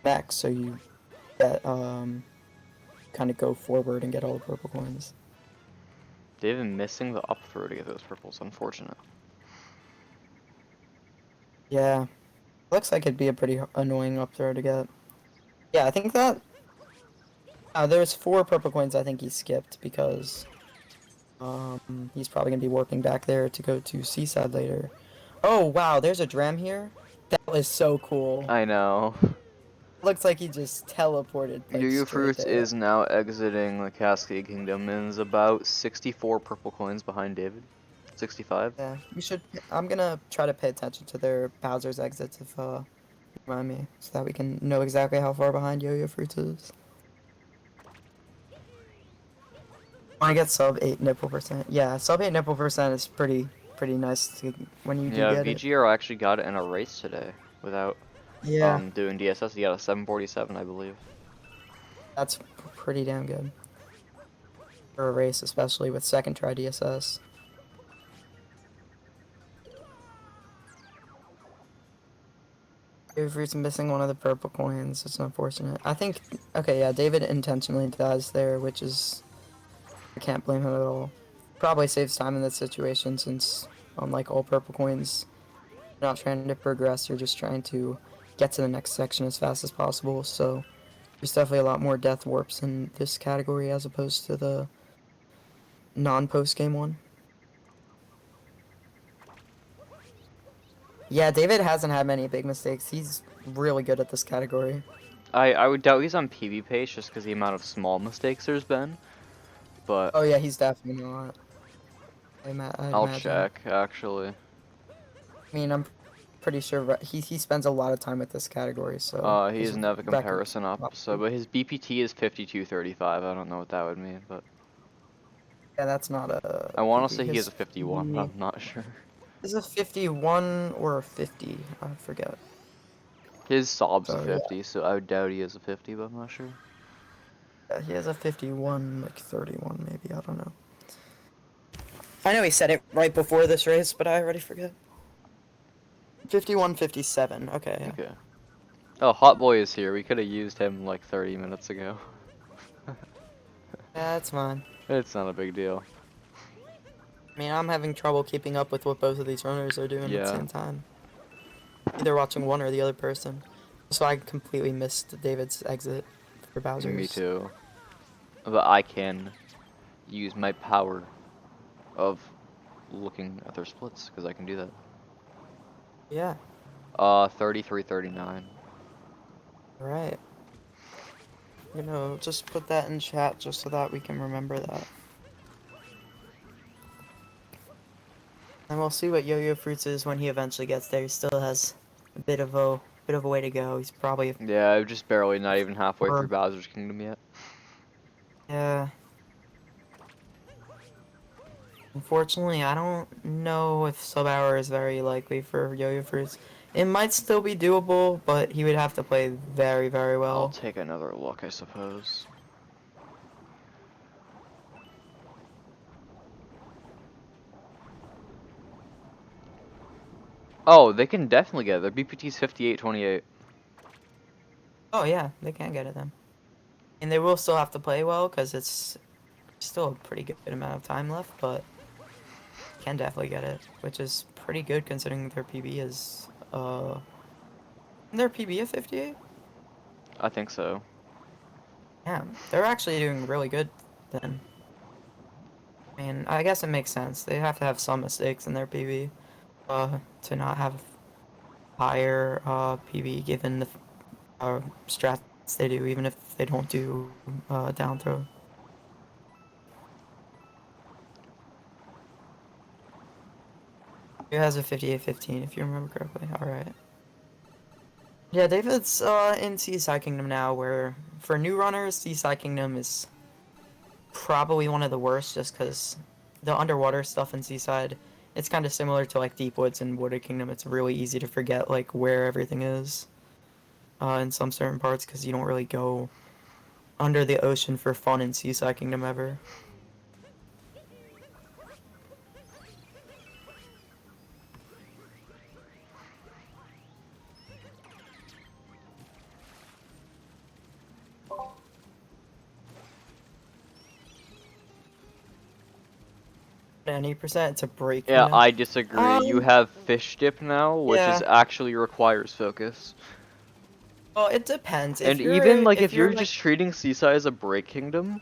mechs, so you get kind of go forward and get all the purple coins. David missing the up throw to get those purples. Unfortunate. Yeah, looks like it'd be a pretty annoying up throw to get. Yeah, I think that there's 4 purple coins I think he skipped because he's probably gonna be warping back there to go to Seaside later. Oh wow, there's a dram here. That was so cool. I know. Looks like he just teleported like straight Yoyofruits there. is now exiting the Cascade Kingdom and is about 64 purple coins behind David. 65. Yeah, you should. I'm gonna try to pay attention to their Bowser's exits if you remind me, so that we can know exactly how far behind Yoyofruits is. I get sub 8 nipple percent. Yeah, sub 8 nipple percent is pretty nice to, when you do Yeah, get it. VGR actually got it in a race today without Yeah, doing DSS. He got a 747, I believe. that's pretty damn good for a race, especially with second try DSS. Yoyofruits missing one of the purple coins. It's unfortunate. I think. Okay, yeah, David intentionally dies there, which is. I can't blame him at all. Probably saves time in that situation since, unlike all purple coins, you're not trying to progress, you're just trying to get to the next section as fast as possible. So there's definitely a lot more death warps in this category as opposed to the non-post game one. Yeah, David hasn't had many big mistakes. He's really good at this category. I would doubt he's on PB pace just because the amount of small mistakes there's been. But Oh yeah, he's definitely not. I'd I'll imagine. check, actually. I mean, I'm pretty sure he spends a lot of time with this category, so He his doesn't have a record comparison up, so but his BPT is 5235. I don't know what that would mean, but yeah, that's not a I want to PB. say he has a 51, but He I'm not sure. is a 51 or a 50. I forget. His sob's a So 50, so I would doubt he has a 50, but I'm not sure. yeah, he has a 51, like 31 maybe. I don't know. I know he said it right before this race, but I already forget. 51, 57. Okay. Yeah. Okay. Oh, Hot Boy is here. We could have used him like 30 minutes ago. That's fine. It's not a big deal. I mean, I'm having trouble keeping up with what both of these runners are doing at the Yeah. same time. Either watching one or the other person. So I completely missed David's exit for Bowser's. Me too. But I can use my power of looking at their splits, because I can do that. Yeah. 33-39. Right. You know, just put that in chat just so that we can remember that. And we'll see what Yoyofruits is when he eventually gets there. He still has a bit of a way to go. He's probably Yeah, I'm just barely not even halfway Or- through Bowser's Kingdom yet. yeah. Unfortunately, I don't know if sub hour is very likely for Yoyofruits. It might still be doable, but he would have to play very, very I'll well. take another look, I suppose. Oh, they can definitely get it. Their BPT's 58-28. Oh yeah, they can get it then. And they will still have to play well because it's still a pretty good amount of time left, but can definitely get it, which is pretty good considering their PB is their PB of 58. I think so. Yeah, they're actually doing really good then. I mean, I guess it makes sense. They have to have some mistakes in their PB to not have higher PB given the strats they do, even if they don't do down throw. He has a 58-15 if you remember correctly. Alright. Yeah, David's in Seaside Kingdom now, where for new runners, Seaside Kingdom is probably one of the worst just because the underwater stuff in Seaside, it's kind of similar to like Deep Woods and Wooded Kingdom. It's really easy to forget like where everything is in some certain parts because you don't really go under the ocean for fun in Seaside Kingdom ever. any percent. It's a break. Yeah, Kingdom. I disagree. You have fish dip now, which Yeah. is actually requires focus. Well, it depends. And even like If if you're you're like just treating Seaside as a break kingdom,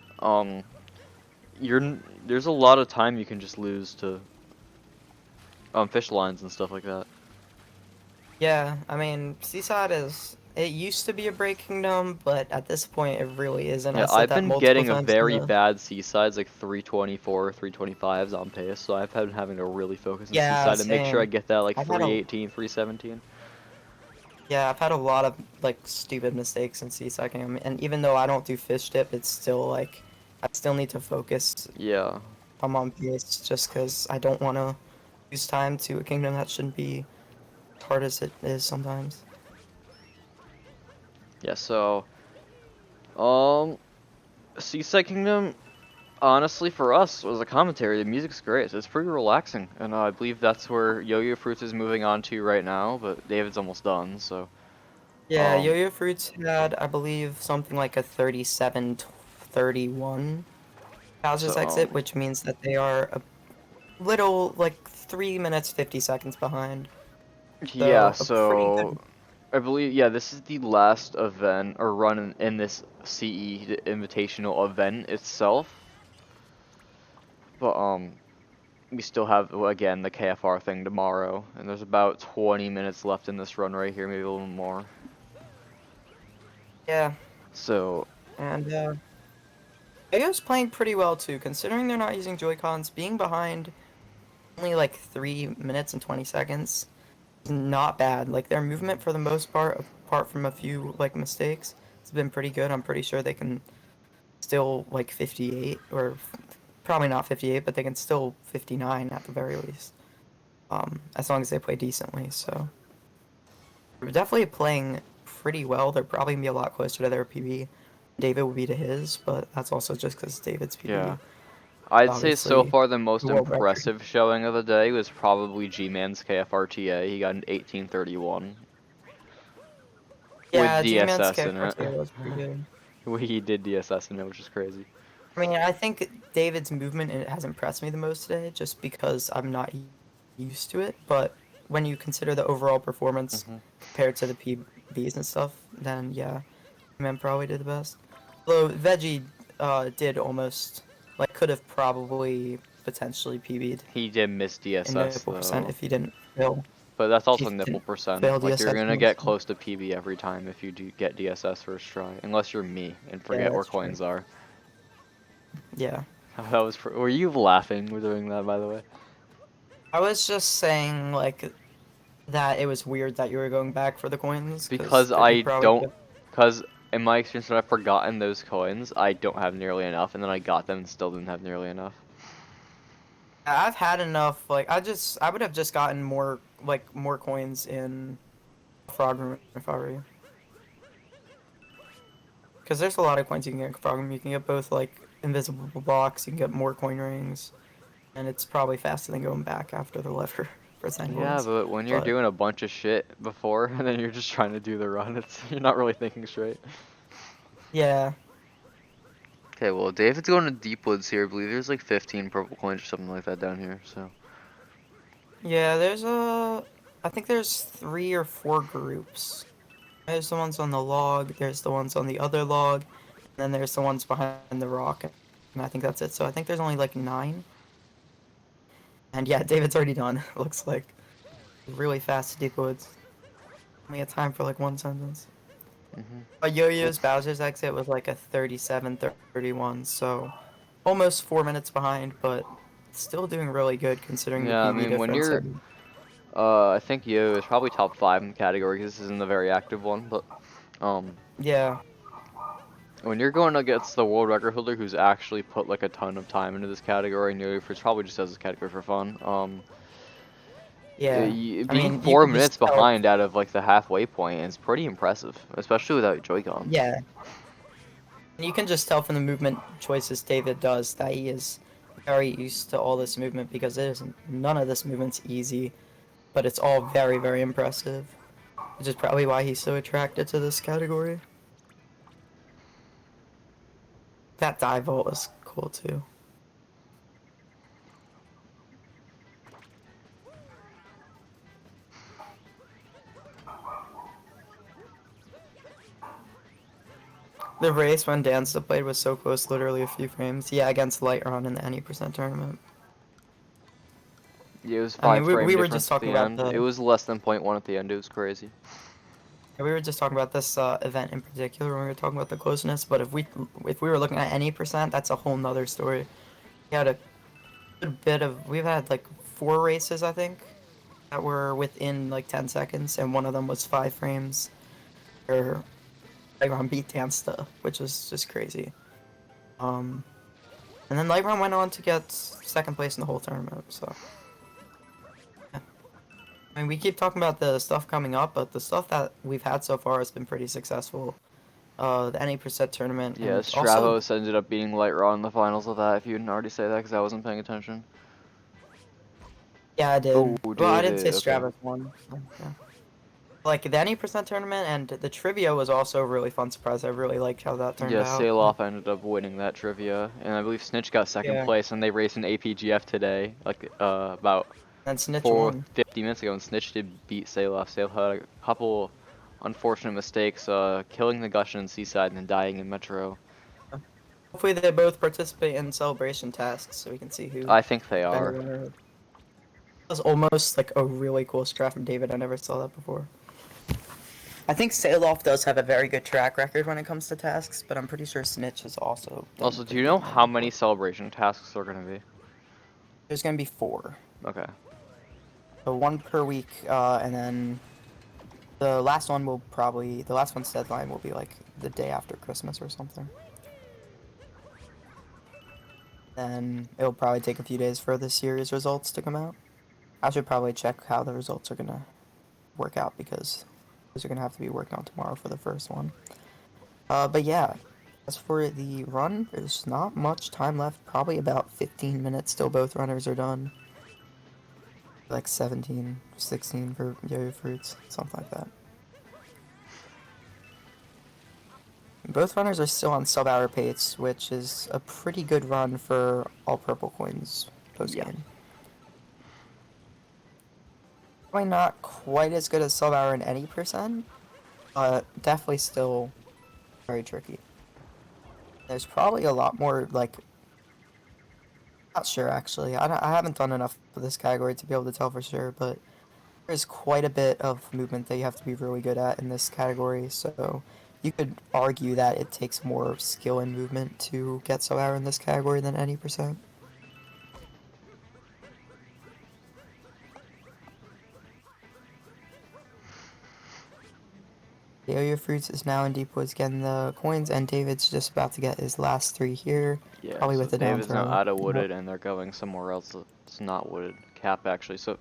there's a lot of time you can just lose to fish lines and stuff like that. yeah, I mean, Seaside it used to be a break kingdom, but at this point it really isn't. Yeah, I said I've that been multiple getting a times in very the bad Seasides, like 324, 325s on pace, so I've been having to really focus on Yeah, Seaside and make sure I same. get that like I've had a 318, 317. Yeah, I've had a lot of like stupid mistakes in Seaside Kingdom, and even though I don't do fish dip, it's still like I still need to focus. Yeah. I'm on pace just because I don't want to use time to a kingdom that shouldn't be as hard as it is sometimes. Yeah, so Seaside Kingdom, honestly, for us, as a commentary, the music's great. It's pretty relaxing, and I believe that's where Yoyofruits is moving on to right now. But David's almost done, so Yeah, um, Yoyofruits had, I believe, something like a 37-31 so houses exit, which means that they are a little, like 3 minutes 50 seconds behind. yeah, So a pretty so good. I believe this is the last event or run in this CE the Invitational event itself. But we still have again the KFR thing tomorrow, and there's about 20 minutes left in this run right here, maybe a little more. Yeah, So and Yoyo's playing pretty well too, considering they're not using Joy-Cons. Being behind only like 3 minutes and 20 seconds is not bad. Like their movement for the most part, apart from a few like mistakes, has been pretty good. I'm pretty sure they can still like 58 or probably not 58, but they can still 59 at the very least. As long as they play decently. So they're definitely playing pretty well. They're probably gonna be a lot closer to their PB. David will be to his, but that's also just because David's yeah. PB. I'd say so Obviously, far the most the world record. impressive showing of the day was probably GMan's KFRTA. He got an 1831 with Yeah, G-Man's DSS in character it. today was pretty good. He did DSS in it, which is crazy. I mean, I think David's movement it has impressed me the most today, just because I'm not used to it. But when you consider the overall performance Hmm. compared to the PBs and stuff, then yeah, man probably did the best. Although Veggie did almost could have probably potentially PB'd He did miss in DSS nipple percent though. if he didn't fail. But that's If he also nipple didn't fail percent. Like you're DSS gonna get mostly. close to PB every time if you do get DSS first try, unless you're me and Yeah, forget where that's true. coins are. Yeah. That was. Were you laughing with doing that, by the way? I was just saying that it was weird that you were going back for the coins because Because you I probably don't. could. Because in my experience, when I've forgotten those coins, I don't have nearly enough, and then I got them and still didn't have nearly enough. I've had enough. I would have just gotten more coins in frog room if I were you. Because there's a lot of coins you can get in frog room. You can get both invisible blocks. You can get more coin rings, and it's probably faster than going back after the lever for 10 Yeah, coins. but when you're But doing a bunch of shit before, and then you're just trying to do the run, you're not really thinking straight. yeah, Okay, well, David's going to Deep Woods here. I believe there's like 15 purple coins or something like that down here, so. yeah. I think there's 3 or 4 groups. There's the ones on the log. There's the ones on the other log, and then there's the ones behind the rock. And I think that's it. So I think there's only 9. And yeah, David's already done. Looks like really fast deep woods. Only had time for 1 sentence. Hmm. But Yo-Yo's Bowser's exit was a 37-31, so almost 4 minutes behind, but still doing really good considering the Yeah, I PB mean, when difference. you're, I think Yo is probably top 5 in the category because this isn't a very active one, but, um, Yeah, when you're going against the world record holder who's actually put a ton of time into this category, and Yo probably just does this category for fun, yeah. I being mean, you 4 could minutes just tell. behind out of the halfway point is pretty impressive, especially without Joy-Cons. Yeah, and you can just tell from the movement choices David does that he is very used to all this movement because there's none of this movement's easy, but it's all very, very impressive. Which is probably why he's so attracted to this category. That dive vault was cool too. The race when Dansta played was so close, literally a few frames. Yeah, against Lightrun in the any percent tournament. Yeah, it was I mean, 5 frame we were just difference at talking the about end. It the was less than .1 at the end. It was crazy. we were just talking about this event in particular when we were talking about the closeness. But if we were looking at any percent, that's a whole nother story. We had a good bit of we've had like 4 races I think that were within like 10 seconds, and one of them was 5 frames. Or Lightrun beat Dansta, which was just crazy. Um, and then Lightrun went on to get second place in the whole tournament. So. I mean, we keep talking about the stuff coming up, but the stuff that we've had so far has been pretty successful. The NA% tournament, Yeah, and also, Stravos ended up beating Lightrun in the finals of that, if you didn't already say that, because I wasn't paying attention. yeah, I Oh, did. Well, I didn't say David, okay. Stravis won. So, yeah. Like, the NA% tournament and the trivia was also a really fun surprise. I really liked how that turned Yeah, out. Salof ended up winning that trivia, and I believe Snitch got second Yeah, place, and they raced an APGF today, like, about and Snitch won. 50 minutes ago, and Snitch did beat Salof. Salof had a couple unfortunate mistakes, killing the Gushin in Seaside and then dying in Metro. Hopefully they both participate in celebration tasks so we can see who I think they better are. winner. That was almost like a really cool strat from David. I never saw that before. I think Salof does have a very good track record when it comes to tasks, but I'm pretty sure Snitch has also done Also, do pretty you good know in them how many before. celebration tasks are gonna be? There's gonna be 4. Okay. So 1 per week, and then the last one's deadline will be like the day after Christmas or something. Then it'll probably take a few days for the series results to come out. I should probably check how the results are gonna work out because those are gonna have to be worked on tomorrow for the first one. But yeah, as for the run, there's not much time left. Probably about 15 minutes till both runners are done. Like 17, 16 for Yoyofruits, something like that. Both runners are still on sub-hour pace, which is a pretty good run for all purple coins Yeah. post-game. Probably not quite as good as sub-hour in any percent, but definitely still very tricky. There's probably a lot more, like, not sure actually. I haven't done enough for this category to be able to tell for sure, but there's quite a bit of movement that you have to be really good at in this category, so you could argue that it takes more skill and movement to get sub-hour in this category than any percent. Yoyofruits is now in Deep Woods getting the coins, and David's just about to get his last 3 here, Yeah, probably so with the down David's now throw. out of Yep. wooded, and they're going somewhere else that's not wooded. Cap, actually. So,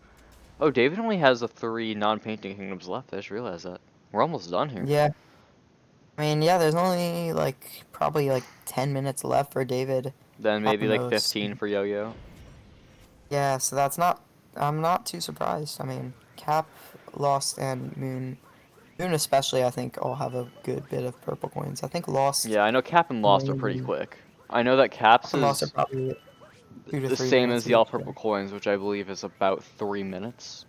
oh, David only has the 3 non-painting kingdoms left. I just realized that. We're almost done here. Yeah, I mean, yeah, there's only, like, probably, like, 10 minutes left for David. Then maybe like Knows. 15 for Yo-Yo. Yeah, so I'm not too surprised. I mean, Cap, Lost, and Moon especially, I think, all have a good bit of purple coins. I think Lost, Yeah, I know Cap and Lost are pretty only, quick. I know that Cap's Cap and Lost are is probably 2 to the 3 same as minutes the all each. purple coins, which I believe is about 3 minutes.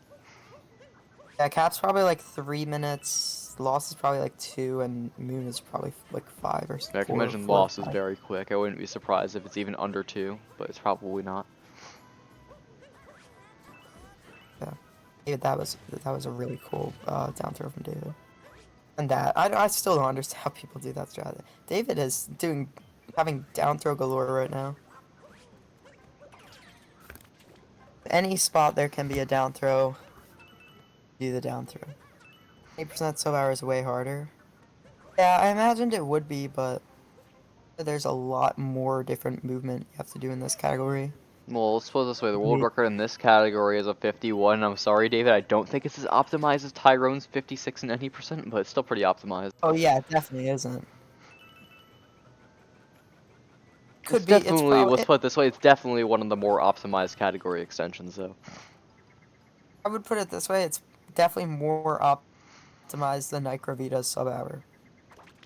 Yeah, Cap's probably like 3 minutes. Lost is probably like 2, and Moon is probably like 5 or I can 4, imagine 4 or Lost is 5. very quick. I wouldn't be surprised if it's even under 2, but it's probably not. Yeah, David, that was a really cool down throw from David. And that I still don't understand how people do that strategy. David is having down throw galore right now. Any spot there can be a down throw. Do the down throw. 8% sub-hour is way harder. Yeah, I imagined it would be, but there's a lot more different movement you have to do in this category. Well, let's put it this way. The world Right. record in this category is a 51. I'm sorry, David. I don't think it's as optimized as Tyrone's 56 and 90%, but it's still pretty optimized. Oh yeah, it definitely isn't. It's Could be. It's definitely, probably. let's put it this way, it's definitely one of the more optimized category extensions, though. I would put it this way. It's definitely more optimized than Microvita's sub-hour.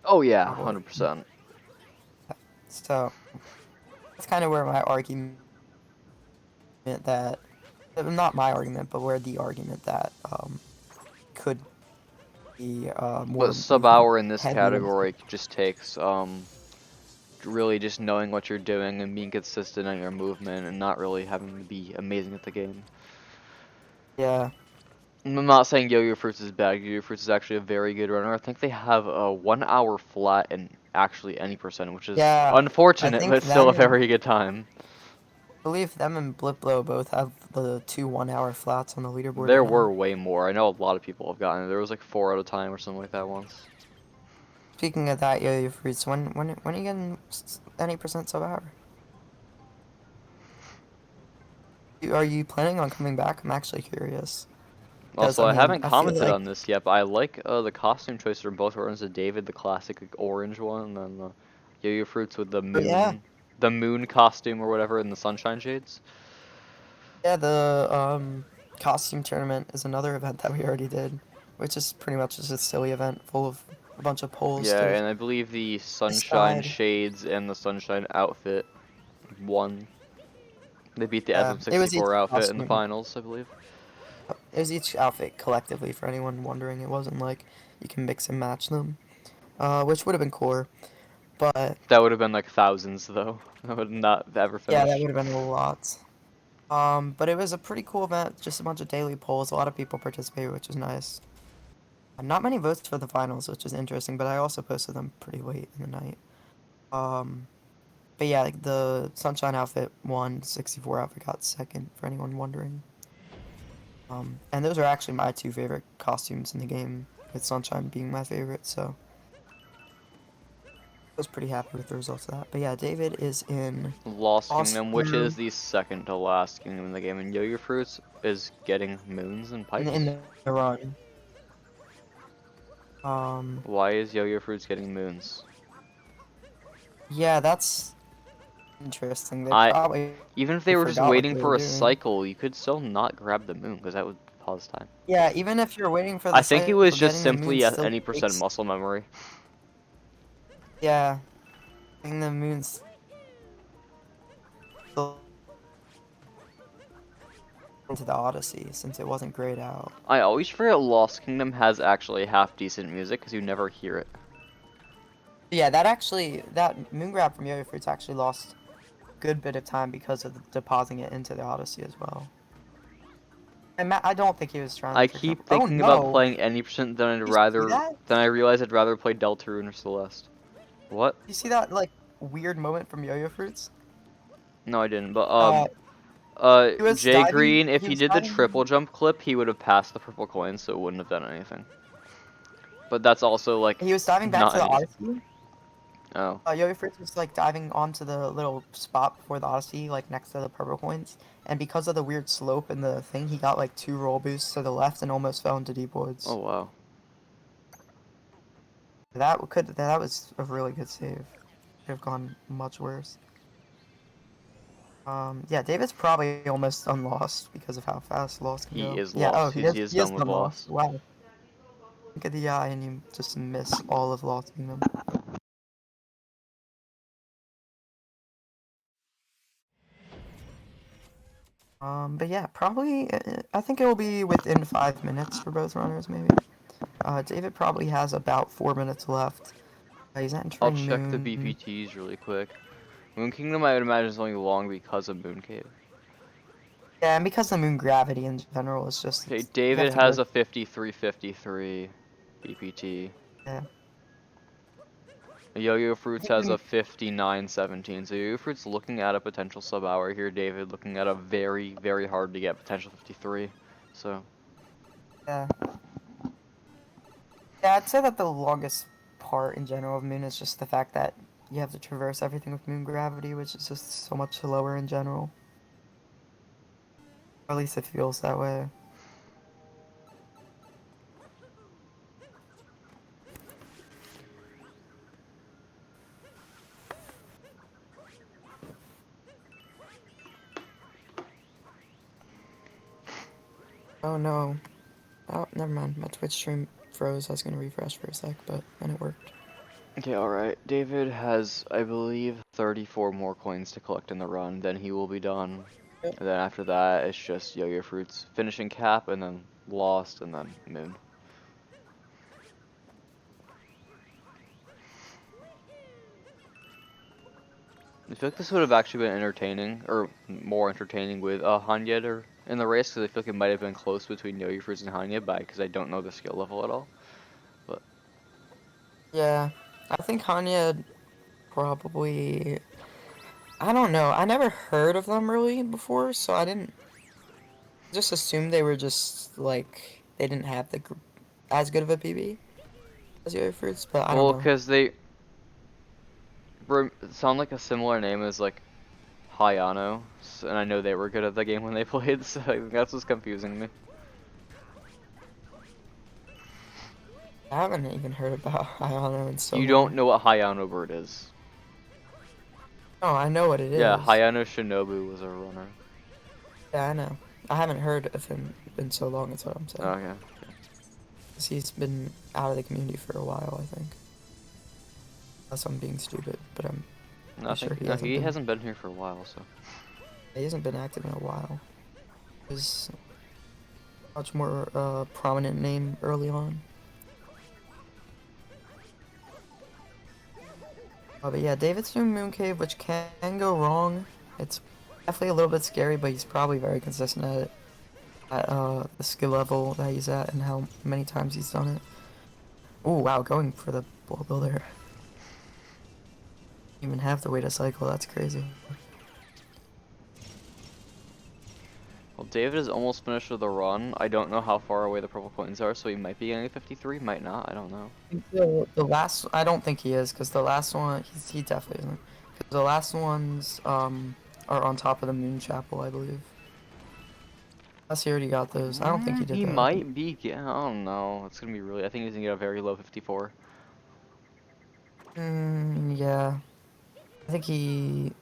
Oh yeah, Category. 100%. So that's kind of where my argument that, not my argument, but where the argument that could more But sub movement hour in this heavy. category just takes really just knowing what you're doing and being consistent on your movement and not really having to be amazing at the game. Yeah. I'm not saying Yoyofruits is bad. Yoyofruits is actually a very good runner. I think they have a 1 hour flat in actually any percent, which is Yeah. I unfortunate, but think it's still a them and very good time. I believe them and blipblo both have the 2 1-hour flats on the leaderboard There right now. were way more. I know a lot of people have gotten it. There was like 4 at a time or something like that once. Speaking of that, Yoyofruits, when are you getting any percent sub hour? Are you planning on coming back? I'm actually curious. Because Also, I I mean, haven't I feel commented like on this yet, but I like the costume choice for both runs of David, the classic like, orange one, and then the Yoyofruits with yeah, the moon costume or whatever in the sunshine shades. yeah, the costume tournament is another event that we already did, which is pretty much just a silly event full of a bunch of poles Yeah, to and I believe the sunshine decide. shades and the sunshine outfit won. They beat the It was each SM64 outfit in the costume. finals, I believe. It was each outfit collectively for anyone wondering. It wasn't like you can mix and match them, which would have been cool. But That would have been like thousands, though. That would not ever yeah, that finish. would have been a lot. But it was a pretty cool event. Just a bunch of daily polls. A lot of people participated, which was nice. Not many votes for the finals, which is interesting. But I also posted them pretty late in the night. Um, but yeah, like the Sunshine outfit won. 64 outfit got second. For anyone wondering. And those are actually my 2 favorite costumes in the game, with Sunshine being my favorite. So I was pretty happy with the results of that. But yeah, David is in Lost Kingdom, which is Oscar the second to last kingdom in the game, and Yoyofruits is getting moons and in pipes. the run. Um, Why is Yoyofruits getting moons? yeah, that's interesting. They I probably Even if they were just forgot what waiting they were for a doing. cycle, you could still not grab the moon because that would pause time. Yeah, even if you're waiting for I the think it was cycle, just getting the moon simply at still any percent takes. muscle memory. Yeah, getting the moon still into the Odyssey since it wasn't grayed out. I always forget Lost Kingdom has actually half decent music because you never hear it. Yeah, that moon grab from Yoyofruits actually lost a good bit of time because of depositing it into the Odyssey as well. And I don't think he was trying I for jump. keep Oh thinking about no! playing any percent You see that? then I realize I'd rather play Deltarune or Celeste. What? You see that like weird moment from Yoyofruits? No, I didn't. But Uh, he was Jay diving. Green, if He he was did the diving. triple jump clip, he would have passed the purple coin, so it wouldn't have done anything. But that's also like He was diving back not to the any decent. Odyssey. Oh, Yoyofruits was like diving onto the little spot before the Odyssey, like next to the purple coins. And because of the weird slope in the thing, he got like 2 roll boosts to the left and almost fell into deep oh woods. wow. That was a really good save. Could have gone much worse. Yeah, David's probably almost unlost because of how fast Lost can He go. is Yeah, oh, lost. He is he is done with unlost. loss. Wow. Look at the eye and you just miss all of Lost Kingdom. But yeah, probably, I think it will be within 5 minutes for both runners, maybe. David probably has about 4 minutes left. He's I'll entering check the Moon. BPTs really quick. Moon Kingdom, I would imagine, is only long because of Moon Cave. Yeah, and because the Moon gravity in general is just, Okay, you have David to go, has a 53-53 BPT. yeah. Yoyofruits has a 59-17. So Yoyofruits looking at a potential sub hour here. David looking at a very, very hard to get potential 53. So Yeah. Yeah, I'd say that the longest part in general of Moon is just the fact that you have to traverse everything with Moon gravity, which is just so much slower in general. Or at least it feels that way. Oh no. Oh, never mind. My Twitch stream froze. I was gonna refresh for a sec, but then it worked. okay, all right. David has, I believe, 34 more coins to collect in the run. Then he will be done. Yep. And then after that, it's just Yoyofruits finishing cap, and then Lost, and then Moon. I feel like this would have actually been entertaining, or more entertaining with Hanya in the race, because I feel like it might have been close between Yoyofruits and Hanya, because I don't know the skill level at all. But Yeah, I think Hanya probably. I don't know. I never heard of them really before, so I didn't just assume they were just like they didn't have as good of a PB as Yoyofruits, but I don't well, know. because they sound like a similar name as like Hayano, and I know they were good at the game when they played, so I think that's what's confusing me. I haven't even heard about Ayano in so You don't long. know what Hayano bird is? No, I know what it Yeah, is. Hayano Shinobu was a runner. Yeah, I know. I haven't heard of him in so long, that's what I'm saying. Okay. 'Cause he's been out of the community for a while, I think. Unless I'm being stupid, but I'm pretty sure No, he been. hasn't been here for a while, so. He hasn't been active in a while. He's a much more prominent name early on. But yeah, David's doing Mooncave, which can go wrong. It's definitely a little bit scary, but he's probably very consistent at it. At the skill level that he's at and how many times he's done it. Oh wow, going for the ball builder. Even have to wait a cycle, that's crazy. Well, David is almost finished with the run. I don't know how far away the purple coins are, so he might be getting a 53, might not, I don't know. The last, I don't think he is, because the last one, he definitely isn't. 'Cause the last ones are on top of the Moon Chapel, I believe. Unless he already got those. I don't think he did He that. might be, I don't know. It's gonna be really, I think he's gonna get a very low 54. Yeah. I think he...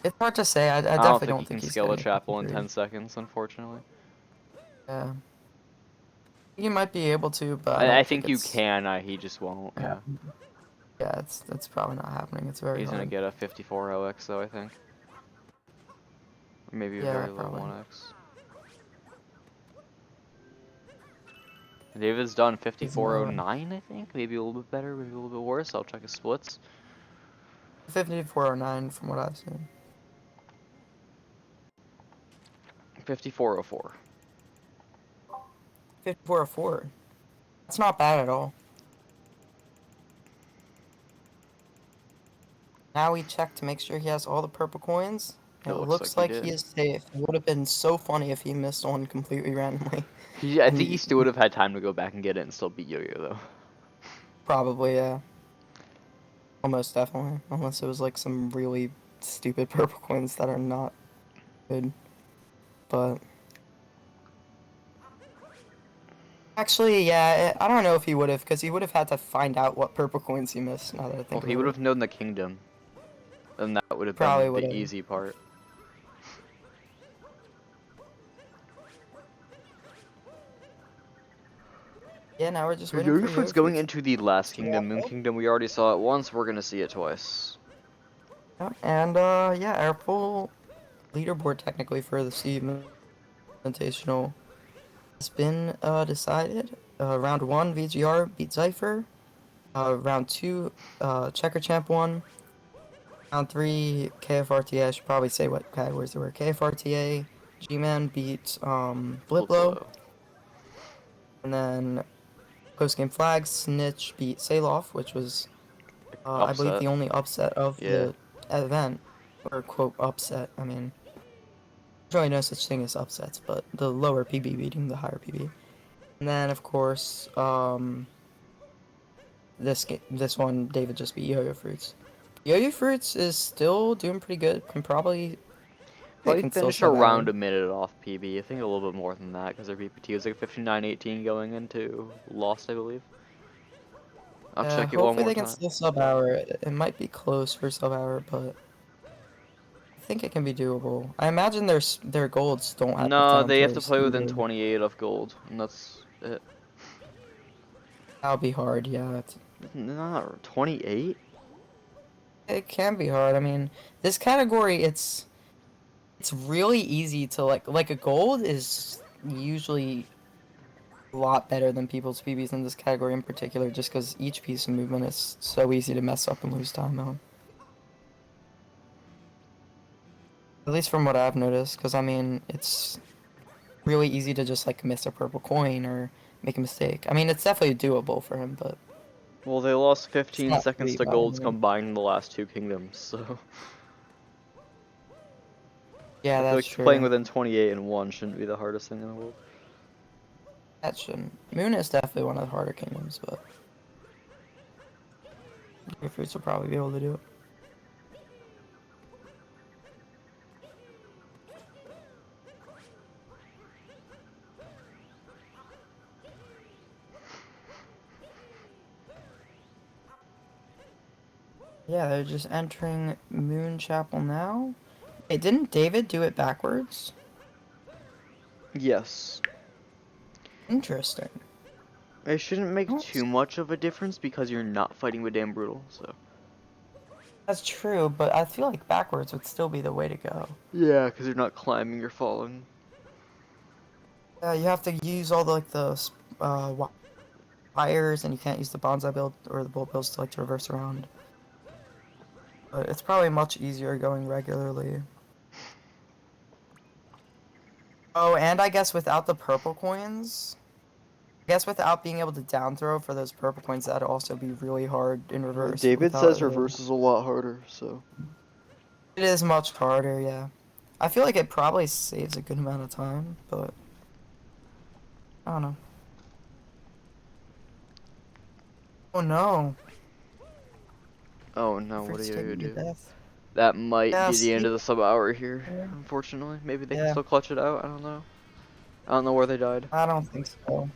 It's hard to say. I I don't definitely think he don't can think he's scale the getting a chapel in 53. 10 seconds, unfortunately. Yeah. He might be able to, but I I don't think think you it's... can, he just won't, yeah. Yeah, it's probably not happening. It's very He's gonna hard. get a 54 OX though, I think. Or maybe a Yeah, very low probably. 1x. David's done He's 5409, I think. Maybe a little bit better, maybe a little bit worse. I'll check his splits. 5409 from what I've seen. 5404. 5404. That's not bad at all. Now we check to make sure he has all the purple coins. It It looks looks like he like he did. is safe. It would have been so funny if he missed one completely randomly. I think he still would have had time to go back and get it and still beat Yo-Yo though. Probably, yeah. Almost definitely. Unless it was like some really stupid purple coins that are not good. But... Actually, yeah, I don't know if he would have, because he would have had to find out what purple coins he missed, now that I Well, think he about would it. have known the kingdom. And that would have Probably been would the have. easy part. Yeah, now we're just So waiting for Yoyofruits going Yoyofruits. into the last kingdom, Moon Kingdom, we already saw it once, we're gonna see it twice. And, yeah, our full leaderboard, technically, for the Sea Invitational has been, decided. Round 1, VGR beat Zypher. Round 2, Checkerchamp won. Round 3, KFRTA, I should probably say what categories there were. KFRTA, GMan beat, blipblo. And then, post-game flags, Snitch beat Salof, which was, I believe, Upset. the only upset of Yeah. the event. Or, quote, upset. I mean, there's really no such thing as upsets, but the lower PB beating the higher PB. And then, of course, this one, David just beat Yoyofruits. Yoyofruits is still doing pretty good. Can probably... Probably can still finished sub around hour. a minute off PB. I think a little bit more than that because their BPT was like 59.18 going into Lost, I believe. I'll check it one Hopefully more they can time. still sub hour. It might be close for sub hour, but I think it can be doable. I imagine their golds don't have No, down they have to tiers play within either. 28 of gold, and that's it. That'll be hard, yeah. Not 28? It can be hard. I mean, this category, it's really easy to like a gold is usually a lot better than people's PBs in this category in particular, just because each piece of movement is so easy to mess up and lose time on. At least from what I've noticed, because I mean, it's really easy to just like miss a purple coin or make a mistake. I mean, it's definitely doable for him, but Well, they lost it's 15 not seconds pretty to by any golds means. combined in the last two kingdoms, so Yeah, I feel that's like playing true. within 28 and 1 shouldn't be the hardest thing in the world. That shouldn't. Moon is definitely one of the harder kingdoms, but Yoyofruits will probably be able to do it. Yeah, they're just entering Moon Chapel now. Hey, didn't David do it backwards? Yes. Interesting. It shouldn't make Oops. too much of a difference because you're not fighting with damn brutal, so. That's true, but I feel like backwards would still be the way to go. Yeah, because you're not climbing, you're falling. Yeah, you have to use all the, like the wires, and you can't use the bonsai build or the bullet bills to like traverse around. But it's probably much easier going regularly. Oh, and I guess without the purple coins, I guess without being able to down throw for those purple coins, that'd also be really hard in reverse David without says it really. reverse is a lot harder, so. It is much harder, yeah. I feel like it probably saves a good amount of time, but I don't know. Oh no. Oh no, what are Fruit's you gonna taking a do? death. That might Yeah, be the end see? of the sub hour here, Yeah. unfortunately. Maybe they can Yeah, still clutch it out, I don't know. I don't know where they died. I don't think so.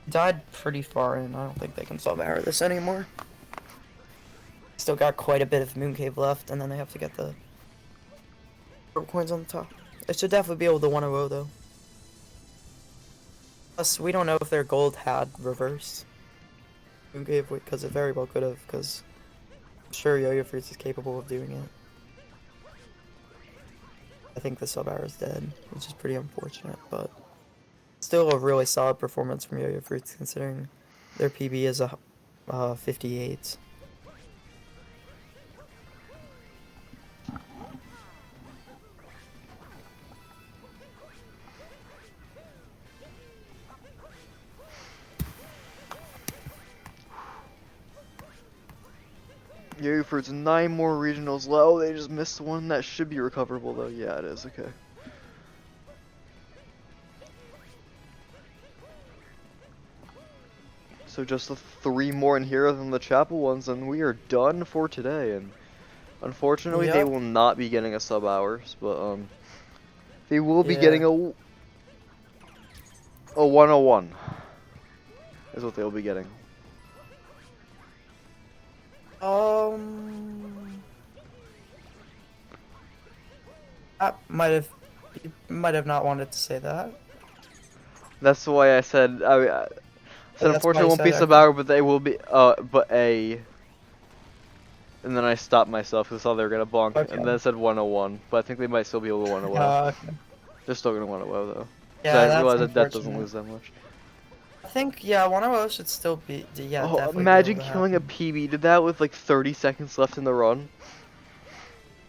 Died pretty far in. I don't think they can sub-hour this anymore. Still got quite a bit of Mooncave left, and then they have to get the purple coins on the top. It should definitely be able to 1-0 though. Plus, we don't know if their gold had reverse Mooncave, because it very well could have, because I'm sure Yoyofruits is capable of doing it. I think the sub-hour is dead, which is pretty unfortunate, but still a really solid performance from Yoyofruits considering their PB is a 58. Yoyofruits, 9 more regionals low. They just missed one that should be recoverable though. Yeah, it is, okay. So just the 3 more in here than the chapel ones, and we are done for today. And unfortunately, they Yep. will not be getting a sub hours, but they will be Yeah. getting a 101. Is what they'll be getting. I might have, you might have not wanted to say that. That's why I said I said That's why unfortunately you won't be said sub okay. hour, but they will be but a. And then I stopped myself because I thought they were gonna bonk, Okay. and then it said 101. But I think they might still be able to 1 away. Okay. They're still gonna 1 away though. Because Yeah, I that's realize that death doesn't unfortunate. lose that much. I think, yeah, 1-0 should still be, yeah, Oh, definitely be able imagine to killing a happen. PB. Did that with like 30 seconds left in the run.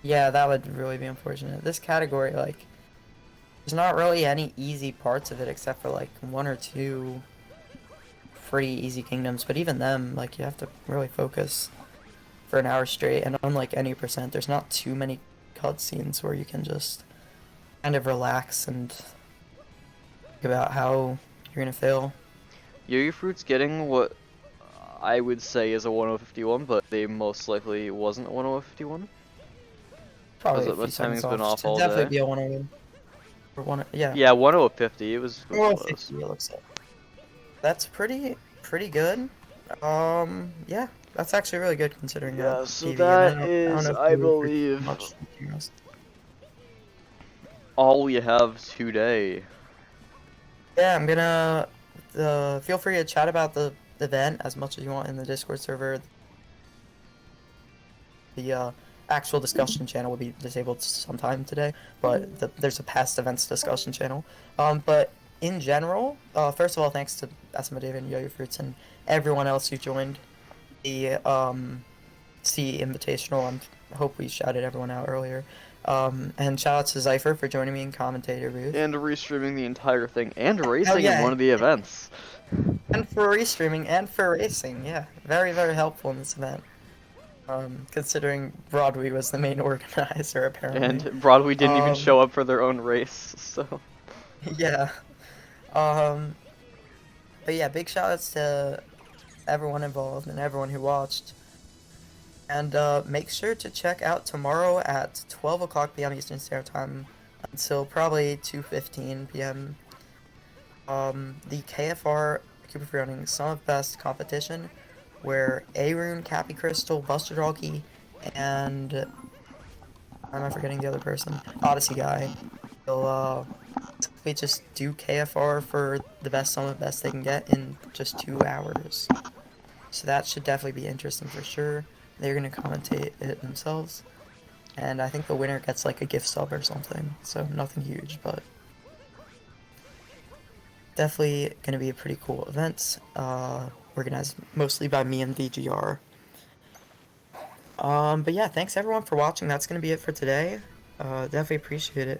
Yeah, that would really be unfortunate. This category, like, there's not really any easy parts of it except for, like, 1 or 2 pretty easy kingdoms, but even them, like, you have to really focus for an hour straight, and unlike any percent, there's not too many cutscenes where you can just kind of relax and think about how you're gonna fail. Yoyofruits getting what I would say is a 1051, but they most likely wasn't a 1051. Probably a Because my few seconds timing's been off. off Should all definitely day. be a 1-0. Or one, yeah. Yeah, 1050. It was Well, close. 50, it looks like. That's pretty good. Yeah, that's actually really good considering Yeah, so PV, and that I don't is, know if I you were believe, much. all we have today. Yeah, I'm gonna feel free to chat about the event as much as you want in the Discord server. The actual discussion channel will be disabled sometime today, but there's a past events discussion channel. But in general, first of all, thanks to SMOdavid and Yoyofruits and everyone else who joined the C Invitational. I hope we shouted everyone out earlier. And shout out to Zypher for joining me in commentator booth. And restreaming the entire thing and racing in yeah. one of the events. And for restreaming and for racing, yeah. Very, very helpful in this event. Considering Broadway was the main organizer, apparently. And Broadway didn't even Um, show up for their own race, so. Yeah. But yeah, big shout outs to everyone involved and everyone who watched. And make sure to check out tomorrow at 12 o'clock p.m. Eastern Standard Time until probably 2:15 p.m. The KFR Koopa Freerunning Son of Best competition, where A-Rune, Cappy Crystal, Buster Doggy, and why am I forgetting the other person? Odyssey guy. Will we just do KFR for the best Son of Best they can get in just 2 hours. So that should definitely be interesting for sure. They're gonna commentate it themselves, and I think the winner gets like a gift sub or something. So nothing huge, but definitely gonna be a pretty cool event. Organized mostly by me and VGR. But yeah, thanks everyone for watching. That's gonna be it for today. Definitely appreciate it.